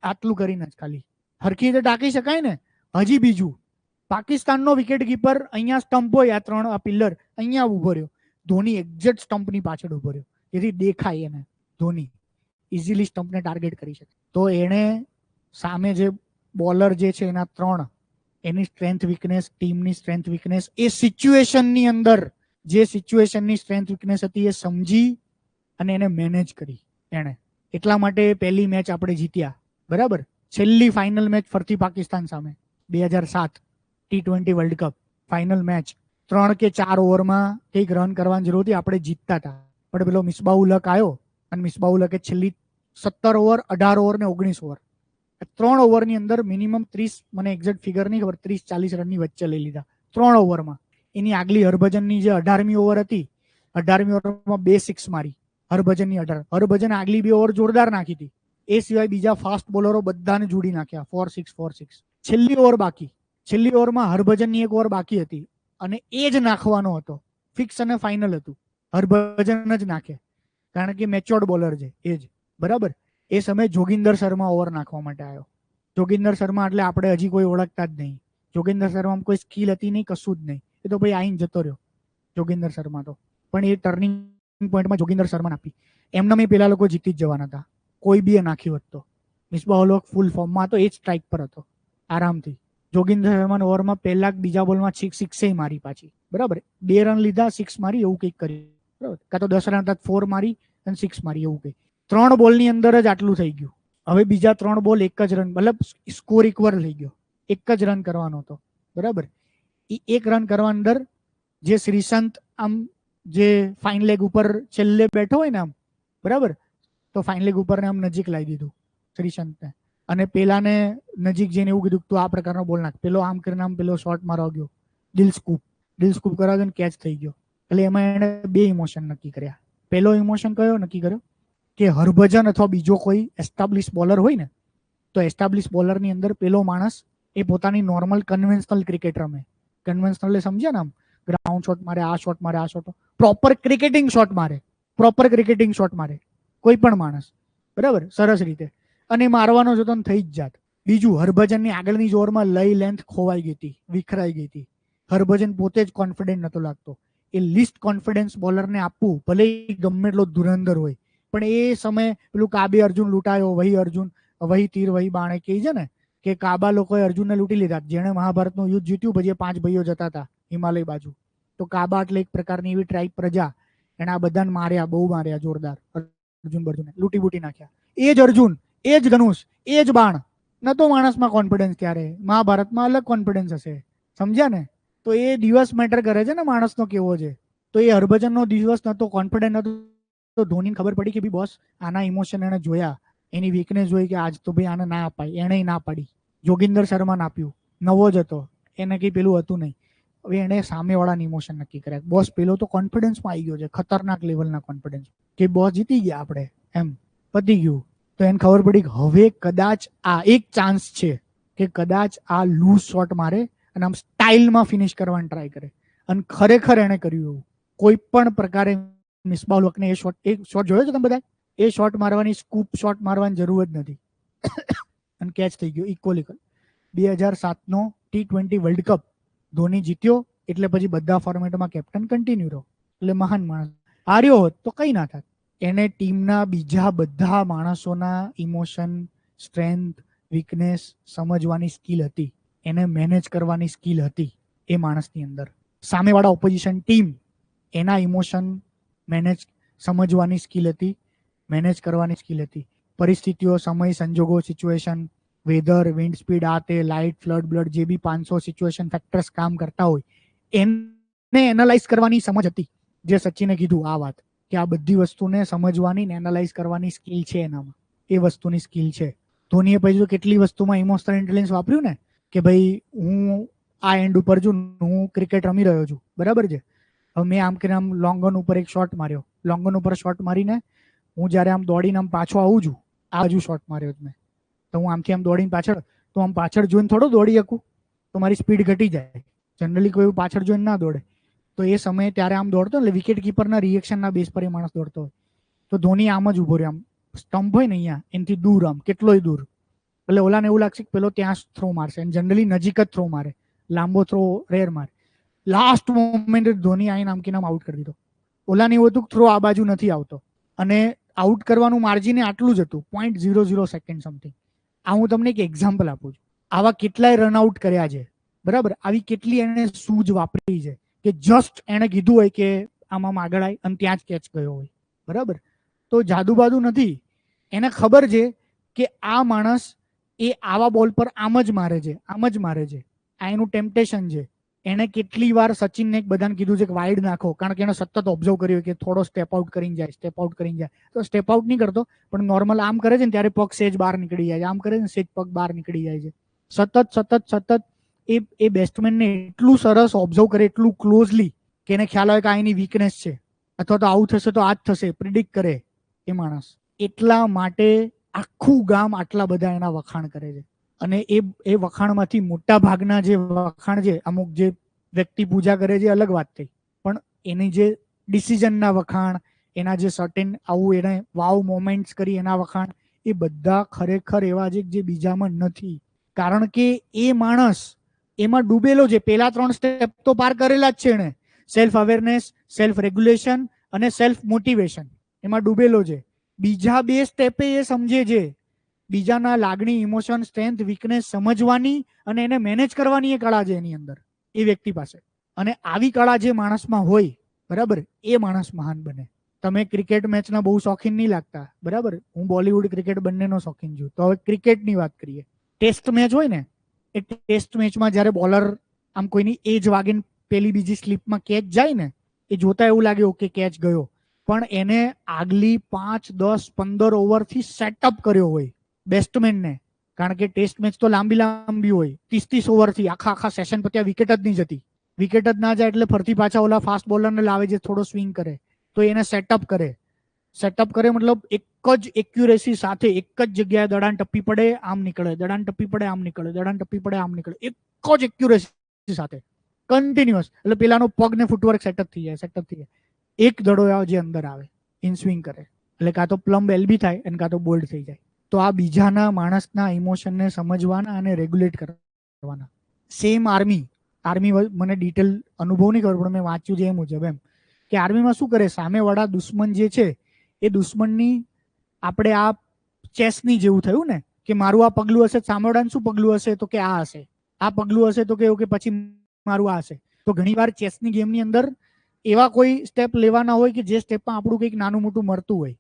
આટલું કરીને જ ખાલી હરખી રીતે ટાંકી શકાય ને. હજી બીજું, પાકિસ્તાનનો વિકેટ કીપર અહીંયા સ્ટમ્પ હોય, આ 3 આ પિલ્લર અહીંયા ઉભો રહ્યો. ધોની એક્ઝેક્ટ સ્ટમ્પની પાછળ ઉભો રહ્યો, જેથી દેખાય એને ધોની ઇઝીલી સ્ટમ્પને ટાર્ગેટ કરી શકે. તો એણે સામે જે બોલર જે છે એના 3, એની સ્ટ્રેન્થ વીકનેસ, ટીમની સ્ટ્રેન્થ વીકનેસ, એ સિચ્યુએશનની અંદર જે સિચ્યુએશનની સ્ટ્રેન્થ વીકનેસ હતી એ સમજી અને એને મેનેજ કરી એણે. એટલા માટે પહેલી મેચ આપણે જીત્યા. બરાબર. છેલ્લી ફાઇનલ મેચ ફરતી પાકિસ્તાન સામે 2007 T20 world cup final match 3 કે 4 ઓવરમાં કંઈક રન કરવાની જરૂર હતી, આપણે જીતતા હતા. પણ પેલો મિસબાઉલ હક આવ્યો અને મિસબાઉલ હકે છેલ્લી 17 ઓવર, 18 ઓવર ને 19 ઓવર, 3 ઓવરની અંદર મિનિમમ 30, મને એક્ઝેક્ટ ફિગર નહીં ખબર, 30-40 રનની વચ્ચે લઈ લીધા 3 ઓવરમાં. એની આગલી હરભજનની જે 18મી ઓવર હતી, 18મી ઓવરમાં 2 સિક્સ મારી હરભજનની. હરભજન આગલી 2 ઓવર જોરદાર નાખી હતી. એ સિવાય બીજા ફાસ્ટ બોલરો બધાને જોડી નાખ્યા, 4-6. છેલ્લી ઓવર બાકી, છેલ્લી ઓવરમાં હરભજનની 1 ઓવર બાકી હતી અને એ જ નાખવાનો હતો. ફિક્સ અને ફાઇનલ હતું, હરભજન જ નાખે, કારણ કે મેચ્યોર્ડ બોલર છે એ જ. બરાબર. એ સમયે જોગિંદર શર્મા ઓવર નાખવા માટે આવ્યો. જોગિંદર શર્મા એટલે આપણે હજી કોઈ ઓળખતા જ નહીં. જોગિંદર શર્મામાં કોઈ સ્કિલ હતી નહીં, કશું જ નહીં. એ તો ભાઈ આઈને જતો રહ્યો જોગિંદર શર્મા તો. પણ એ ટર્નિંગ પોઈન્ટમાં જોગિંદર શર્મા આપી. એમને મેં પેલા લોકો જીતી જ જવાના હતા, કોઈ બી એ નાખ્યું હોત તો. મિસબાઉલ હક ફૂલ ફોર્મમાં હતો, એ જ સ્ટ્રાઇક પર હતો આરામથી. જોગિંદર શર્માના ઓવરમાં પહેલા બીજા બોલમાં સિક્સે મારી પાછી. બરાબર. 2 રન લીધા, 6 મારી, એવું કંઈક કર્યું. બરાબર. કાં તો 10 રન હતા, 4 મારી અને 6 મારી, એવું કંઈક. 3 બોલની અંદર જ આટલું થઈ ગયું. હવે બીજા 3 બોલ 1 જ રન, મતલબ સ્કોર ઇક્વલ થઈ ગયો. 1 જ રન કરવાનો હતો. બરાબર. એ 1 રન કરવા અંદર જે શ્રીસંત આમ જે ફાઇન લેગ ઉપર છેલ્લે બેઠો હોય ને આમ, બરાબર, તો ફાઇન લેગ ઉપર ને આમ નજીક લાવી દીધું શ્રીસંતને, અને પેલાને નજીક જઈને એવું કીધું તું આ પ્રકારનો બોલ નાખ. પેલો આમ કરીને આમ પેલો શોટ મારવા ગયો, દિલ સ્કૂપ કરવા ગયો, કેચ થઈ ગયો. એટલે એમાં એને 2 ઇમોશન નક્કી કર્યા. પેલો ઇમોશન કયો નક્કી કર્યો કે હરભજન અથવા બીજો કોઈ એસ્ટાબ્લિશ બોલર હોય ને, તો એસ્ટાબ્લિશ બોલરની અંદર પેલો માણસ એ પોતાની નોર્મલ કન્વેન્શનલ ક્રિકેટ રમે. કન્વેન્શનલ સમજ્યા ને, આમ ગ્રાઉન્ડ શોટ મારે, આ શોટ મારે, આ શોટ, પ્રોપર ક્રિકેટિંગ શોટ મારે, પ્રોપર ક્રિકેટિંગ શોટ મારે કોઈ પણ માણસ. બરાબર. સરસ રીતે. અને મારવાનો જો તો થઈ જ જાત. બીજું, હરભજનની આગળની જોરમાં લઈ લેન્થ ખોવાઈ ગઈ હતી, વિખરાઈ ગઈ હતી. હરભજન પોતે જ કોન્ફિડન્ટ નતો લાગતો. એ લીસ્ટ કોન્ફિડન્સ બોલરને આપવું, ભલે ગમે એટલો ધુરંધર હોય, પણ એ સમયે પેલું કાબે અર્જુન લૂંટાયો, વહી અર્જુન, વહી તીર વહી બાણે કહે છે ને, કે કાબા લોકોએ અર્જુનને લૂંટી લીધા. જેણે મહાભારતનું યુદ્ધ જીત્યું, પછી 5 ભાઈઓ જતા હતા હિમાલય બાજુ. તો કાબા એટલે એક પ્રકારની એવી ટ્રાઇબ પ્રજા, એને આ બધાને માર્યા, બહુ માર્યા જોરદાર. અર્જુને લૂંટી બૂટી નાખ્યા. એ જ અર્જુન, એ જ ધનુષ, એ જ બાણ. નતો માણસમાં કોન્ફિડન્સ ત્યારે. મહાભારતમાં અલગ કોન્ફિડન્સ હશે. સમજ્યા ને? તો એ દિવસ મેટર કરે છે ને માણસનો કેવો છે. તો એ હરભજનનો દિવસ નતો, કોન્ફિડન્ટ નતો. તો ધોનીને ખબર પડી કે ભાઈ બોસ, આના ઇમોશન એને જોયા, એની વીકનેસ જોઈ કે આજ તો ભાઈ આને ના અપાય. એને ના પાડી. જોગિંદર શર્માને આપ્યું, નવો જ હતો, એને કઈ પેલું હતું નહીં. હવે એને સામેવાળાની ઇમોશન નક્કી કર્યા. બોસ પેલો તો કોન્ફિડન્સમાં આવી ગયો છે, ખતરનાક લેવલના કોન્ફિડન્સ, કે બોસ જીતી ગયા આપણે, એમ પતી ગયું. તો એને ખબર પડી કે હવે કદાચ આ એક ચાન્સ છે કે કદાચ આ લૂઝ શોટ મારે અને આમ સ્ટાઇલમાં ફિનિશ કરવાની ટ્રાય કરે. અને ખરેખર એને કર્યું એવું. કોઈ પણ પ્રકારે મિસબાઉલ હકને એ શોટ જોયો છે તમે બધા? એ શોટ મારવાની, સ્કૂપ શોટ મારવાની જરૂર જ નથી અને કેચ થઈ ગયો ઇક્વલ. 2007નો T20 વર્લ્ડ કપ ધોની જીત્યો, એટલે પછી બધા ફોર્મેટમાં કેપ્ટન કન્ટિન્યુ રહ્યો. એટલે મહાન માણસ. હાર્યો હોત તો કઈ ના થાત. એને ટીમના બીજા બધા માણસોના ઇમોશન, સ્ટ્રેન્થ, વીકનેસ સમજવાની સ્કિલ હતી, એને મેનેજ કરવાની સ્કિલ હતી એ માણસની અંદર. સામેવાળા ઓપોઝિશન ટીમ, એના ઇમોશન મેનેજ સમજવાની સ્કિલ હતી, મેનેજ કરવાની સ્કિલ હતી. પરિસ્થિતિઓ, સમય, સંજોગો, સિચ્યુએશન, વેધર, વિન્ડ સ્પીડ, આ તે, લાઇટ, ફ્લડ, બ્લડ, જે બી 500 સિચ્યુએશન ફેક્ટર્સ કામ કરતા હોય, એને એનાલાઇઝ કરવાની સમજ હતી. જે સચિને કીધું આ વાત, કે આ બધી વસ્તુને સમજવાની ને એનાલાઇઝ કરવાની સ્કિલ છે એનામાં, એ વસ્તુની સ્કિલ છે. ધોનીએ પછી કેટલી વસ્તુમાં ઇમોશનલ ઇન્ટેલિજન્સ વાપર્યું ને, કે ભાઈ હું આ એન્ડ ઉપર છું, હું ક્રિકેટ રમી રહ્યો છું, બરાબર છે. હવે મેં આમ કરીને આમ લોંગ ઓન ઉપર એક શોટ માર્યો, લોંગ ઓન ઉપર શોટ મારીને હું જ્યારે આમ દોડીને આમ પાછો આવું છું, આ બાજુ શોટ માર્યો મેં, તો હું આમથી આમ દોડીને પાછળ, તો આમ પાછળ જોઈને થોડો દોડી શકું, તો મારી સ્પીડ ઘટી જાય. જનરલી કોઈ પાછળ જોઈને ના દોડે. તો એ સમયે ત્યારે આમ દોડતો એટલે વિકેટ કીપરના રિએક્શનના બેઝ પર એ માણસ દોડતો હોય. તો ધોની આમ જ ઉભો રહ્યો, આમ સ્ટમ્પ હોય ને અહીંયા એનાથી દૂર, આમ કેટલોય દૂર, એટલે ઓલાને એવું લાગશે કે પેલો ત્યાં થ્રો મારશે, અને જનરલી નજીક જ થ્રો મારે, લાંબો થ્રો રેર મારે. લાસ્ટ મોમેન્ટ ધોની આઈને આમ કે નામ આઉટ કરી દીધો. ઓલાને એવું હતું થ્રો આ બાજુ નથી આવતો, અને આઉટ કરવાનું માર્જિન આટલું જ હતું, 0.00 સેકન્ડ સમથિંગ. આ હું તમને એક એક્ઝામ્પલ આપું છું. આવા કેટલાય રનઆઉટ કર્યા છે, બરાબર. આવી કેટલી એને સૂઝ વાપરી છે કે જસ્ટ એને કીધું હોય કે આમાં આગળ આવી અને ત્યાં જ કેચ ગયો હોય, બરાબર. તો જાદુ બાદુ નથી, એને ખબર છે કે આ માણસ એ આવા બોલ પર આમ જ મારે છે, આમ જ મારે છે, આ એનું ટેમ્પટેશન છે. એને કેટલી વાર સચિનને બધાને કીધું છે કે વાઇડ નાખો, કારણ કે એને સતત ઓબ્ઝર્વ કર્યું કે થોડો સ્ટેપ આઉટ કરીને જાય, સ્ટેપ આઉટ કરીને જાય. તો સ્ટેપ આઉટ નહીં કરતો, પણ નોર્મલ આમ કરે છે ને ત્યારે પગ સેજ બહાર નીકળી જાય છે, આમ કરે છે સેજ પગ બહાર નીકળી જાય છે. સતત એ બેટ્સમેનને એટલું સરસ ઓબ્ઝર્વ કરે, એટલું ક્લોઝલી, કે એને ખ્યાલ હોય કે આ એની વીકનેસ છે, અથવા તો આવું થશે તો આ જ થશે, પ્રિડિક્ટ કરે એ માણસ. એટલા માટે આખું ગામ આટલા બધા એના વખાણ કરે છે. અને એ વખાણમાંથી મોટા ભાગના જે વખાણ છે, અમુક જે વ્યક્તિ પૂજા કરે છે અલગ વાત થઈ, પણ એની જે ડિસિઝનના વખાણ, એના જે સર્ટેન આવું એને વાવ મોમેન્ટ્સ કરી એના વખાણ, એ બધા ખરેખર એવા છે જે બીજામાં નથી. કારણ કે એ માણસ એમાં ડૂબેલો છે. પેલા 3 સ્ટેપ તો પાર કરેલા જ છે એને, સેલ્ફ અવેરનેસ, સેલ્ફ રેગ્યુલેશન અને સેલ્ફ મોટિવેશન, એમાં ડૂબેલો છે. બીજા 2 સ્ટેપે એ સમજે છે, બીજાના લાગણી, ઇમોશન, સ્ટ્રેન્થ, વીકનેસ સમજવાની અને એને મેનેજ કરવાની એ કળા છે એની અંદર, એ વ્યક્તિ પાસે. અને આવી કળા જે માણસમાં હોય, બરાબર, એ માણસ મહાન બને. તમે ક્રિકેટ મેચના બહુ શોખીન નહીં લાગતા, બરાબર. હું બોલિવૂડ ક્રિકેટ બંનેનો શોખીન છું. તો હવે ક્રિકેટની વાત કરીએ. ટેસ્ટ મેચ હોય ને, એ ટેસ્ટ મેચમાં જ્યારે બોલર આમ કોઈની એજ વાગીને પેલી બીજી સ્લીપમાં કેચ જાય ને, એ જોતા એવું લાગે ઓકે કેચ ગયો, પણ એને આગલી 5, 10, 15 ઓવરથી સેટઅપ કર્યો હોય બેટ્સમેનને. કારણ કે ટેસ્ટ મેચ તો લાંબી હોય, 30 ઓવરથી આખા સેશન પત્યા વિકેટ જ નહીં જતી. વિકેટ જ ના જાય એટલે ફરતી પાછા ઓલા ફાસ્ટ બોલરને લાવે છે, થોડો સ્વિંગ કરે, તો એને સેટઅપ કરે મતલબ એક જ એક્યુરેસી સાથે એક જ જગ્યાએ દડાણ ટપ્પી પડે આમ નીકળે, દડાણ ટપ્પી પડે આમ નીકળે, દડાણ ટપ્પી પડે આમ નીકળે, એક જ એક્યુરેસી સાથે કન્ટિન્યુઅસ. એટલે પેલાનો પગ ને ફૂટવર્ક સેટઅપ થઈ જાય. એક દડો જે અંદર આવે ઇન સ્વિંગ કરે એટલે કાં તો પ્લમ્બ એલબી થાય અને કાં તો બોલ્ડ થઈ જાય. તો આ બીજાના માણસના ઇમોશનને સમજવાના અને રેગ્યુલેટ કરવાના. સેમ આર્મી મને ડિટેલ અનુભવ નહીં ખબર, પણ મેં વાંચ્યું છે એ મુજબ એમ કે આર્મીમાં શું કરે, સામેવાળા દુશ્મન જે છે એ દુશ્મનની, આપણે આ ચેસની જેવું થયું ને કે મારું આ પગલું હશે, સામેવાળાનું શું પગલું હશે, તો કે આ હશે, આ પગલું હશે તો કે પછી મારું આ હશે. તો ઘણીવાર ચેસની ગેમની અંદર એવા કોઈ સ્ટેપ લેવાના હોય કે જે સ્ટેપમાં આપણું કંઈક નાનું મોટું મરતું હોય,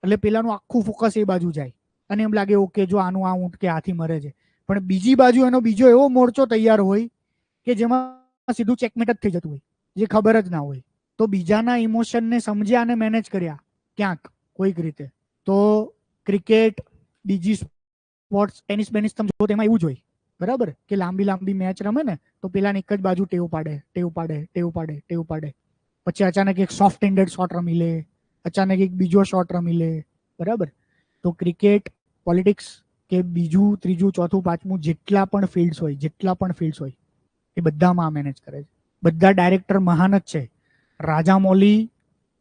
એટલે પેલાનું આખું ફોકસ એ બાજુ જાય અને એમ લાગે ઓકે જો આનું આ ઊંટ કે હાથી મરે છે, પણ બીજી બાજુ એનો બીજો એવો મોરચો તૈયાર હોય કે જેમાં સીધું ચેકમેટ જ થઈ જતું હોય, જે ખબર જ ના હોય. તો બીજાના ઇમોશનને સમજ્યા અને મેનેજ કર્યા ક્યાંક કોઈક રીતે. તો ક્રિકેટ, બીજી સ્પોર્ટ્સ, ટેનિસ બેનિસ તમે જો તેમાં એવું જ હોય, બરાબર, કે લાંબી મેચ રમે ને તો પેલાને એક જ બાજુ ટેવ પાડે, પછી અચાનક એક સોફ્ટ હેન્ડેડ શોટ રમી લે, અચાનક એક બીજો શોટ રમી લે, બરાબર. તો ક્રિકેટ, પોલિટિક્સ કે બીજું, ત્રીજું, ચોથું, પાંચમું જેટલા પણ ફિલ્ડ્સ હોય એ બધામાં મેનેજ કરે છે. બધા ડાયરેક્ટર મહાન જ છે. રાજામૌલી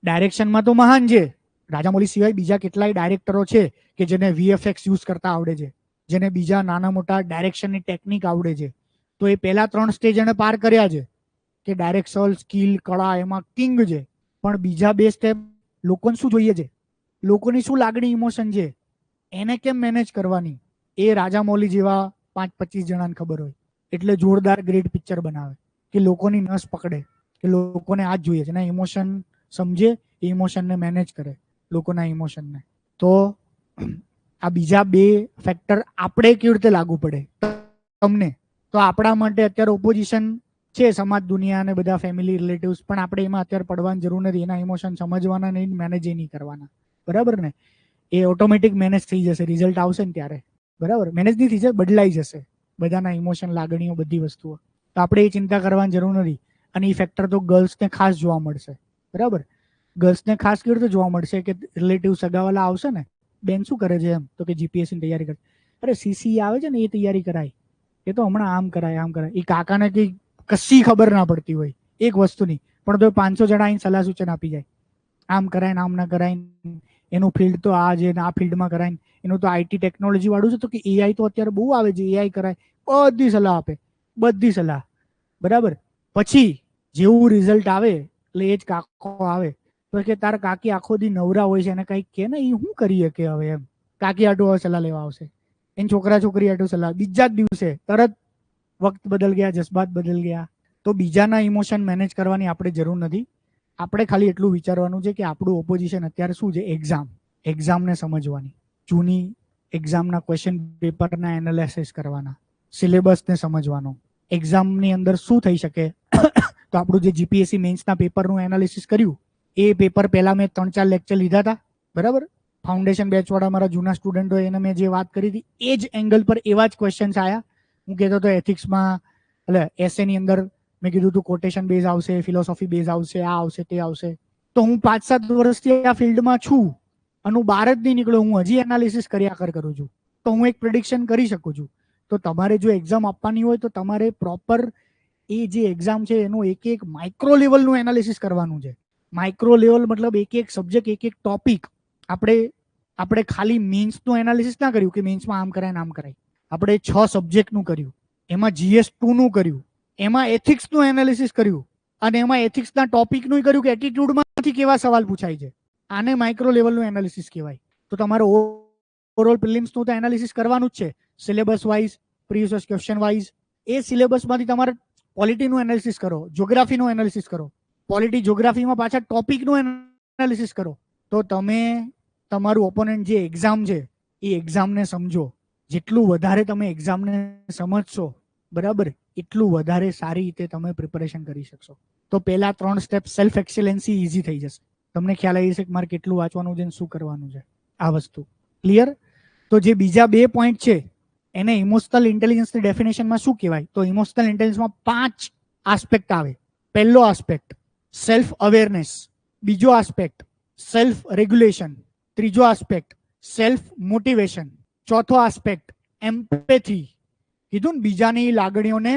ડાયરેક્શનમાં તો મહાન છે. રાજામૌલી સિવાય બીજા કેટલાય ડાયરેક્ટરો છે કે જેને VFX યુઝ કરતા આવડે છે, જેને બીજા નાના મોટા ડાયરેક્શનની ટેકનિક આવડે છે. તો એ પહેલા 3 સ્ટેજ એને પાર કર્યા છે કે ડાયરેક્શન, સ્કિલ, કળા એમાં કિંગ છે. પણ બીજા 2 સ્ટેપ લોકોને શું જોઈએ છે, લોકોની શું લાગણી, ઇમોશન છે, એને કેમ મેનેજ કરવાની, એ રાજામૌલી જેવા 5-25 જણાને ખબર હોય. એટલે જોરદાર ગ્રેટ પિક્ચર બનાવે કે લોકોની નસ પકડે, કે લોકોને આ જ જોઈએ છે, એના ઇમોશન સમજે, એ ઇમોશનને મેનેજ કરે, લોકોના ઇમોશનને. તો આ બીજા 2 ફેક્ટર આપણે કેવી રીતે લાગુ પડે તમને, તો આપણા માટે અત્યારે ઓપોઝિશન છે, સમાજ, દુનિયા અને બધા ફેમિલી રિલેટિવ્સ, પણ આપણે એમાં અત્યારે પડવાની જરૂર નથી. એના ઇમોશન સમજવાના નહીં, મેનેજ નહીં કરવાના, બરાબર ને. એ ઓટોમેટિક મેનેજ થઈ જશે, રિઝલ્ટ આવશે ને ત્યારે, બરાબર. મેનેજ નહીં થઈ જશે, બદલાઈ જશે બધાના ઇમોશન, લાગણીઓ, બધી વસ્તુઓ. તો આપણે એ ચિંતા કરવાની જરૂર નથી. અને એ ફેક્ટર તો ગર્લ્સને ખાસ જોવા મળશે, બરાબર. ગર્લ્સને ખાસ કેવી રીતે જોવા મળશે કે રિલેટિવ સગાવાલા આવશે ને, બેન શું કરે છે એમ, તો કે જીપીએસસી તૈયારી કરે. અરે સીસી આવે છે ને એ તૈયારી કરાય, એ તો હમણાં આમ કરાય આમ કરાય. એ કાકાને કઈ કશી ખબર ના પડતી હોય એક વસ્તુની, પણ તો 500 જણા આઈને સલાહ સૂચન આપી જાય, આમ કરાય ને આમ ના કરાય, એનું ફિલ્ડ તો આ છે ને આ ફિલ્ડમાં કરાય, એનું તો આઈટી ટેકનોલોજી વાળું છે તો કે એઆઈ તો અત્યારે બહુ આવે છે, એઆઈ કરાય, બધી સલાહ આપે, બધી સલાહ, બરાબર. પછી જેવું રિઝલ્ટ આવે એટલે એ જ કાકો આવે તો કે તાર કાકી આખો દી નવરા હોય છે, એને કંઈક કે ને એ શું કરીએ કે હવે એમ, કાકી આટું હવે સલાહ લેવા આવશે, એને છોકરા છોકરી આટું સલાહ, બીજા જ દિવસે તરત વક્ત બદલ ગયા, જજ્બાત બદલ ગયા. તો બીજાના ઇમોશન મેનેજ કરવાની આપણે જરૂર નથી. આપણે ખાલી એટલું વિચારવાનું છે કે આપણું ઓપોઝિશન અત્યારે શું છે, એક્ઝામને સમજવાની, જૂની એક્ઝામના ક્વેશ્ચન પેપરના એનાલિસિસ કરવાના, સિલેબસને સમજવાનો, એક્ઝામની અંદર શું થઈ શકે. તો આપણું જે જીપીએસસી મેન્સના પેપરનું એનાલિસિસ કર્યું, એ પેપર પહેલા મેં 3-4 લેક્ચર લીધા હતા, બરાબર. ફાઉન્ડેશન બેચ વાળા મારા જૂના સ્ટુડન્ટો એને મેં જે વાત કરી હતી એ જ એંગલ પર એવા જ ક્વેશ્ચન્સ આવ્યા. હું કહેતો હતો એથિક્સમાં એટલે એસએની અંદર મેં કીધું તું કોટેશન બેઝ આવશે, ફિલોસોફી બેઝ આવશે, આ આવશે તે આવશે. તો હું 5-7 વર્ષથી આ ફિલ્ડમાં છું અને હું બહાર જ નહીં નીકળ્યો, હું હજી એનાલિસિસ કર્યા કરું છું. તો હું એક પ્રિડિક્શન કરી શકું છું. તો તમારે જો એક્ઝામ આપવાની હોય તો તમારે પ્રોપર એ જે એક્ઝામ છે એનું એક એક માઇક્રો લેવલનું એનાલિસિસ કરવાનું છે. માઇક્રો લેવલ મતલબ એક એક સબ્જેક્ટ, એક એક ટોપિક. આપણે ખાલી મેન્સનું એનાલિસિસ ના કર્યું કે મેન્સમાં આમ કરાય ને આમ કરાય. આપણે 6 સબ્જેક્ટનું કર્યું, એમાં GS2 નું કર્યું, એમાં એથિક્સનું એનાલિસિસ કર્યું, અને એમાં એથિક્સના ટોપિકનું કર્યું કે એટીટ્યુડમાંથી કેવા સવાલ પૂછાય છે. આને માઇક્રો લેવલનું એનાલિસિસ કહેવાય. તો તમારે ઓવરઓલ પ્રિલિમ્સનું તો એનાલિસિસ કરવાનું જ છે, syllabus wise, previous question wise. એ સિલેબસમાંથી તમારે પોલિટીનું એનાલિસિસ કરો, જ્યોગ્રાફીનું એનાલિસિસ કરો, પોલિટી જ્યોગ્રાફીમાં પાછા ટોપિકનું એનાલિસિસ કરો. તો તમે તમારું ઓપોનન્ટ જે એક્ઝામ છે એ એક્ઝામને સમજો. જેટલું વધારે તમે એક્ઝામને સમજશો, બરાબર, એટલું વધારે સારી રીતે તમે પ્રિપેરેશન કરી શકશો. તો પહેલા 3 સ્ટેપ સેલ્ફ એક્સેલન્સી ઈઝી થઈ જશે. તમને ખ્યાલ આવી જશે કે મારે કેટલું વાંચવાનું છે, શું કરવાનું છે, આ વસ્તુ ક્લિયર. તો જે બીજા 2 પોઈન્ટ છે એને ઇમોશનલ ઇન્ટેલિજન્સની ડેફિનેશનમાં શું કહેવાય, તો ઇમોશનલ ઇન્ટેલિજન્સમાં 5 આસ્પેક્ટ આવે. પહેલો આસ્પેક્ટ સેલ્ફ અવેરનેસ, બીજો આસ્પેક્ટ સેલ્ફ રેગ્યુલેશન, ત્રીજો આસ્પેક્ટ સેલ્ફ મોટિવેશન, ચોથો આસ્પેક્ટ એમ્પેથી, કીધું ને બીજાની લાગણીઓને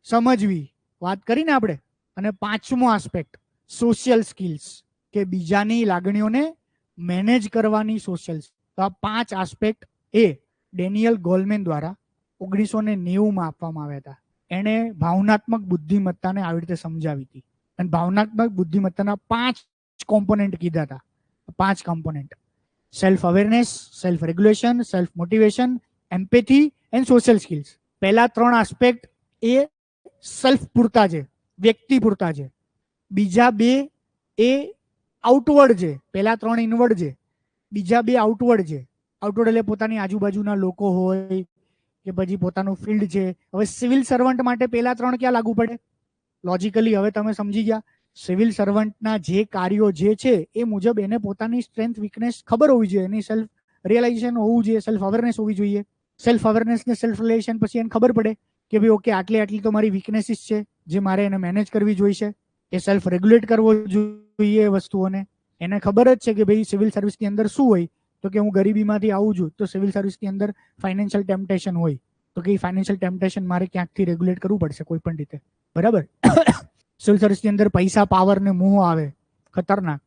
સમજવી, વાત કરીને આપણે. અને 5મો આસ્પેક્ટ સોશિયલ સ્કિલ્સ, કે બીજાની લાગણીઓને મેનેજ કરવાની સોશિયલ. તો આ 5 આસ્પેક્ટ એ ડેનિયલ ગોલમેન દ્વારા 1990માં આપવામાં આવ્યા હતા. એણે ભાવનાત્મક બુદ્ધિમત્તાને આવી રીતે સમજાવી હતી. અને ભાવનાત્મક બુદ્ધિમત્તાના 5 કોમ્પોનેન્ટ કીધા હતા. 5 component: self awareness, self regulation, self motivation, empathy and social skills. પહેલા 3 આસ્પેક્ટ એ સેલ્ફ પૂરતા છે, વ્યક્તિ પૂરતા છે. બીજા 2 એ આઉટવર્ડ છે, પહેલા 3 ઇનવર્ડ છે, બીજા 2 આઉટવર્ડ છે. આઉટવર્ડ એટલે પોતાની આજુબાજુના લોકો હોય કે પછી પોતાનું ફિલ્ડ છે. હવે સિવિલ સર્વન્ટ માટે પહેલા 3 ક્યાં લાગુ પડે? લોજિકલી હવે તમે સમજી ગયા. સિવિલ સર્વન્ટના જે કાર્યો જે છે એ મુજબ એને પોતાની સ્ટ્રેન્થ વીકનેસ ખબર હોવી જોઈએ, એની સેલ્ફ રિયલાઇઝેશન હોવું જોઈએ, સેલ્ફ અવેરનેસ હોવી જોઈએ. સેલ્ફ અવેરનેસ ને સેલ્ફ રિયલાઇઝેશન પછી એને ખબર પડે કે ભાઈ ઓકે આટલી તો મારી વીકનેસીસ છે જે મારે એને મેનેજ કરવી જોઈશે. એ સેલ્ફ રેગ્યુલેટ કરવો જોઈએ એ વસ્તુઓને. એને ખબર જ છે કે ભાઈ સિવિલ સર્વિસની અંદર શું હોય, તો કે હું ગરીબીમાંથી આવું છું તો સિવિલ સર્વિસની અંદર ફાઇનાન્શિયલ ટેમ્પટેશન હોય, તો કે ફાઇનાન્શિયલ ટેમ્પટેશન મારે ક્યાંકથી રેગ્યુલેટ કરવું પડશે કોઈ પણ રીતે, બરાબર. સિવિલ સર્વિસની અંદર પૈસા, પાવર ને મોહ આવે ખતરનાક,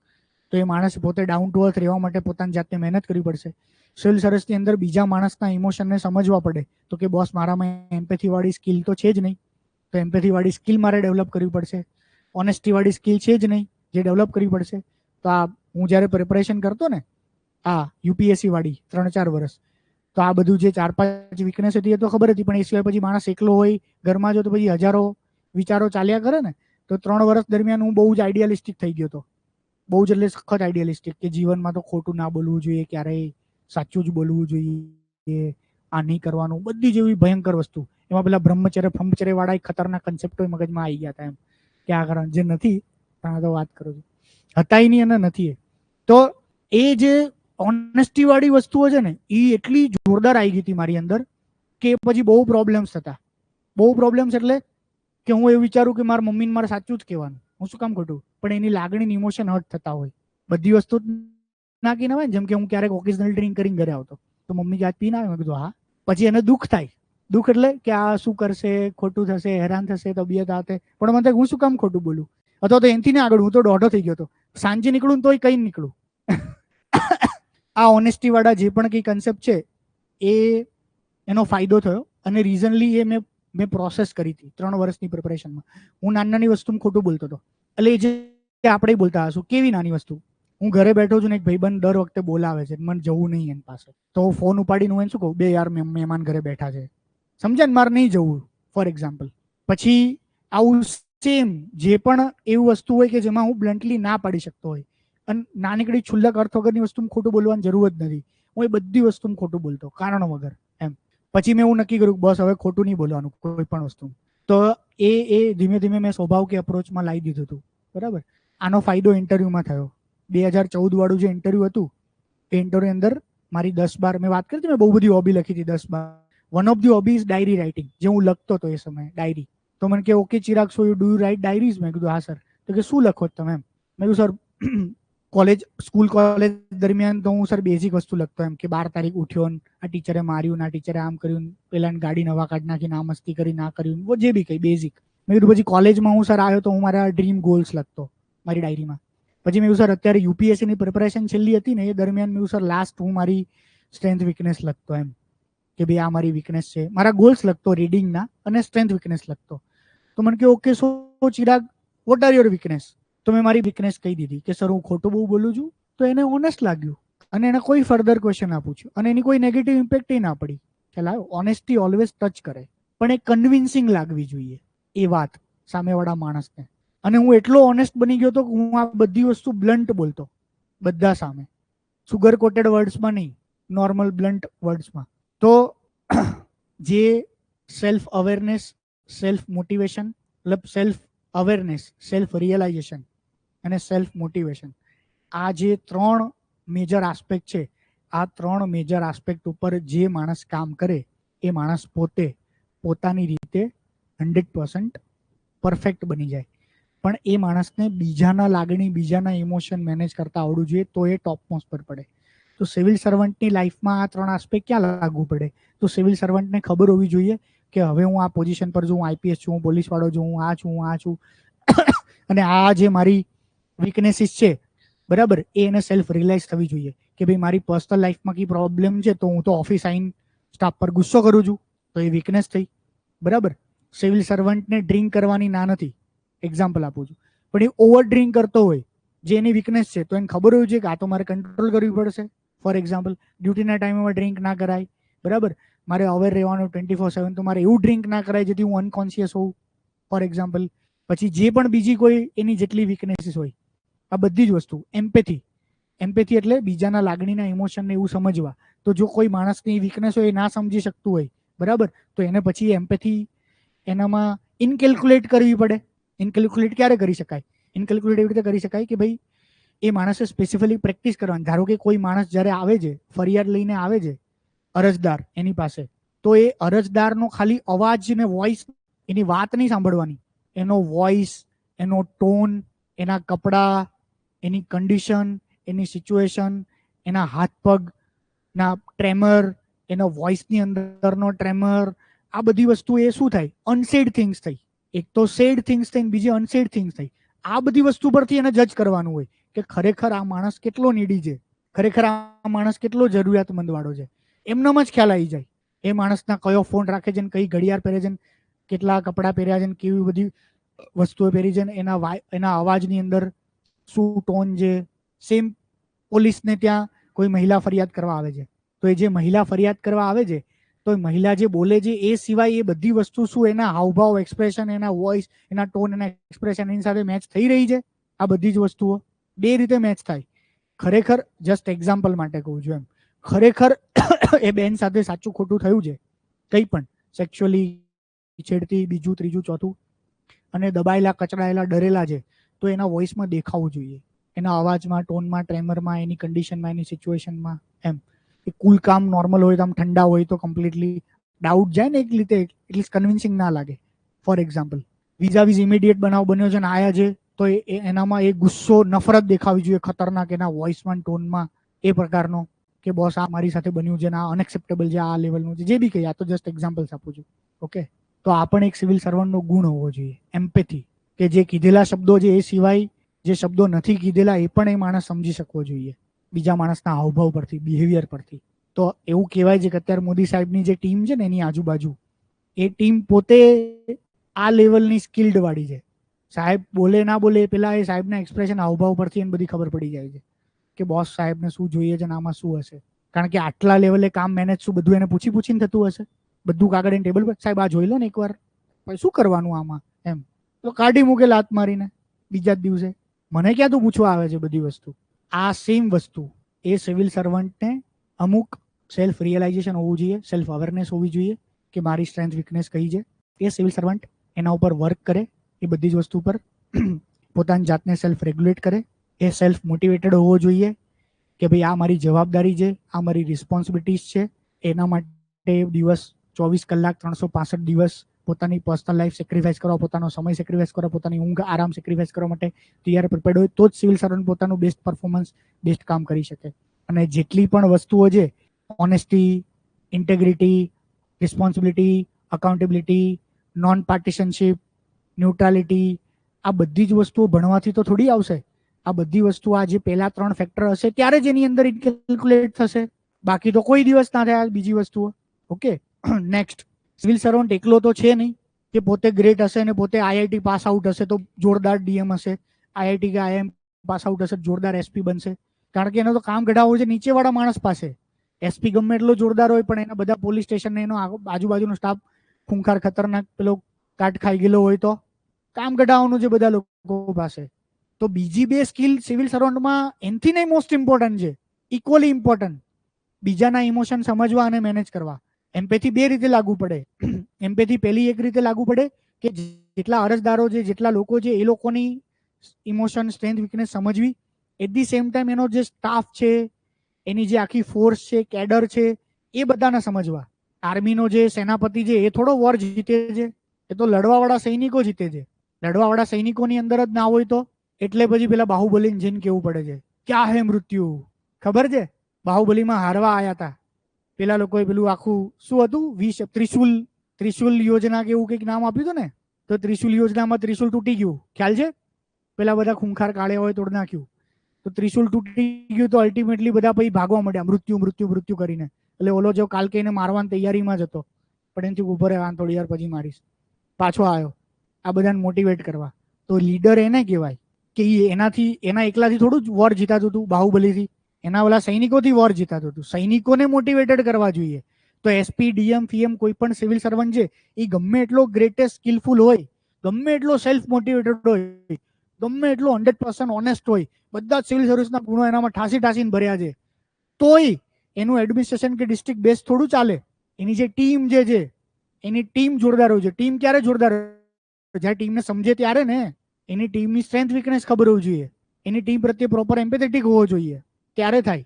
તો એ માણસ પોતે ડાઉન ટુ અર્થ રહેવા માટે પોતાની જાતને મહેનત કરવી પડશે. સિવિલ સર્વિસની અંદર બીજા માણસના ઇમોશનને સમજવા પડે, તો કે બોસ મારામાં એમ્પેથી વાળી સ્કિલ તો છે જ નહીં, તો એમ્પેથી વાળી સ્કિલ મારે ડેવલપ કરવી પડશે. ઓનેસ્ટી વાળી સ્કિલ છે જ નહીં જે ડેવલપ કરવી પડશે. તો આ હું જ્યારે પ્રિપરેશન કરતો ને આ યુપીએસસી વાળી 3-4 વર્ષ, તો આ બધું જે 4-5 વીકનેસ હતી એ તો ખબર હતી, પણ એ સિવાય પછી માણસ એકલો હોય ઘરમાં જો તો પછી હજારો વિચારો ચાલ્યા કરે ને. તો 3 વર્ષ દરમિયાન હું બહુ જ આઈડિયાલિસ્ટિક થઈ ગયો હતો, બહુ જ એટલે સખત આઈડિયાલિસ્ટિક, કે જીવનમાં તો ખોટું ના બોલવું જોઈએ, ક્યારેય સાચું જ બોલવું જોઈએ, આ નહીં કરવાનું, બધી જેવી ભયંકર વસ્તુ. એમાં પેલા બ્રહ્મચર્ય વાળા ખતરનાક કન્સેપ્ટો મગજમાં આવી ગયા હતા એમ, કે આ કારણ જે નથી, પણ આ તો વાત કરું છું, હતા નહીં અને નથી. તો એ જે ઓનેસ્ટી વાળી વસ્તુઓ છે ને એ એટલી જોરદાર આવી ગઈ હતી મારી અંદર કે પછી બહુ પ્રોબ્લેમ્સ હતા. બહુ પ્રોબ્લેમ્સ એટલે કે હું એવું વિચારું કે મારા મમ્મીને મારે સાચું જ કહેવાનું, હું શું કામ ખોટું, પણ એની લાગણી ઇમોશન હર્ટ થતા હોય. બધી વસ્તુ નાખી ના હોય. જેમ કે હું ક્યારેક ઓકેઝનલ ડ્રિંક કરીને ઘરે આવતો તો મમ્મી કે આજ પીને આવે, મેં કીધું હા. પછી એને દુઃખ થાય. દુઃખ એટલે કે આ શું કરશે, ખોટું થશે, હેરાન થશે, તબિયત આ તે. પણ મને હું શું કામ ખોટું બોલું, અથવા તો એનથી ને આગળ હું તો દોઢો થઈ ગયો હતો. સાંજે નીકળું તોય કઈ નીકળું. આ ઓનેસ્ટી વાળા જે પણ કઈ કન્સેપ્ટ છે એ એનો ફાયદો થયો. અને રીઝનલી એ મેં પ્રોસેસ કરી હતી 3 વર્ષની પ્રિપરેશનમાં. હું નાની નાની વસ્તુમાં ખોટું બોલતો હતો. એટલે એ જે આપણે બોલતા હશું, કેવી નાની વસ્તુ, હું ઘરે બેઠો છું ને એક ભાઈબંધ દર વખતે બોલાવે છે, મને જવું નહીં એની પાસે, તો હું ફોન ઉપાડીને હું એને શું કહું, બે યાર મહેમાન ઘરે બેઠા છે, સમજ્યા ને, મારે નહીં જવું, ફોર એક્ઝામ્પલ. પછી આવું સેમ જે પણ એવું વસ્તુ હોય કે જેમાં હું બ્લન્ટલી ના પાડી શકતો હોય, અને નાનીકડી છુલ્લક અર્થ વગરની વસ્તુમાં ખોટું બોલવાની જરૂર જ નથી, હું એ બધી વસ્તુમાં ખોટું બોલતો કારણ વગર એમ. પછી મેં એવું નક્કી કર્યું બસ હવે ખોટું નહીં બોલવાનું કોઈ પણ વસ્તુ. તો એ ધીમે ધીમે મેં સ્વભાવ કે અપ્રોચમાં લાવી દીધું હતું. બરાબર. આનો ફાયદો ઇન્ટરવ્યુમાં થયો. 2014 વાળું જે ઇન્ટરવ્યુ હતું એ ઇન્ટરવ્યુ અંદર મારી 10-12 મેં વાત કરી હતી, મેં બહુ બધી હોબી લખી હતી 10-12. One of the hobby is diary writing, જે હું લખતો હતો એ સમયે ડાયરી. તો મને કે okay Chirag, so you do you write diaries? મેં કીધું હા સર. તો કે શું લખો તમે એમ? મેં કીધું સર સ્કૂલ કોલેજ દરમિયાન તો હું સર બેઝિક વસ્તુ લખતો એમ કે 12 તારીખ ઉઠ્યો, આ ટીચરે માર્યું, આ ટીચરે આમ કર્યું, પેલા ગાડી નવા કાઢ નાખી, આ મસ્તી કરી, ના કર્યું, જે બી કંઈ બેઝિક. મેં કીધું પછી કોલેજમાં હું સર આવ્યો તો હું મારા ડ્રીમ ગોલ્સ લખતો મારી ડાયરીમાં. પછી મેં સર અત્યારે યુપીએસસીની પ્રિપરેશન છેલ્લી હતી ને એ દરમિયાન મેં સર લાસ્ટ હું મારી સ્ટ્રેન્થ વીકનેસ લખતો એમ કે ભાઈ આ મારી વીકનેસ છે. મારા ગોલ્સ લખતો રીડિંગના અને સ્ટ્રેન્થ વીકનેસ લખતો. તો મને કે okay so Chirag, what are your weakness? તો મેં મારી વીકનેસ કહી દીધી કે સર હું ખોટું બહુ બોલું છું. તો એને ઓનેસ્ટ લાગ્યું અને એને કોઈ ફર્ધર ક્વેશ્ચન ના પૂછ્યું અને એની કોઈ નેગેટિવ ઇમ્પેક્ટ ના પડી. ખ્યાલ ઓનેસ્ટી ઓલવેઝ ટચ કરે, પણ એ કન્વિન્સિંગ લાગવી જોઈએ એ વાત સામેવાળા માણસને. અને હું એટલો ઓનેસ્ટ બની ગયો તો હું આ બધી વસ્તુ બ્લન્ટ બોલતો બધા સામે, સુગર કોટેડ વર્ડ્સમાં નહીં, નોર્મલ બ્લન્ટ વર્ડ્સમાં. તો જે સેલ્ફ અવેરનેસ, સેલ્ફ મોટિવેશન, મતલબ સેલ્ફ અવેરનેસ, સેલ્ફ રિયલાઇઝેશન અને સેલ્ફ મોટિવેશન, આ જે 3 મેજર આસ્પેક્ટ છે, આ 3 મેજર આસ્પેક્ટ ઉપર જે માણસ કામ કરે એ માણસ પોતાની રીતે 100% પરફેક્ટ બની જાય. પણ એ માણસને બીજાના લાગણી, બીજાના ઇમોશન મેનેજ કરતા આવડવું જોઈએ, તો એ ટોપ મોસ્ટ પર પડે. તો સિવિલ સર્વન્ટની લાઈફમાં આ 3 આસ્પેક્ટ ક્યાં લાગુ પડે? તો સિવિલ સર્વન્ટને ખબર હોવી જોઈએ કે હવે હું આ પોઝિશન પર છું, હું આઈપીએસ છું, હું પોલીસ વાળો છું, હું આ છું, હું આ છું અને આ જે મારી વીકનેસીસ છે, બરાબર, એ એને સેલ્ફ રિયલાઇઝ થવી જોઈએ કે ભાઈ મારી પર્સનલ લાઈફમાં કઈ પ્રોબ્લેમ છે તો હું તો ઓફિસ આવીને સ્ટાફ પર ગુસ્સો કરું છું, તો એ વીકનેસ થઈ. બરાબર. સિવિલ સર્વન્ટને ડ્રિંક કરવાની ના નથી, એક્ઝામ્પલ આપું છું, પણ એ ઓવર ડ્રિંક કરતો હોય જે એની વીકનેસ છે, તો એને ખબર હોય છે કે આ તો મારે કંટ્રોલ કરવી પડશે. ફોર એક્ઝામ્પલ, ડ્યુટીના ટાઈમમાં ડ્રિંક ના કરાય, બરાબર, મારે અવેર રહેવાનું 24/7, તો મારે એવું ડ્રિંક ના કરાય જેથી હું અનકોન્શિયસ હોઉં, ફોર એક્ઝામ્પલ. પછી જે પણ બીજી કોઈ એની જેટલી વીકનેસીસ હોય, આ બધી જ વસ્તુ. એમ્પેથી એટલે બીજાના લાગણીના ઇમોશનને એવું સમજવા. તો જો કોઈ માણસની વીકનેસ હોય એ ના સમજી શકતું હોય, બરાબર, તો એને પછી એમ્પેથી એનામાં ઇનકેલ્ક્યુલેટ કરવી પડે. ઇનકેલ્ક્યુલેટ ક્યારે કરી શકાય? ઇનકેલ્ક્યુલેટ એવી રીતે કરી શકાય કે ભાઈ એ માણસે સ્પેસિફિકલી પ્રેક્ટિસ કરવાની. ધારો કે કોઈ માણસ જ્યારે આવે છે, ફરિયાદ લઈને આવે છે, અરજદાર એની પાસે, તો એ અરજદારનો ખાલી અવાજ ને વોઇસ, એની વાત નહીં સાંભળવાની, એનો વોઇસ, એનો ટોન, એના કપડાં, એની કન્ડિશન, એની સિચ્યુએશન, એના હાથ પગના ટ્રેમર, એનો વોઇસની અંદરનો ટ્રેમર, આ બધી વસ્તુ એ શું થાય? અનસેડ થિંગ્સ થઈ. એક તો સેડ થિંગ્સ થઈ, બીજી અનસેડ થિંગ્સ થઈ. આ બધી વસ્તુ પરથી એને જજ કરવાનું હોય કે ખરેખર આ માણસ કેટલો નીડી છે, ખરેખર આ માણસ કેટલો જરૂરિયાતમંદ વાળો છે. એમનામાં જ ખ્યાલ આવી જાય એ માણસના કયો ફોન રાખે છે, કઈ ઘડિયાળ પહેરે છે, કેટલા કપડાં પહેર્યા છે, કેવી બધી વસ્તુઓ પહેરી છે, એના અવાજની અંદર શું ટોન છે. સેમ પોલીસને ત્યાં કોઈ મહિલા ફરિયાદ કરવા આવે છે, તો એ જે મહિલા ફરિયાદ કરવા આવે છે, તો મહિલા જે બોલે છે એ સિવાય એ બધી વસ્તુ શું એના હાવભાવ, એક્સપ્રેશન, એના વોઇસ, એના ટોન, એના એક્સપ્રેશન એની સાથે મેચ થઈ રહી છે? આ બધી જ વસ્તુઓ 2 રીતે મેચ થાય. ખરેખર જસ્ટ એક્ઝામ્પલ માટે કહું છું એમ, ખરેખર એ બેન સાથે સાચું ખોટું થયું છે, કંઈ પણ સેક્સ્યુઅલી છેડતી, બીજું ત્રીજું ચોથું, અને દબાયેલા, કચડાયેલા, ડરેલા છે, તો એના વોઇસમાં દેખાવું જોઈએ, એના અવાજમાં, ટોનમાં, ટ્રેમરમાં, એની કન્ડિશનમાં, એની સિચ્યુએશનમાં એમ. એ કુલ કામ નોર્મલ હોય તો આમ ઠંડા હોય તો કમ્પ્લીટલી ડાઉટ જાય ને એક રીતે, એટલીસ્ટ કન્વિન્સિંગ ના લાગે, for example. Visa viz immediate બનાવ બન્યો છે ને આયા છે, તો એનામાં એ ગુસ્સો, નફરત દેખાવી જોઈએ ખતરનાક, એના વોઇસમાં, ટોનમાં, એ પ્રકારનો કે બોસ આ મારી સાથે બન્યું છે ને આ અનએક્સેપ્ટેબલ છે, આ લેવલનું છે, જે બી કહી, આ તો જસ્ટ એક્ઝામ્પલ્સ આપું છું. ઓકે, તો આ પણ એક સિવિલ સર્વન્ટનો ગુણ હોવો જોઈએ, એમ્પેથી, કે જે કીધેલા શબ્દો છે એ સિવાય જે શબ્દો નથી કીધેલા એ પણ એ માણસ સમજી શકવો જોઈએ બીજા માણસના હાવભાવ પરથી, બિહેવિયર પરથી. તો એવું કહેવાય છે કે અત્યારે મોદી સાહેબની જે ટીમ છે ને એની આજુબાજુ, એ ટીમ પોતે આ લેવલની સ્કિલ્ડ વાળી છે. સાહેબ બોલે ના બોલે પેલા એ સાહેબના એક્સપ્રેશન, હાવભાવ પરથી એને બધી ખબર પડી જાય છે કે બોસ સાહેબને શું જોઈએ છે ને આમાં શું હશે. કારણ કે આટલા લેવલે કામ મેનેજ શું બધું એને પૂછીને થતું હશે, બધું કાગળ એને ટેબલ પર, સાહેબ આ જોઈ લો ને એકવાર, શું કરવાનું આમાં એમ, તો કાઢી મૂકે લાત મારીને બીજા જ દિવસે. મને ક્યાં તું પૂછવા આવે છે બધી વસ્તુ. આ સેમ વસ્તુ એ સિવિલ સર્વન્ટને અમુક સેલ્ફ રિયલાઇઝેશન હોવું જોઈએ, સેલ્ફ અવેરનેસ હોવી જોઈએ કે મારી સ્ટ્રેન્થ વીકનેસ કઈ છે. એ સિવિલ સર્વન્ટ એના ઉપર વર્ક કરે, એ બધી જ વસ્તુ પર પોતાની જાતને સેલ્ફ રેગ્યુલેટ કરે. એ સેલ્ફ મોટિવેટેડ હોવો જોઈએ કે ભાઈ આ મારી જવાબદારી છે, આ મારી રિસ્પોન્સિબિલિટીઝ છે. એના માટે દિવસ 24 કલાક 365 દિવસ પોતાની પર્સનલ લાઈફ સેક્રિફાઈસ કરવા, પોતાનો સમય સેક્રિફાઈસ કરવા, પોતાની ઊંઘ આરામ સેક્રિફાઈસ કરવા માટે તૈયાર પ્રિપેર્ડ હોય, તો જ સિવિલ સર્વન્ટ પોતાનું બેસ્ટ પરફોર્મન્સ, બેસ્ટ કામ કરી શકે. અને જેટલી પણ વસ્તુઓ છે, honesty, integrity, responsibility, accountability, non partisanship, neutrality, આ બધી જ વસ્તુઓ ભણવાથી તો થોડી આવશે. આ બધી વસ્તુ, આ જે પહેલા 3 ફેક્ટર હશે ત્યારે જ એની અંદર ઇન્કેલ્ક્યુલેટ થશે, બાકી તો કોઈ દિવસ ના થાય બીજી વસ્તુઓ. ઓકે, નેક્સ્ટ, સિવિલ સર્વન્ટ એકલો તો છે નહીં કે પોતે ગ્રેટ હશે ને પોતે આઈઆઈટી પાસ આઉટ હશે તો જોરદાર ડીએમ હશે, આઈઆઈટી કે આઈએમ પાસ આઉટ હશે જોરદાર એસપી બનશે. કારણ કે એનો તો કામ કઢાવવું છે નીચેવાળા માણસ પાસે. એસપી ગમે એટલો જોરદાર હોય પણ એના બધા પોલીસ સ્ટેશન ને એનો આજુબાજુનો સ્ટાફ ખૂંખાર ખતરનાક પેલો કાટ ખાઈ ગયેલો હોય તો કામ કઢાવવાનું છે બધા લોકો પાસે. તો બીજી બે સ્કિલ સિવિલ સર્વન્ટમાં એનથી નહીં મોસ્ટ ઇમ્પોર્ટન્ટ છે, ઇક્વલી ઇમ્પોર્ટન્ટ. બીજાના ઇમોશન સમજવા અને મેનેજ કરવા. એમ્પેથી બે રીતે લાગુ પડે. એમ્પેથી પહેલી એક રીતે લાગુ પડે કે જેટલા અરજદારો છે, જેટલા લોકો છે, એ લોકોની ઇમોશન, સ્ટ્રેન્થ, વીકનેસ સમજવી. એટ ધી સેમ ટાઈમ એનો જે સ્ટાફ છે, એની જે આખી ફોર્સ છે, કેડર છે, એ બધાને સમજવા. આર્મીનો જે સેનાપતિ છે એ થોડો વોર જીતે છે, એ તો લડવાવાળા સૈનિકો જીતે છે. લડવાવાળા સૈનિકોની અંદર જ ના હોય તો એટલે પછી પેલા બાહુબલીને જઈને કેવું પડે છે ક્યાં હે મૃત્યુ. ખબર છે બાહુબલીમાં હારવા આયા હતા પેલા લોકોએ પેલું આખું શું હતું, ત્રિશુલ યોજના કે એવું કંઈક નામ આપ્યું હતું ને, તો ત્રિશુલ યોજનામાં ત્રિશુલ તૂટી ગયું, ખ્યાલ છે? પેલા બધા ખૂંખાર કાળે હોય તોડ નાખ્યું, તો ત્રિશુલ તૂટી ગયું, તો અલ્ટિમેટલી બધા પછી ભાગવા માંડ્યા મૃત્યુ મૃત્યુ મૃત્યુ કરીને. એટલે ઓલો જો કાલકેયને મારવાની તૈયારીમાં જ હતો, પણ એનાથી ઉભો રહેવા થોડી વાર પછી મારીશ, પાછો આવ્યો આ બધાને મોટિવેટ કરવા. તો લીડર એને કહેવાય કે એના એકલાથી થોડું જ વોર જીતાતું હતું બાહુબલીથી, એના ઓલા સૈનિકોથી વોર જીતાતું હતું. સૈનિકોને મોટિવેટેડ કરવા જોઈએ. તો એસપી, ડીએમ, પીએમ કોઈ પણ સિવિલ સર્વન્ટ છે એ ગમે એટલો ગ્રેટેસ્ટ સ્કિલફુલ હોય, ગમે એટલો સેલ્ફ મોટિવેટેડ હોય, ગમે એટલો 100% ઓનેસ્ટ હોય, બધા જ સિવિલ સર્વિસના ગુણો એનામાં ઠાસીને ભર્યા છે, તોય એનું એડમિનિસ્ટ્રેશન કે ડિસ્ટ્રિક્ટ બેઝ થોડું ચાલે. એની જે ટીમ જે છે એની ટીમ જોરદાર હોય છે. ટીમ ક્યારે જોરદાર હોય? જ્યારે ટીમને સમજે ત્યારે ને. એની ટીમની સ્ટ્રેન્થ વીકનેસ ખબર હોવી જોઈએ, એની ટીમ પ્રત્યે પ્રોપર એમ્પેથેટિક હોવો જોઈએ, ત્યારે થાય.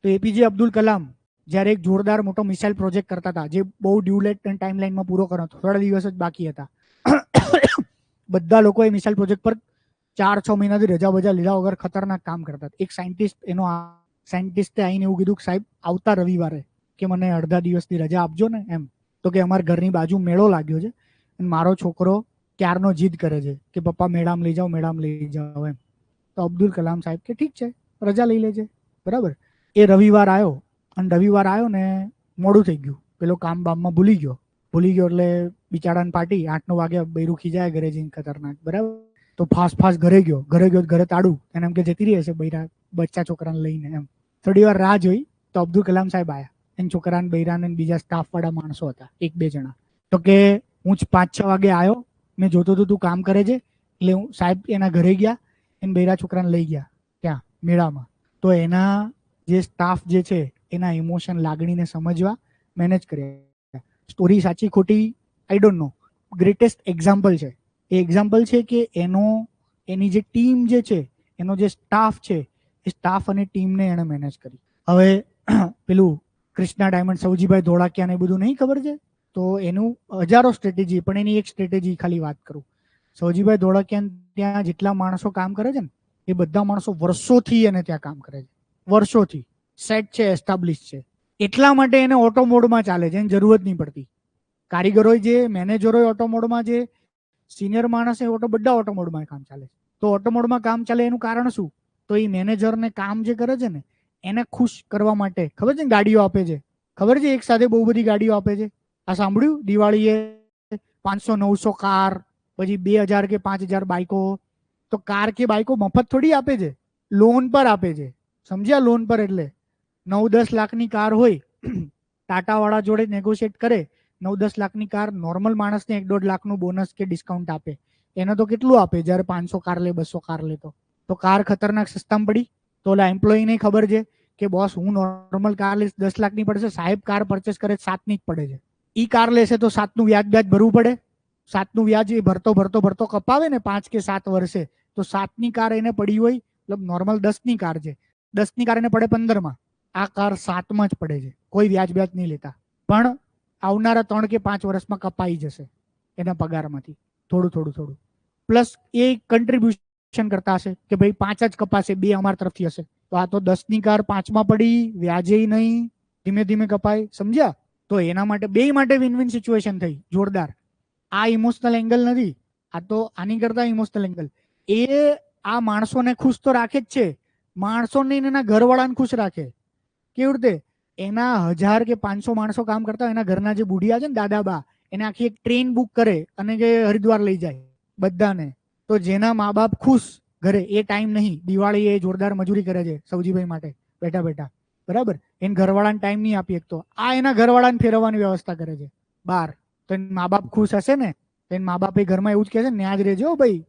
તો એપીજે અબ્દુલ કલામ જ્યારે એક જોરદાર મોટો મિસાઇલ પ્રોજેક્ટ કરતા હતા, જે બહુ ડ્યુલેટ ટાઈમલાઈનમાં પૂરો કરવાનો, થોડા દિવસ જ બાકી હતા. બધા લોકો એ મિસાઇલ પ્રોજેક્ટ પર 4-6 મહિનાથી રજા બજા લીધા વગર ખતરનાક કામ કરતા. એક સાયન્ટિસ્ટે આવીને એવું કીધું કે સાહેબ આવતા રવિવારે કે મને અડધા દિવસની રજા આપજો ને એમ. તો કે અમારા ઘરની બાજુ મેળો લાગ્યો છે અને મારો છોકરો ક્યારનો જીદ કરે છે કે પપ્પા મેળામાં લઈ જાઓ એમ. તો અબ્દુલ કલામ સાહેબ કે ઠીક છે રજા લઈ લેજે, બરાબર. એ રવિવાર આવ્યો ને મોડું થઈ ગયું, પેલો કામ બામમાં ભૂલી ગયો એટલે બિચારાને પાર્ટી 8-9 વાગે બૈરું ખીજાય ઘરે જઈને ખતરનાક, બરાબર. તો ફાસ્ટ ઘરે તાડું એને એમ કે જતી રહી હશે બૈરા બચ્ચા છોકરાને લઈને એમ. થોડી વાર રાહ જોઈ તો અબ્દુલ કલામ સાહેબ આયા. એને છોકરાને બૈરાને બીજા સ્ટાફ વાળા માણસો હતા 1-2 જણા. તો કે હું 5-6 વાગે આવ્યો, મેં જોતો હતો તું કામ કરે છે, એટલે હું સાહેબ એના ઘરે ગયા, એને બૈરા છોકરાને લઈ ગયા ત્યાં મેળામાં. તો એના જે સ્ટાફ જે છે એના ઇમોશન, લાગણીને સમજવા, મેનેજ કર્યા. સ્ટોરી સાચી ખોટી I don't know, greatest example છે. એ એક્ઝામ્પલ છે કે એની જે ટીમ જે છે, એનો જે સ્ટાફ છે, એ સ્ટાફ અને ટીમને એને મેનેજ કરી. હવે પેલું કૃષ્ણા ડાયમંડ, સૌજીભાઈ ધોળાકિયા ને બધું નહીં ખબર છે, તો એનું હજારો સ્ટ્રેટેજી, પણ એની એક સ્ટ્રેટેજી ખાલી વાત કરું સૌજીભાઈ ધોળકિયા ત્યાં જેટલા માણસો કામ કરે છે ને એ બધા માણસો વર્ષોથી એને ત્યાં કામ કરે છે, વર્ષોથી સેટ છે, એસ્ટાબ્લિશ છે. એટલા માટે એને ઓટો મોડમાં ચાલે છે, એની જરૂરત નહીં પડતી. કારીગરો જે મેનેજરો ઓટો મોડમાં, જે સિનિયર માણસ એ બધા ઓટો મોડમાં કામ ચાલે છે. તો ઓટો મોડમાં કામ ચાલે એનું કારણ શું? તો એ મેનેજરને કામ જે કરે છે ને એને ખુશ કરવા માટે ખબર છે ને ગાડીઓ આપે છે, ખબર છે એક સાથે બહુ બધી ગાડીઓ આપે છે. આ સાંભળ્યું? દિવાળીએ 500-900 કાર, પછી 2000 કે 5000 બાઈકો. તો કાર કે બાઈકો મફત થોડી આપે છે, લોન પર આપે છે. સમજ્યા? લોન પર એટલે 9-10 લાખની કાર હોય, ટાટા વાળા જોડે નેગોશિએટ કરે, 9-10 લાખની કાર નોર્મલ માણસને 1-1.5 લાખનું બોનસ કે ડિસ્કાઉન્ટ આપે. એને તો કેટલું આપે જ્યારે 500 કાર લે, 200 કાર લે તો કાર ખતરનાક સસ્તામાં પડી. તો ઓલા એમ્પ્લોયને ખબર છે કે બોસ હું નોર્મલ કાર લઈશ 10 લાખની પડશે, સાહેબ કાર પરચેસ કરે 7ની જ પડે છે. ઈ કાર લેશે તો 7નું વ્યાજ ભરવું પડે. 7નું વ્યાજ એ ભરતો કપાવે ને 5 કે 7 વર્ષે, તો 7ની કાર એને પડી હોય, મતલબ નોર્મલ 10ની કાર છે, 10ની કાર એને પડે 15માં, આ કાર 7માં જ પડે છે. કોઈ વ્યાજ નહીં લેતા, પણ આવનારા 3 કે 5 વર્ષમાં કપાઈ જશે એના પગારમાંથી થોડું. પ્લસ એ કન્ટ્રીબ્યુશન કરતા હશે કે ભાઈ 5 જ કપાશે, 2 અમારા તરફથી હશે. તો આ તો 10ની કાર 5માં પડી, વ્યાજે નહીં, ધીમે ધીમે કપાય. સમજ્યા? તો એના માટે બે માટે વિન વિન સિચ્યુએશન થઈ, જોરદાર. આ ઇમોશનલ એંગલ નથી, આ તો આની કરતા ઇમોશનલ એંગલ. એ આ માણસોને ખુશ તો રાખે જ છે, માણસોને એના ઘરવાળાને ખુશ રાખે. કેવી રીતે? એના 1000 કે 500 માણસો કામ કરતા હોય, એના ઘરના જે બુઢિયા છે ને, દાદા બા, એને આખી એક ટ્રેન બુક કરે અને જે હરિદ્વાર લઈ જાય બધાને. તો જેના મા બાપ ખુશ ઘરે, એ ટાઈમ નહીં, દિવાળી એ જોરદાર મજૂરી કરે છે સૌજીભાઈ માટે બેઠા બેઠા, બરાબર? એને ઘરવાળાને ટાઈમ નહીં આપી શકતો, આ એના ઘરવાળાને ફેરવવાની વ્યવસ્થા કરે છે બહાર. તો એના મા બાપ ખુશ હશે ને, તો એના મા બાપ એ ઘરમાં એવું જ કહે છે ને, ન્યા જ રહેજો ભાઈ,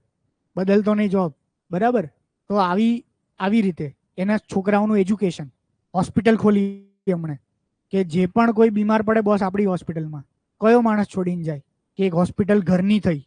બદલતો નહીં જોબ, બરાબર? તો આવી રીતે એના છોકરાઓનું એજ્યુકેશન. હોસ્પિટલ ખોલી હમણે કે જે પણ કોઈ બીમાર પડે, બોસ આપણી હોસ્પિટલમાં, કયો માણસ છોડીને જાય? કે એક હોસ્પિટલ ઘરની થઈ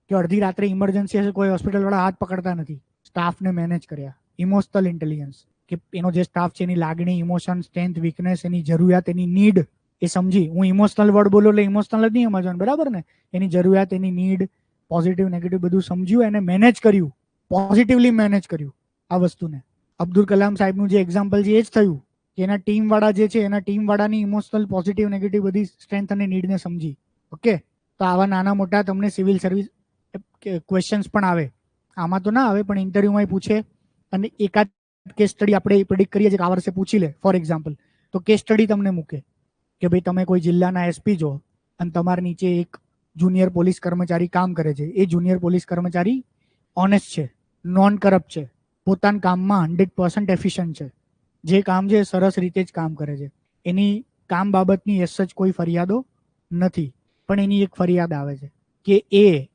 કે અડધી રાત્રે ઇમરજન્સી હશે, કોઈ હોસ્પિટલ વાળા હાથ પકડતા નથી, સ્ટાફને મેનેજ કર્યા. ઇમોશનલ ઇન્ટેલિજન્સ, કે એનો જે સ્ટાફ છે એની લાગણી, ઇમોશન, સ્ટ્રેન્થ, વીકનેસ, એની જરૂરિયાત, એની નીડ એ સમજી. હું ઇમોશનલ વર્ડ બોલું એટલે ઇમોશનલ જ નહીં સમજવાનું, બરાબર ને? એની જરૂરિયાત, એની નીડ, પોઝિટિવ નેગેટિવ બધું સમજ્યું, એને મેનેજ કર્યું, પોઝિટિવલી મેનેજ કર્યું આ વસ્તુને. અબ્દુલ કલામ સાહેબનું જે એક્ઝામ્પલ છે એ જ થયું કે એના ટીમ વાળા જે છે, એના ટીમ વાળાની ઇમોશનલ, પોઝિટિવ, નેગેટિવ બધી સ્ટ્રેન્થ અને નીડને સમજી. ઓકે, તો આવા નાના મોટા તમને સિવિલ સર્વિસ ક્વેશ્ચન્સ પણ આવે. આમાં તો ના આવે, પણ ઇન્ટરવ્યુમાં પૂછે. અને એકાદ કેસ સ્ટડી આપણે પ્રિડિક્ટ કરીએ છીએ કે આ વર્ષે પૂછી લે. ફોર એક્ઝામ્પલ, તો કેસ સ્ટડી તમને મૂકે કે ભાઈ તમે કોઈ જિલ્લાના એસપી છો અને તમારી નીચે એક જુનિયર પોલીસ કર્મચારી કામ કરે છે. એ જુનિયર પોલીસ કર્મચારી ઓનેસ્ટ છે, નોન કરપ્ટ છે, પોતાના કામમાં 100% એફિશિયન્ટ છે, જે કામ છે સરસ રીતે જ કામ કરે છે, એની કામ બાબતની એસ જ કોઈ ફરિયાદો નથી. પણ એની એક ફરિયાદ આવે છે કે એ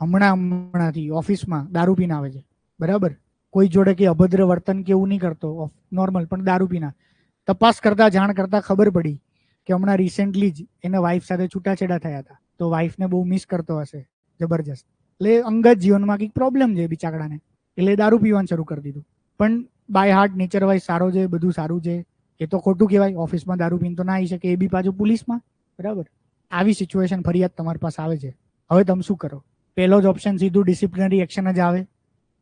હમણાંથી ઓફિસમાં દારૂ પીને આવે છે, બરાબર? કોઈ જોડે કે અભદ્ર વર્તન કે એવું નહીં કરતો, નોર્મલ, પણ દારૂ પીના. તપાસ કરતા, જાણ કરતા ખબર પડી કે હમણાં રિસેન્ટલી જ એના વાઈફ સાથે છૂટાછેડા થયા હતા. તો વાઈફને બહુ મિસ કરતો હશે જબરજસ્ત, એટલે અંગત જીવનમાં કંઈક પ્રોબ્લેમ છે બિચારાને, એટલે દારૂ પીવાનું શરૂ કરી દીધું. પણ બાય હાર્ટ, નેચર વાઇઝ સારો છે, બધું સારું છે. એ તો ખોટું કહેવાય, ઓફિસમાં દારૂ પીને તો ના આવી શકે, એ બી પાછું પોલીસમાં, બરાબર? આવી સિચ્યુએશન ફરિયાદ તમારી પાસે આવે છે. હવે તમે શું કરો? પહેલો જ ઓપ્શન સીધું ડિસિપ્લિનરી એક્શન જ આવે,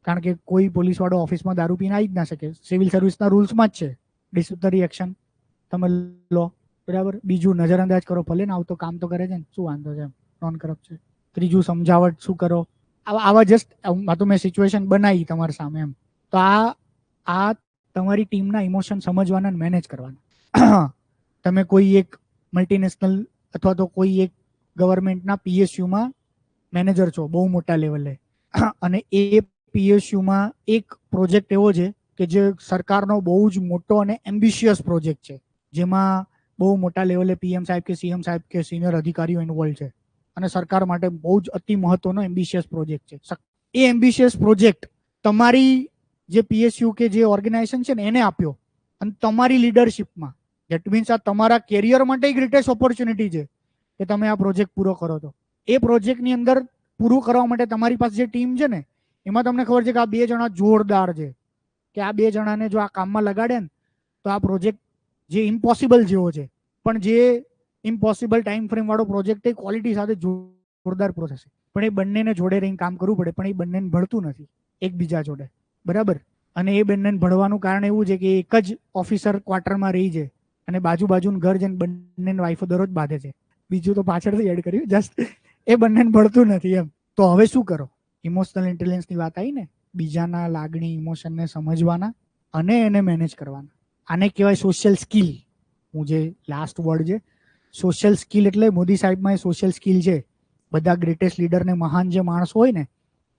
કારણ કે કોઈ પોલીસ વાળો ઓફિસમાં દારૂ પીને આવી જ ના શકે, સિવિલ સર્વિસના રૂલ્સમાં જ છે ડિસિપ્લિનરી એક્શન તમે લો, બરાબર? બીજું નજરઅંદાજ કરો, ભલે ને આવતો કામ તો કરે છે ને, શું વાંધો છે, નોન કરપ્ટ છે. ત્રીજું સમજાવટ શું કરો? આવા જસ્ટ આ તો મેં સિચ્યુએશન બનાવી તમારી સામે એમ. તો આ તમારી ટીમના ઇમોશન સમજવાના અને મેનેજ કરવાના. તમે કોઈ એક મલ્ટીનેશનલ અથવા તો કોઈ એક ગવર્મેન્ટના પીએસયુમાં મેનેજર છો, બહુ મોટા લેવલે, અને એ પીએસયુમાં એક પ્રોજેક્ટ એવો છે કે જે સરકારનો બહુ જ મોટો અને એમ્બિશિયસ પ્રોજેક્ટ છે, જેમાં બહુ મોટા લેવલે પીએમ સાહેબ કે સીએમ સાહેબ કે સિનિયર અધિકારીઓ ઇન્વોલ્વ છે, અને સરકાર માટે બહુ જ અતિ મહત્વનો એમ્બિશિયસ પ્રોજેક્ટ છે. એ એમ્બિશિયસ પ્રોજેક્ટ તમારી જે પીએસયુ કે જે ઓર્ગેનાઇઝેશન છે ને એને આપ્યો, અને તમારી લીડરશિપમાં, ધેટ મીન્સ આ તમારા કેરિયર માટે એક ગ્રેટેસ્ટ ઓપોર્ચ્યુનિટી છે કે તમે આ પ્રોજેક્ટ પૂરો કરો. તો એ પ્રોજેક્ટની અંદર પૂરું કરવા માટે તમારી પાસે જે ટીમ છે ને, એમાં તમને ખબર છે કે આ 2 જણા જોરદાર છે, કે આ 2 જણાને જો આ કામમાં લગાડે ને તો આ પ્રોજેક્ટ જે ઇમ્પોસિબલ જેવો છે, પણ જે ઇમ્પોસિબલ ટાઈમ ફ્રેમ વાળો પ્રોજેક્ટ એ ક્વોલિટી સાથે જોરદાર પ્રોસેસ છે. પણ એ બંનેને જોડે રહીને કામ કરવું પડે, પણ એ બંનેને ભળતું નથી એકબીજા જોડે, બરાબર. અને એ બંનેને ભળવાનું કારણ એવું છે કે એક જ ઓફિસર ક્વાર્ટરમાં રહી છે અને બાજુનું ઘર જઈને બંને વાઈફો દરરોજ બાંધે છે. બીજું તો પાછળથી એડ કર્યું, જસ્ટ એ બંનેને ભળતું નથી એમ. તો હવે શું કરો? ઇમોશનલ ઇન્ટેલિજન્સની વાત આવી ને, બીજાના લાગણી ઇમોશનને સમજવાના અને એને મેનેજ કરવાના. આને કહેવાય સોશિયલ સ્કિલ. હું જે લાસ્ટ વર્ડ છે સોશિયલ સ્કિલ, એટલે મોદી સાહેબમાં એ સોશિયલ સ્કિલ છે. બધા ગ્રેટેસ્ટ લીડર ને મહાન જે માણસો હોય ને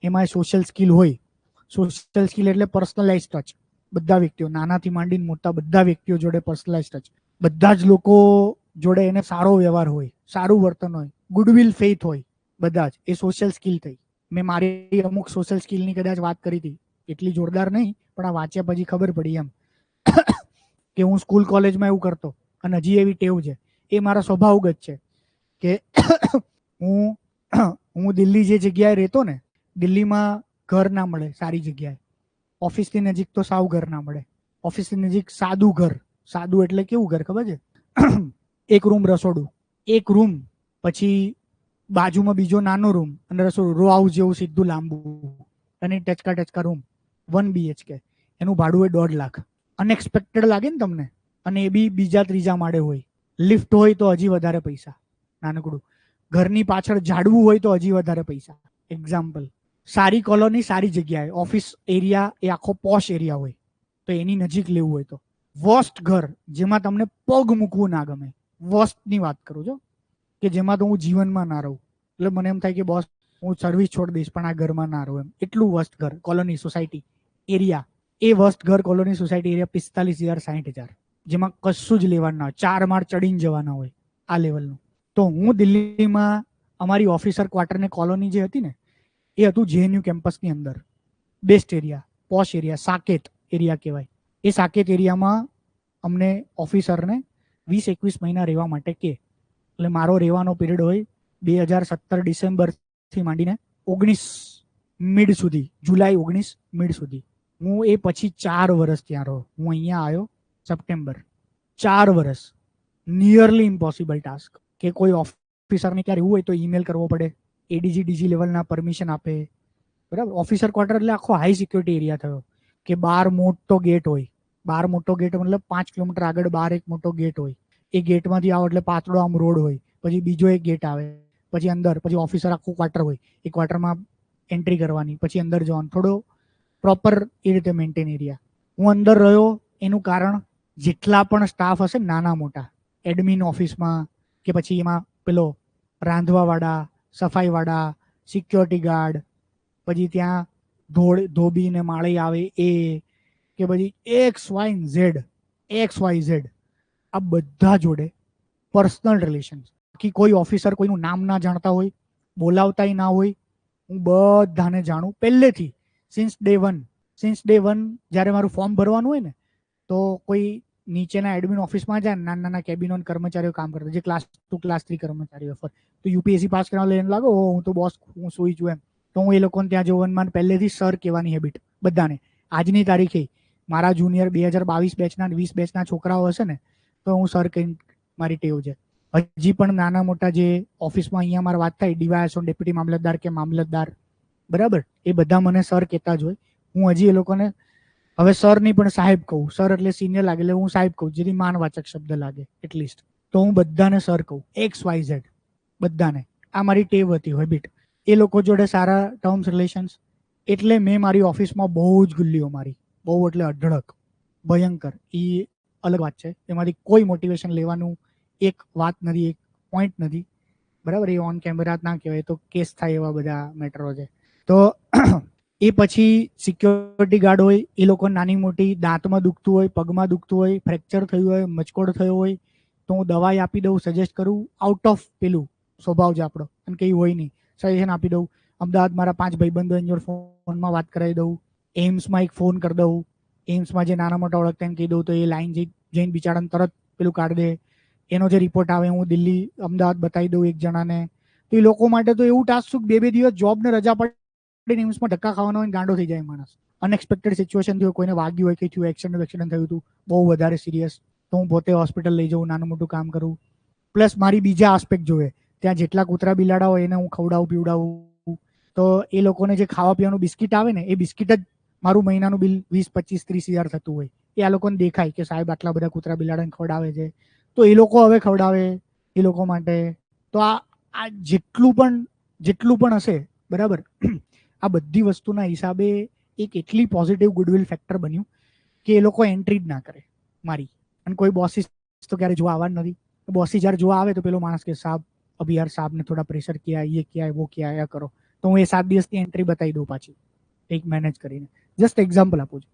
એમાં સોશિયલ સ્કિલ હોય. સોશિયલ સ્કિલ એટલે પર્સનલાઇઝ ટચ. બધા વ્યક્તિઓ, નાનાથી માંડીને મોટા બધા વ્યક્તિઓ જોડે પર્સનલાઇઝ ટચ. બધા જ લોકો જોડે એને સારો વ્યવહાર હોય, સારું વર્તન હોય, ગુડવિલ ફેથ હોય, બધા જ. એ સોશિયલ સ્કિલ થઈ. મેં મારી અમુક સોશિયલ સ્કિલની કદાચ વાત કરી હતી, એટલી જોરદાર નહીં, પણ આ વાંચ્યા પછી ખબર પડી એમ કે હું સ્કૂલ કોલેજમાં એવું કરતો અને હજી એવી ટેવ છે. એ મારા સ્વભાવગત છે કે હું દિલ્હી જે જગ્યાએ રહેતો ને, દિલ્હીમાં ઘર ના મળે સારી જગ્યાએ. ઓફિસની નજીક તો સાવ ઘર ના મળે. ઓફિસની નજીક સાદું ઘર. સાદું એટલે કેવું ઘર ખબર છે? એક રૂમ રસોડું, એક રૂમ, પછી બાજુમાં બીજો નાનો રૂમ અને રસોડું, રો હાઉસ જેવું સીધું લાંબુ, અને ટચકા રૂમ. 1 BHK. એનું ભાડું હોય 1.5 લાખ. અનએક્સપેક્ટેડ લાગે ને તમને? અને એ બી બીજા ત્રીજા માળે હોય. લિફ્ટ હોય તો હજી વધારે પૈસા, નાનકડું. ઘરની પાછળ ઝાડવું હોય તો હજી વધારે પૈસા. એક્ઝામ્પલ, સારી કોલોની, સારી જગ્યાએ, ઓફિસ એરિયા એ આખો પોશ એરિયા હોય તો એની નજીક લેવું હોય તો. વર્સ્ટ ઘર, જેમાં તમને પગ મૂકવું ના ગમે, વર્સ્ટની વાત કરું છું, કે જેમાં તો હું જીવનમાં ના રહું. એટલે મને એમ થાય કે બોસ હું સર્વિસ છોડી દઈશ પણ આ ઘરમાં ના રહું એમ. એટલું વર્સ્ટ ઘર, કોલોની, સોસાયટી, એરિયા. એ વર્સ્ટ ઘર, કોલોની, સોસાયટી એરિયા 45,000 60,000, જેમાં કશું જ લેવાનું ના હોય, 4 માળ ચડીને જવાના હોય, આ લેવલનું. તો હું દિલ્હીમાં અમારી ઓફિસર ક્વાર્ટરની કોલોની જે હતી ને એ હતું JNU કેમ્પસની અંદર. Best area, posh area, Saket area કહેવાય. એ સાકેત એરિયામાં અમને ઓફિસરને 20-21 મહિના રહેવા માટે કે. એટલે મારો રહેવાનો પીરિયડ હોય 2017 ડિસેમ્બરથી માંડીને 19 મિડ સુધી, જુલાઈ 19 મિડ સુધી. હું એ પછી 4 વર્ષ ત્યાં રહ્યો. હું અહીંયા આવ્યો સપ્ટેમ્બર. 4 વર્ષ, નિયરલી ઇમ્પોસિબલ ટાસ્ક. કે કોઈ ઓફિસરને ક્યારે એવું હોય તો ઈમેલ કરવો પડે, ADG લેવલના પરમિશન આપે, બરાબર. ઓફિસર ક્વાર્ટર એટલે આખો હાઈ સિક્યોરિટી એરિયા થયો કે બહાર મોટો ગેટ હોય. બહાર મોટો ગેટ મતલબ 5 કિલોમીટર આગળ બહાર એક મોટો ગેટ હોય. એ ગેટમાંથી આવો એટલે પાતળો આમ રોડ હોય, પછી બીજો એક ગેટ આવે, પછી અંદર, પછી ઓફિસર આખું ક્વાર્ટર હોય. એ ક્વાર્ટરમાં એન્ટ્રી કરવાની, પછી અંદર જવાનું, થોડો પ્રોપર એ રીતે મેન્ટેન એરિયા. હું અંદર રહ્યો એનું કારણ, જેટલા પણ સ્ટાફ હશે નાના મોટા, એડમિન ઓફિસમાં કે પછી એમાં પેલો રાંધવાવાળા, સફાઈવાળા, સિક્યોરિટી ગાર્ડ, પછી ત્યાં ધોબી ને માળી આવે એ, કે પછી XYZ, આ બધા જોડે પર્સનલ રિલેશન. બાકી કોઈ ઓફિસર કોઈનું નામ ના જાણતા હોય, બોલાવતાય ના હોય, હું બધાને જાણું પહેલેથી. સિન્સ ડે વન જ્યારે મારું ફોર્મ ભરવાનું હોય ને તો કોઈ નીચેના એડમિન ઓફિસમાં જાય, નાના નાના કેબિનો કર્મચારીઓ કામ કરતા, જે ક્લાસ 2 ક્લાસ 3 કર્મચારીઓ, તો UPSC પાસ કરવા લઈને લાગો હું તો બોસ, હું સોઈ છું એમ. તો હું એ લોકોને ત્યાં જોવાનું પહેલેથી સર કહેવાની હેબિટ બધાને. આજની તારીખે મારા જુનિયર 2022 બેચના 20 બેચના છોકરાઓ હશે ને તો હું સર કહીને મારી ટેવ છે. હજી પણ નાના મોટા જે ઓફિસમાં અહીંયા મારે વાત થાય, ડીવાયએસઓ, ડેપ્યુટી મામલતદાર કે મામલતદાર, બરાબર, એ બધા મને સર કહેતા જ હોય. હું હજી એ લોકોને હવે સર નહીં પણ સાહેબ કહું. સર એટલે સિનિયર લાગે એટલે હું સાહેબ કહું, જેથી માનવાચક શબ્દ લાગે એટલીસ્ટ. તો હું બધાને સર કહું, XYZ બધાને. આ મારી ટેવ હતી, હેબિટ. એ લોકો જોડે સારા ટર્મ્સ રિલેશન્સ. એટલે મેં મારી ઓફિસમાં બહુ જ ગુલ્લીઓ મારી, બહુ એટલે અઢળક, ભયંકર. એ અલગ વાત છે, એમાંથી કોઈ મોટિવેશન લેવાનું એક વાત નથી, એક પોઈન્ટ નથી, બરાબર. એ ઓન કેમેરા ના કહેવાય, તો કેસ થાય એવા બધા મેટરો છે. તો એ પછી સિક્યોરિટી ગાર્ડ હોય, એ લોકો નાની મોટી દાંતમાં દુખતું હોય, પગમાં દુખતું હોય, ફ્રેક્ચર થયું હોય, મચકોડ થયો હોય તો હું દવાઈ આપી દઉં, સજેસ્ટ કરું. આઉટ ઓફ પેલું સ્વભાવ છે આપણો, અને કંઈ હોય નહીં, સજેશન આપી દઉં. અમદાવાદ મારા 5 ભાઈબંધો એની જોડે ફોનમાં વાત કરાવી દઉં. એમ્સમાં એક ફોન કરી દઉં, એમ્સમાં જે નાના મોટા ઓળખતા એને કહી દઉં તો એ લાઈન જઈને બિચારાને તરત પેલું કાઢી દે. એનો જે રિપોર્ટ આવે હું દિલ્હી અમદાવાદ બતાવી દઉં એક જણાને. તો એ લોકો માટે તો એવું ટાસ્ક શું, 2-2 દિવસ જોબ ને રજા પડે, એમ્સમાં ધક્કા ખાવાનો હોય, ગાંડો થઈ જાય માણસ. અનએક્સપેક્ટેડ સિચ્યુએશન થયું, કોઈને વાગ્યું હોય, કંઈ થયું, એક્સિડન્ટ થયું હતું બહુ વધારે સિરિયસ, તો હું પોતે હોસ્પિટલ લઈ જાઉં, નાનું મોટું કામ કરું. પ્લસ મારી બીજા આસ્પેક્ટ જોવે, ત્યાં જેટલા કૂતરા બિલાડા હોય એને હું ખવડાવું પીવડાવું, તો એ લોકોને જે ખાવા પીવાનું બિસ્કિટ આવે ને, એ બિસ્કિટ જ મારું મહિનાનું બિલ 20-25-30 હજાર થતું હોય. એ આ લોકોને દેખાય કે સાહેબ આટલા બધા કૂતરા બિલાડાને ખવડાવે છે, તો એ લોકો હવે ખવડાવે એ લોકો માટે. તો આ જેટલું પણ હશે, બરાબર, આ બધી વસ્તુના હિસાબે એક એટલી પોઝિટિવ ગુડવિલ ફેક્ટર બન્યું કે એ લોકો એન્ટ્રી જ ના કરે મારી. અને કોઈ બોસીસ તો ક્યારે જોવા આવવા જ નથી. બોસી જ્યારે જોવા આવે તો પેલો માણસ કે સાહેબ અભી યાર સાહેબ ને થોડા પ્રેશર કિયા, ये किया है वो किया है, કરો. તો હું એ 7 દિવસની એન્ટ્રી બતાવી દઉં પાછી એક મેનેજ કરીને. જસ્ટ એક્ઝામ્પલ આપું છું.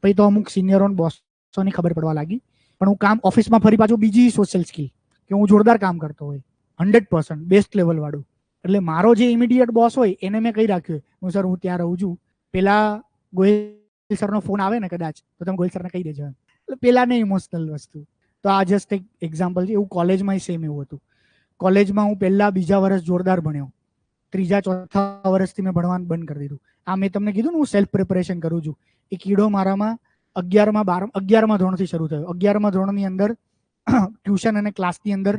પછી તો અમુક સિનિયરો બોસોની ખબર પડવા લાગી. પણ હું કામ ઓફિસમાં ફરી પાછું બીજી સોશિયલ સ્કિલ કે હું જોરદાર કામ કરતો હોય 100% બેસ્ટ લેવલ વાળું. એટલે મારો જે ઇમિડિયેટ બોસ હોય એને મેં કહી રાખ્યું, હું સર હું ત્યાં રહું છું, પેલા ગોહિલ સરનો ફોન આવે ને કદાચ તો તમે ગોહિલ સરને કહી દેજો. એટલે પેલા ને ઇમોશનલ વસ્તુ. તો આ જસ્ટ એક એક્ઝામ્પલ છે. એવું કોલેજમાં સેમ એવું હતું. કોલેજમાં હું પહેલા બીજા વર્ષ જોરદાર ભણ્યો, ત્રીજા ચોથા વર્ષથી મેં ભણવાનું બંધ કરી દીધું. આ મેં તમને કીધું ને હું સેલ્ફ પ્રિપરેશન કરું છું, એ કીડો મારામાં 11મા ધોરણથી શરૂ થયો. 11મા ધોરણની અંદર ટ્યુશન અને ક્લાસની અંદર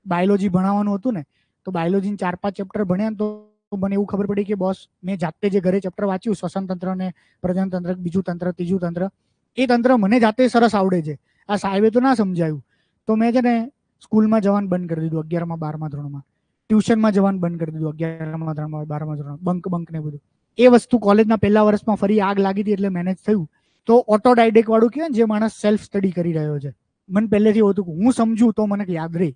બાયોલોજી ભણાવવાનું હતું ને, તો બાયોલોજીના 4-5 ચેપ્ટર ભણ્યા ને તો મને એવું ખબર પડી કે બોસ મેં જાતે જે ઘરે ચેપ્ટર વાંચ્યું, શ્વસન તંત્ર ને પ્રજનન તંત્ર, બીજું તંત્ર, ત્રીજું તંત્ર, એ તંત્ર મને જાતે સરસ આવડે છે. આ સાહેબે તો ના સમજાયું. તો મેં છે ને સ્કૂલમાં જવાનું બંધ કરી દીધું 11મા-12મા ધોરણમાં. ટ્યુશનમાં જવાનું બંધ કરી દીધું 11મા ધોરણમાં, 12મા ધોરણમાં, બંક ને બધું. એ વસ્તુ કોલેજના પહેલા વર્ષમાં ફરી આગ લાગી હતી એટલે મેનેજ થયું. તો ઓટોડાયડેક વાળું કહેવાય ને, જે માણસ સેલ્ફ સ્ટડી કરી રહ્યો છે, મને પહેલેથી હતું કે હું સમજું તો મને યાદ રહે,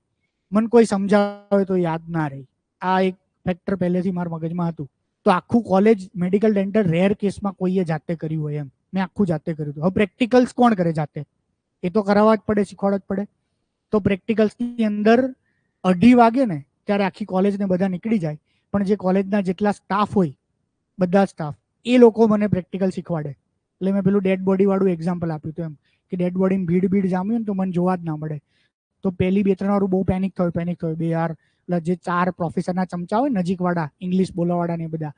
મને કોઈ સમજાવે તો યાદ ના રહે. આ એક ફેક્ટર પહેલેથી મારા મગજમાં હતું. તો આખું કોલેજ મેડિકલ ડેન્ટલ રેર કેસમાં કોઈએ જાતે કર્યું હોય એમ મેં આખું જાતે કર્યું હતું. હવે પ્રેક્ટિકલ્સ કોણ કરે જાતે? એ તો કરાવવા જ પડે, શીખવાડવા જ પડે. તો પ્રેક્ટિકલ્સની અંદર 2:30 વાગે ને ત્યારે આખી કોલેજને બધા નીકળી જાય, પણ જે કોલેજના જેટલા સ્ટાફ હોય, બધા સ્ટાફ, એ લોકો મને પ્રેક્ટિકલ શીખવાડે. એટલે મેં પેલું ડેડ બોડી વાળું એક્ઝામ્પલ આપ્યું હતું એમ કે ડેડ બોડીની ભીડ જામ્યું ને તો મને જોવા જ ના મળે. તો પહેલી 2-3 વાળું બહુ પેનિક થયો બે યાર. એટલે જે 4 પ્રોફેસરના ચમચા હોય નજીક વાળા, ઇંગ્લિશ બોલાવાળા ને બધા,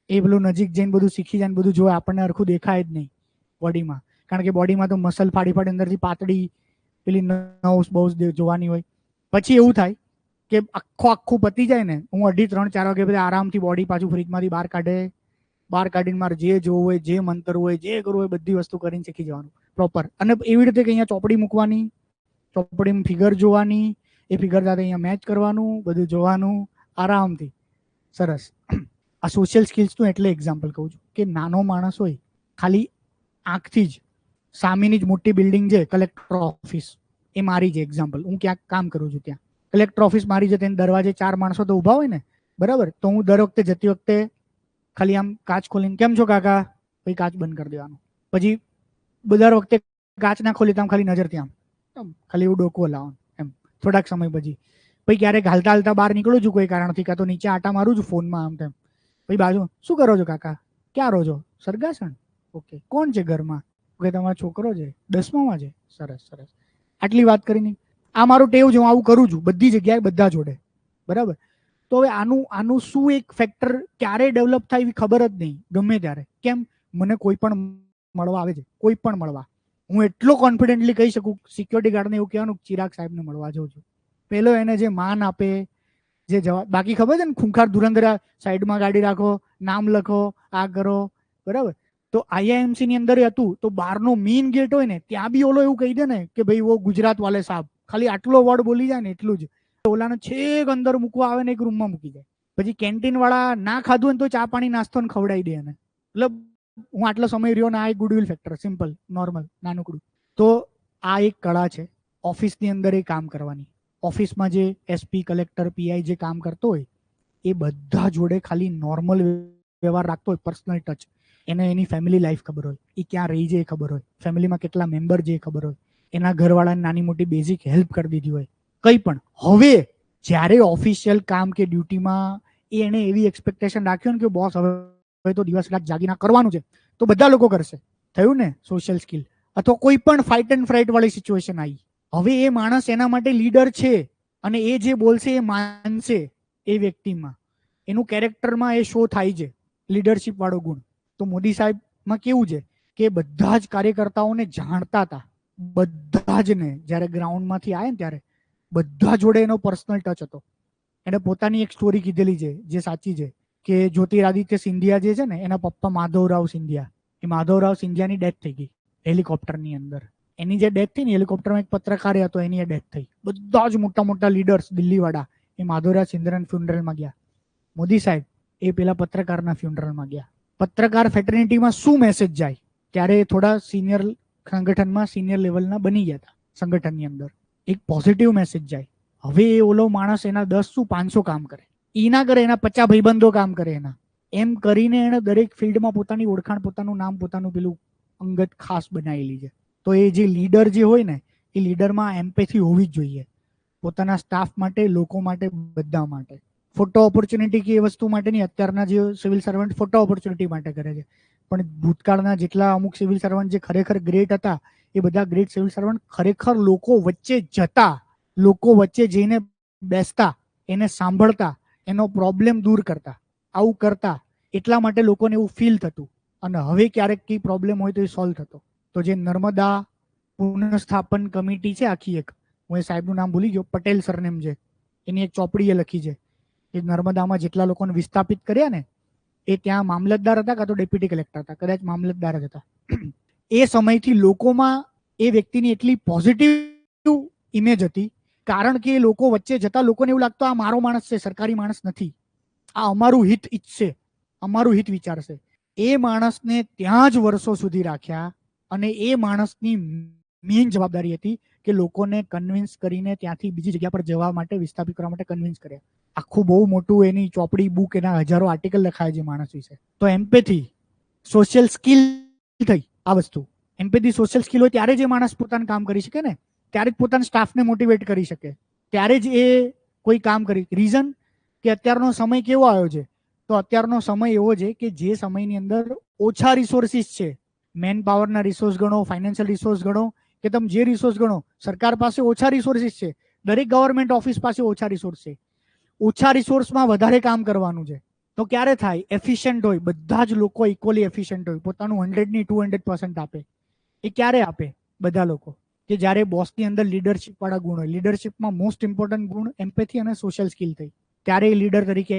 એ પેલું નજીક જઈને બધું શીખી જાય ને બધું જોવે, આપણને હરખું દેખાય જ નહીં બોડીમાં. કારણ કે બોડીમાં તો મસલ ફાડી અંદરથી પાતળી પેલી નર્વ્સ બહુ જોવાની હોય. પછી એવું થાય કે આખું પતી જાય ને, હું 2:30-3-4 વાગે બધા આરામથી બોડી પાછું ફ્રીજમાંથી બહાર કાઢીને મારે જે જોવું હોય, જે મંતર હોય, જે કરવું હોય બધી વસ્તુ કરીને શીખી જવાનું પ્રોપર. અને એવી રીતે કે અહીંયા ચોપડી મૂકવાની, ચોપડીમાં ફિગર જોવાની, એ ફિગર સાથે અહીંયા મેચ કરવાનું, બધું જોવાનું આરામથી. સરસ. આ સોશિયલ સ્કિલ્સનું એટલે એક્ઝામ્પલ કહું છું કે નાનો માણસ હોય, ખાલી આંખથી જ સામેની જ મોટી બિલ્ડિંગ છે કલેક્ટર ઓફિસ, એ મારી જ એક્ઝામ્પલ. હું ક્યાંક કામ કરું છું, ત્યાં કલેક્ટર ઓફિસ મારી છે, તેને દરવાજે 4 માણસો તો ઊભા હોય ને, બરાબર. તો હું દર વખતે જતી વખતે ખાલી આમ કાચ ખોલીને કેમ છો કાકા, પછી કાચ બંધ કરી દેવાનો. પછી દર વખતે કાચ ના ખોલી તો ખાલી નજર ત્યાં ખાલી એવું ડોકું હલાવવાનું એમ. થોડાક સમય પછી ક્યારેક હાલતા બહાર નીકળું છું કોઈ કારણથી, કાં તો નીચે આટા મારું છું ફોનમાં આમ તેમ, પછી બાજુ શું કરો છો કાકા, ક્યાં રહો છો, સરગાસણ, ઓકે, કોણ છે ઘરમાં, ઓકે, તમારો છોકરો છે 10મામાં છે, સરસ સરસ, આટલી વાત કરીને. આ મારું ટેવ છે, હું આવું કરું છું બધી જગ્યાએ બધા જોડે, બરાબર. તો હવે આનું શું એક ફેક્ટર ક્યારે ડેવલપ થાય એવી ખબર જ નહીં ગમે ત્યારે. કેમ? મને કોઈ પણ મળવા આવે છે, કોઈ પણ મળવા, હું એટલો કોન્ફિડન્ટલી કહી શકું, સિક્યોરિટી ગાર્ડને એવું કહેવાનું ચિરાગ સાહેબને મળવા જાઉં છું, પેલો એને જે માન આપે, જે જવાબ, બાકી ખબર છે ને ખૂંખાર ધુરંધરા સાઈડમાં ગાડી રાખો, નામ લખો, આ કરો, બરાબર. તો IIMC ની અંદર હતું તો બહારનો મેઇન ગેટ હોય ને ત્યાં બી ઓલો એવું કહી દે ને કે ભાઈ વો ગુજરાત વાલે સાહેબ, ખાલી આટલો વર્ડ બોલી જાય ને એટલું જ, ઓલાને છેક અંદર મૂકવા આવે ને એક રૂમમાં મૂકી જાય. પછી કેન્ટીન વાળા ના ખાધું હોય તો ચા પાણી નાસ્તો ને ખવડાવી દે એને. એટલે હું આટલો સમય રહ્યો ને આ એક ગુડવિલ ફેક્ટર, સિમ્પલ, નોર્મલ, નાનકડું. તો આ એક કળા છે ઓફિસની અંદર એ કામ કરવાની. ઓફિસમાં જે SP, કલેક્ટર, PI જે કામ કરતો હોય એ બધા જોડે ખાલી નોર્મલ વ્યવહાર રાખતો હોય, પર્સનલ ટચ. એને એની ફેમિલી લાઈફ ખબર હોય, એ ક્યાં રહી છે એ ખબર હોય, ફેમિલીમાં કેટલા મેમ્બર છે એ ખબર હોય, એના ઘરવાળાને નાની મોટી બેઝિક હેલ્પ કરી દીધી હોય, કંઈ પણ. હવે જ્યારે ઓફિશિયલ કામ કે ડ્યુટીમાં એને એવી એક્સપેક્ટેશન રાખ્યો ને કે બોસ હવે તો દિવસ રાત જાગીને કરવાનું છે, તો બધા લોકો કરશે. થયું ને સોશિયલ સ્કિલ. અથવા કોઈ પણ ફાઇટ એન્ડ ફ્રાઇટ વાળી સિચ્યુએશન આવી, હવે એ માણસ એના માટે લીડર છે અને એ જે બોલશે એ માનશે, એ વ્યક્તિમાં એનું કેરેક્ટરમાં એ શો થાય છે, લીડરશિપ વાળો ગુણ. તો મોદી સાહેબમાં કેવું છે કે બધા જ કાર્યકર્તાઓને જાણતા હતા, બધા જ ને, જ્યારે ગ્રાઉન્ડમાંથી આવે ને ત્યારે બધા જોડે એનો પર્સનલ ટચ હતો. એને પોતાની એક સ્ટોરી કીધેલી છે જે સાચી છે કે જ્યોતિરાદિત્ય સિંધિયા જે છે ને એના પપ્પા માધવરાવ સિંધિયા, એ માધવરાવ સિંધિયાની ડેથ થઈ ગઈ હેલિકોપ્ટરની અંદર. એની જે ડેથ થઈ ને હેલિકોપ્ટરમાં એક પત્રકાર હતો, એની ડેથ થઈ. બધા જ મોટા મોટા લીડર્સ દિલ્હીવાળા એ માધવરાવ સિંધિયાના ફ્યુનરલમાં ગયા. મોદી સાહેબ એ પેલા પત્રકારના ફ્યુનરલમાં ગયા. પત્રકાર ફેટર્નિટીમાં શું મેસેજ જાય? ત્યારે થોડા સિનિયર સંગઠનમાં સિનિયર લેવલના બની ગયા હતા સંગઠનની અંદર. એક પોઝિટિવ મેસેજ જાય. હવે એ ઓલો માણસ એના 10 શું 500 કામ કરે, ઈ ના કરે, એના 50 ભાઈબંધો કામ કરે એના. એમ કરીને એને દરેક ફિલ્ડમાં પોતાની ઓળખાણ, પોતાનું નામ, પોતાનું પેલું અંગત ખાસ બનાવેલી છે. તો એ જે લીડર જે હોય ને, એ લીડરમાં એમ્પેથી હોવી જ જોઈએ, પોતાના સ્ટાફ માટે, લોકો માટે, બધા માટે. ફોટો ઓપોર્ચ્યુનિટી કે એ વસ્તુ માટે નહીં. અત્યારના જે સિવિલ સર્વન્ટ ફોટો ઓપોર્ચ્યુનિટી માટે કરે છે, પણ ભૂતકાળના જેટલા અમુક સિવિલ સર્વન્ટ જે ખરેખર ગ્રેટ હતા, એ બધા ગ્રેટ સિવિલ સર્વન્ટ ખરેખર લોકો વચ્ચે જતા, લોકો વચ્ચે જઈને બેસતા, એને સાંભળતા, એનો પ્રોબ્લેમ દૂર કરતા, આવું કરતા. એટલા માટે લોકોને એવું ફીલ થતું. અને હવે ક્યારેક કઈ પ્રોબ્લેમ હોય તો એ સોલ્વ થતો. તો જે નર્મદા પુનઃસ્થાપન કમિટી છે આખી એક, હું એ સાહેબનું નામ ભૂલી ગયો, પટેલ સરનેમ છે, એની એક ચોપડી એ લખી છે કે નર્મદામાં જેટલા લોકોને વિસ્થાપિત કર્યા ને, એ ત્યાં મામલતદાર હતા કાં તો ડેપ્યુટી કલેક્ટર હતા, કદાચ મામલતદાર જ હતા. એ સમયથી લોકોમાં એ વ્યક્તિની એટલી પોઝિટિવ ઇમેજ હતી, કારણ કે એ લોકો વચ્ચે જતા લોકોને એવું લાગતું આ મારો માણસ છે, સરકારી માણસ નથી, આ અમારું હિત ઈચ્છશે, અમારું હિત વિચારશે. એ માણસને ત્યાં જ વર્ષો સુધી રાખ્યા. અને એ માણસની મેઇન જવાબદારી હતી કે લોકોને કન્વિન્સ કરીને ત્યાંથી બીજી જગ્યા પર જવા માટે, વિસ્થાપિત કરવા માટે કન્વિન્સ કર્યા. આખું બહુ મોટું એની ચોપડી, બુક, એના હજારો આર્ટિકલ લખાય છે માણસ વિશે. તો એમ્પેથી સોશિયલ સ્કિલ થઈ આ વસ્તુ. એમ્પેથી સોશિયલ સ્કિલ હોય ત્યારે જ એ માણસ પોતાનું કામ કરી શકે ને, ત્યારે જ પોતાના સ્ટાફને મોટિવેટ કરી શકે, ત્યારે જ એ કોઈ કામ કરી. રીઝન કે અત્યારનો સમય કેવો આવ્યો છે? તો અત્યારનો સમય એવો છે કે જે સમયની અંદર ઓછા રિસોર્સિસ છે. મેન પાવરના રિસોર્સ ગણો, ફાઇનાન્શિયલ રિસોર્સ ગણો, કે તમે જે રિસોર્સ ગણો, સરકાર પાસે ઓછા રિસોર્સિસ છે. દરેક ગવર્મેન્ટ ઓફિસ પાસે ઓછા રિસોર્સ છે. ઓછા રિસોર્સમાં વધારે કામ કરવાનું છે. તો ક્યારે થાય? એફિશિયન્ટ હોય, બધા જ લોકો ઇક્વલી એફિશિયન્ટ હોય, પોતાનું 100 ની 200% આપે. એ ક્યારે આપે? બધા લોકો કે જ્યારે બોસની અંદર લીડરશિપ વાળા ગુણ હોય. લીડરશિપમાં મોસ્ટ ઇમ્પોર્ટન્ટ ગુણ એમ્પેથી અને સોશિયલ સ્કિલ થઈ. ત્યારે એ લીડર તરીકે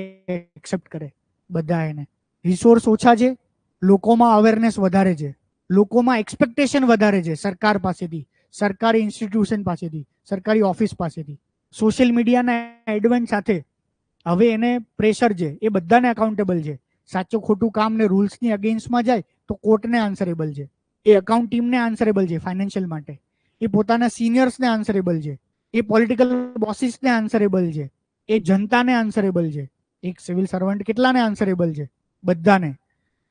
એક્સેપ્ટ કરે બધા એને. રિસોર્સ ઓછા છે, લોકોમાં અવેરનેસ વધારે છે, લોકોમાં એક્સપેક્ટેશન વધારે છે સરકાર પાસેથી, સરકારી ઇન્સ્ટિટ્યુશન પાસેથી, સરકારી ઓફિસ પાસેથી. સોશિયલ મીડિયાના એડવેન્ટ સાથે હવે એને પ્રેશર છે, એ બધાને અકાઉન્ટેબલ છે. સાચું ખોટું કામ ને રૂલ્સની અગેન્સ્ટમાં જાય તો કોર્ટને આન્સરેબલ છે, એ અકાઉન્ટ ટીમને આન્સરેબલ છે ફાઇનાન્શિયલ માટે, એ પોતાના સિનિયર્સને આન્સરેબલ છે, એ પોલિટિકલ બોસીસને આન્સરેબલ છે, એ જનતાને આન્સરેબલ છે. એક સિવિલ સર્વન્ટ કેટલાને આન્સરેબલ છે? બધાને.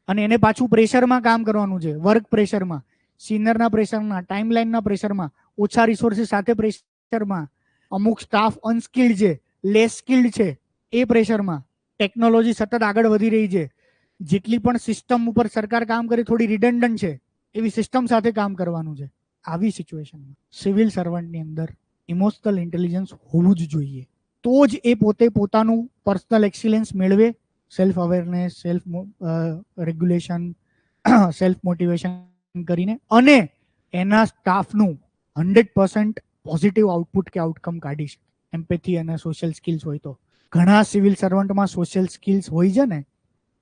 અને એને પાછું પ્રેશરમાં કામ કરવાનું છે, વર્ક પ્રેશરમાં, સિનિયરના પ્રેશરમાં, ટાઈમલાઈનના પ્રેશરમાં, ઓછા રિસોર્સિસ સાથે પ્રેશરમાં, અમુક સ્ટાફ અનસ્કિલ્ડ છે, લેસ સ્કિલ્ડ છે, એ પ્રેશરમાં. ટેકનોલોજી સતત આગળ વધી રહી છે. જેટલી પણ સિસ્ટમ ઉપર સરકાર કામ કરે થોડી રિડન્ડન્ટ છે, એવી સિસ્ટમ સાથે કામ કરવાનું છે. આવી સિચ્યુએશનમાં સિવિલ સર્વન્ટની અંદર ઇમોશનલ ઇન્ટેલિજન્સ હોવું જ જોઈએ. તો જ એ પોતે પોતાનું પર્સનલ એક્સિલન્સ મેળવે, self awareness, self regulation, self motivation કરીને, અને એના સ્ટાફનું 100% પોઝિટિવ આઉટપુટ કે આઉટકમ કાઢી શકે. એમ્પેથી અને સોશિયલ સ્કિલ્સ હોય તો. ઘણા સિવિલ સર્વન્ટમાં સોશિયલ સ્કિલ્સ હોય છે ને,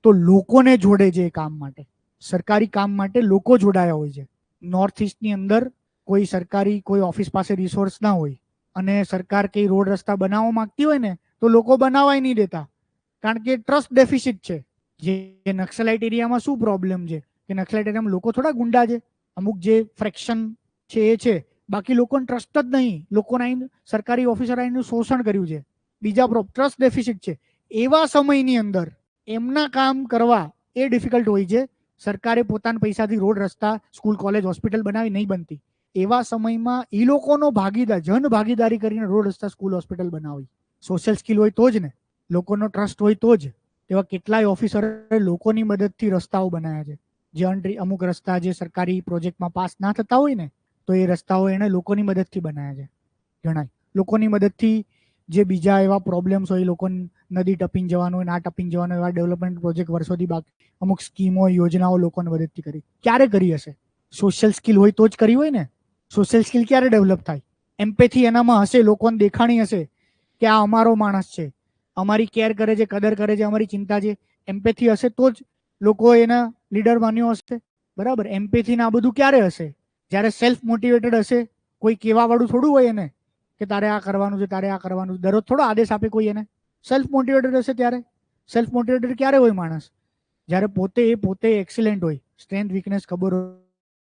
તો લોકોને જોડે છે એ કામ માટે, સરકારી કામ માટે લોકો જોડાયા હોય છે. નોર્થ ઇસ્ટની અંદર કોઈ સરકારી કોઈ ઓફિસ પાસે રિસોર્સ ના હોય અને સરકાર કઈ રોડ રસ્તા બનાવવા માંગતી હોય ને, તો લોકો બનાવાય નહીં દેતા, કારણ કે ટ્રસ્ટ ડેફિસિટ છે. જે નક્સલાઇટ એરિયામાં શું પ્રોબ્લેમ છે કે નક્સલાઇટ એરિયામાં લોકો થોડા ગુંડા છે, અમુક જે ફ્રેક્શન છે એ છે, બાકી લોકોને ટ્રસ્ટ જ નહીં. લોકોને આવીને સરકારી ઓફિસર આવીને શોષણ કર્યું છે. બીજા ટ્રસ્ટ ડેફિસિટ છે. એવા સમયની અંદર એમના કામ કરવા એ ડિફિકલ્ટ હોય છે. સરકારે પોતાના પૈસાથી રોડ રસ્તા, સ્કૂલ, કોલેજ, હોસ્પિટલ બનાવી નહીં બનતી. એવા સમયમાં એ લોકોનો ભાગીદાર, જન ભાગીદારી કરીને રોડ રસ્તા, સ્કૂલ, હોસ્પિટલ બનાવી. સોશિયલ સ્કિલ હોય તો જ ને, લોકોનો ટ્રસ્ટ હોય તો જ. એવા કેટલાય ઓફિસરોએ લોકોની મદદથી રસ્તાઓ બનાવ્યા છે. જે અમુક રસ્તા જે સરકારી પ્રોજેક્ટમાં પાસ ના થતા હોય ને, તો એ રસ્તાઓ એને લોકોની મદદથી બનાવ્યા છે. જણાય લોકોની મદદથી જે બીજા એવા પ્રોબ્લેમ્સ હોય, લોકોને નદી ટપીને જવાનું હોય, ના ટપીને જવાનું, એવા ડેવલપમેન્ટ પ્રોજેક્ટ વર્ષોથી બાકી, અમુક સ્કીમો, યોજનાઓ લોકોની મદદથી કરી. ક્યારે કરી હશે? સોશિયલ સ્કિલ હોય તો જ કરી હોય ને. સોશિયલ સ્કિલ ક્યારે ડેવલપ થાય? એમ્પેથી એનામાં હશે, લોકોને દેખાણી હશે કે આ અમારો માણસ છે, અમારી કેર કરે છે, કદર કરે છે, અમારી ચિંતા છે, એમ્પેથી હશે તો જ લોકો એના લીડર માન્યો હશે. બરાબર? એમ્પેથી ને આ બધું ક્યારે હશે? જ્યારે સેલ્ફ મોટિવેટેડ હશે. કોઈ કહેવા વાળું થોડું હોય એને કે તારે આ કરવાનું છે, તારે આ કરવાનું છે. દરરોજ થોડો આદેશ આપે કોઈ એને. સેલ્ફ મોટિવેટેડ હશે ત્યારે. સેલ્ફ મોટિવેટેડ ક્યારે હોય માણસ? જ્યારે પોતે એક્સિલેન્ટ હોય, સ્ટ્રેન્થ વીકનેસ ખબર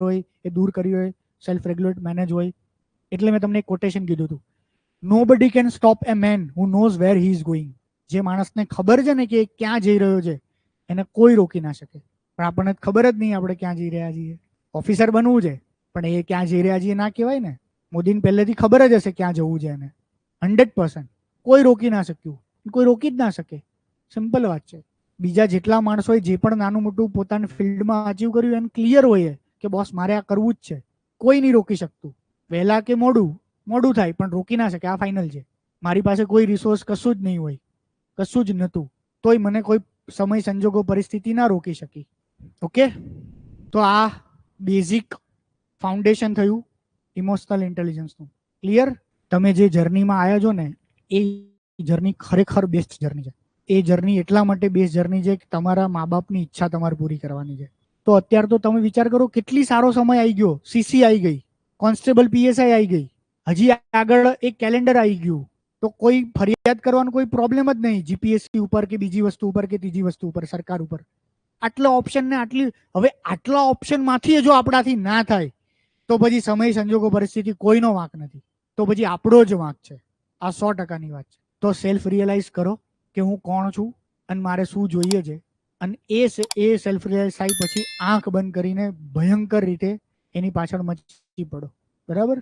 હોય, એ દૂર કરી હોય, સેલ્ફ રેગ્યુલેટ મેનેજ હોય. એટલે મેં તમને એક કોટેશન કીધું હતું, nobody can stop a man who knows where he is going. જે માણસને ખબર છે ને કે ક્યાં જઈ રહ્યો છે, એને કોઈ રોકી ના શકે. પણ આપણને ખબર જ નહીં આપણે ક્યાં જઈ રહ્યા છીએ. ઓફિસર બનવું છે પણ એ ક્યાં જઈ રહ્યા છીએ ના કહેવાય ને. મોદીને પહેલેથી ખબર જ હશે ક્યાં જવું છે એને. 100%. કોઈ રોકી ના શક્યું, કોઈ રોકી જ ના શકે. સિમ્પલ વાત છે. બીજા જેટલા માણસોએ જે પણ નાનું મોટું પોતાની ફિલ્ડમાં અચીવ કર્યું એને ક્લિયર હોય કે બોસ મારે આ કરવું જ છે. કોઈ નહીં રોકી શકતું. વહેલા કે મોડું થાય પણ રોકી ના શકે. આ ફાઇનલ છે. મારી પાસે કોઈ રિસોર્સ કશું જ નહીં હોય, કશું જ નહોતું, તોય મને કોઈ સમય સંજોગો પરિસ્થિતિ ના રોકી શકી. ઓકે, તો આ બેઝિક ફાઉન્ડેશન થયું ઇમોશનલ ઇન્ટેલિજન્સનું. ક્લિયર? તમે જે જર્નીમાં આવ્યા છો ને એ જર્ની ખરેખર બેસ્ટ જર્ની છે. એ જર્ની એટલા માટે બેસ્ટ જર્ની છે કે તમારા મા બાપની ઈચ્છા તમારે પૂરી કરવાની છે. તો અત્યારે તો તમે વિચાર કરો કેટલી સારો સમય આવી ગયો. સીસી આવી ગઈ, કોન્સ્ટેબલ પીએસઆઈ આવી ગઈ, હજી આગળ એક કેલેન્ડર આવી ગયું. તો કોઈ ફરિયાદ કરવાનો કોઈ પ્રોબ્લેમ જ નહીં જીપીએસસી ઉપર કે બીજી વસ્તુ ઉપર કે ત્રીજી વસ્તુ ઉપર, સરકાર ઉપર. આટલા ઓપ્શન ને હવે આટલા ઓપ્શનમાંથી જો આપણાથી ના થાય તો પછી સમય સંજોગો પરિસ્થિતિ કોઈનો વાંક નથી, તો પછી આપણો જ વાંક છે. આ 100%ની વાત છે. તો સેલ્ફ રિયલાઇઝ કરો કે હું કોણ છું અને મારે શું જોઈએ છે. અને એ સેલ્ફ રિયલાઇઝ થાય પછી આંખ બંધ કરીને ભયંકર રીતે એની પાછળ મચી પડો. બરાબર?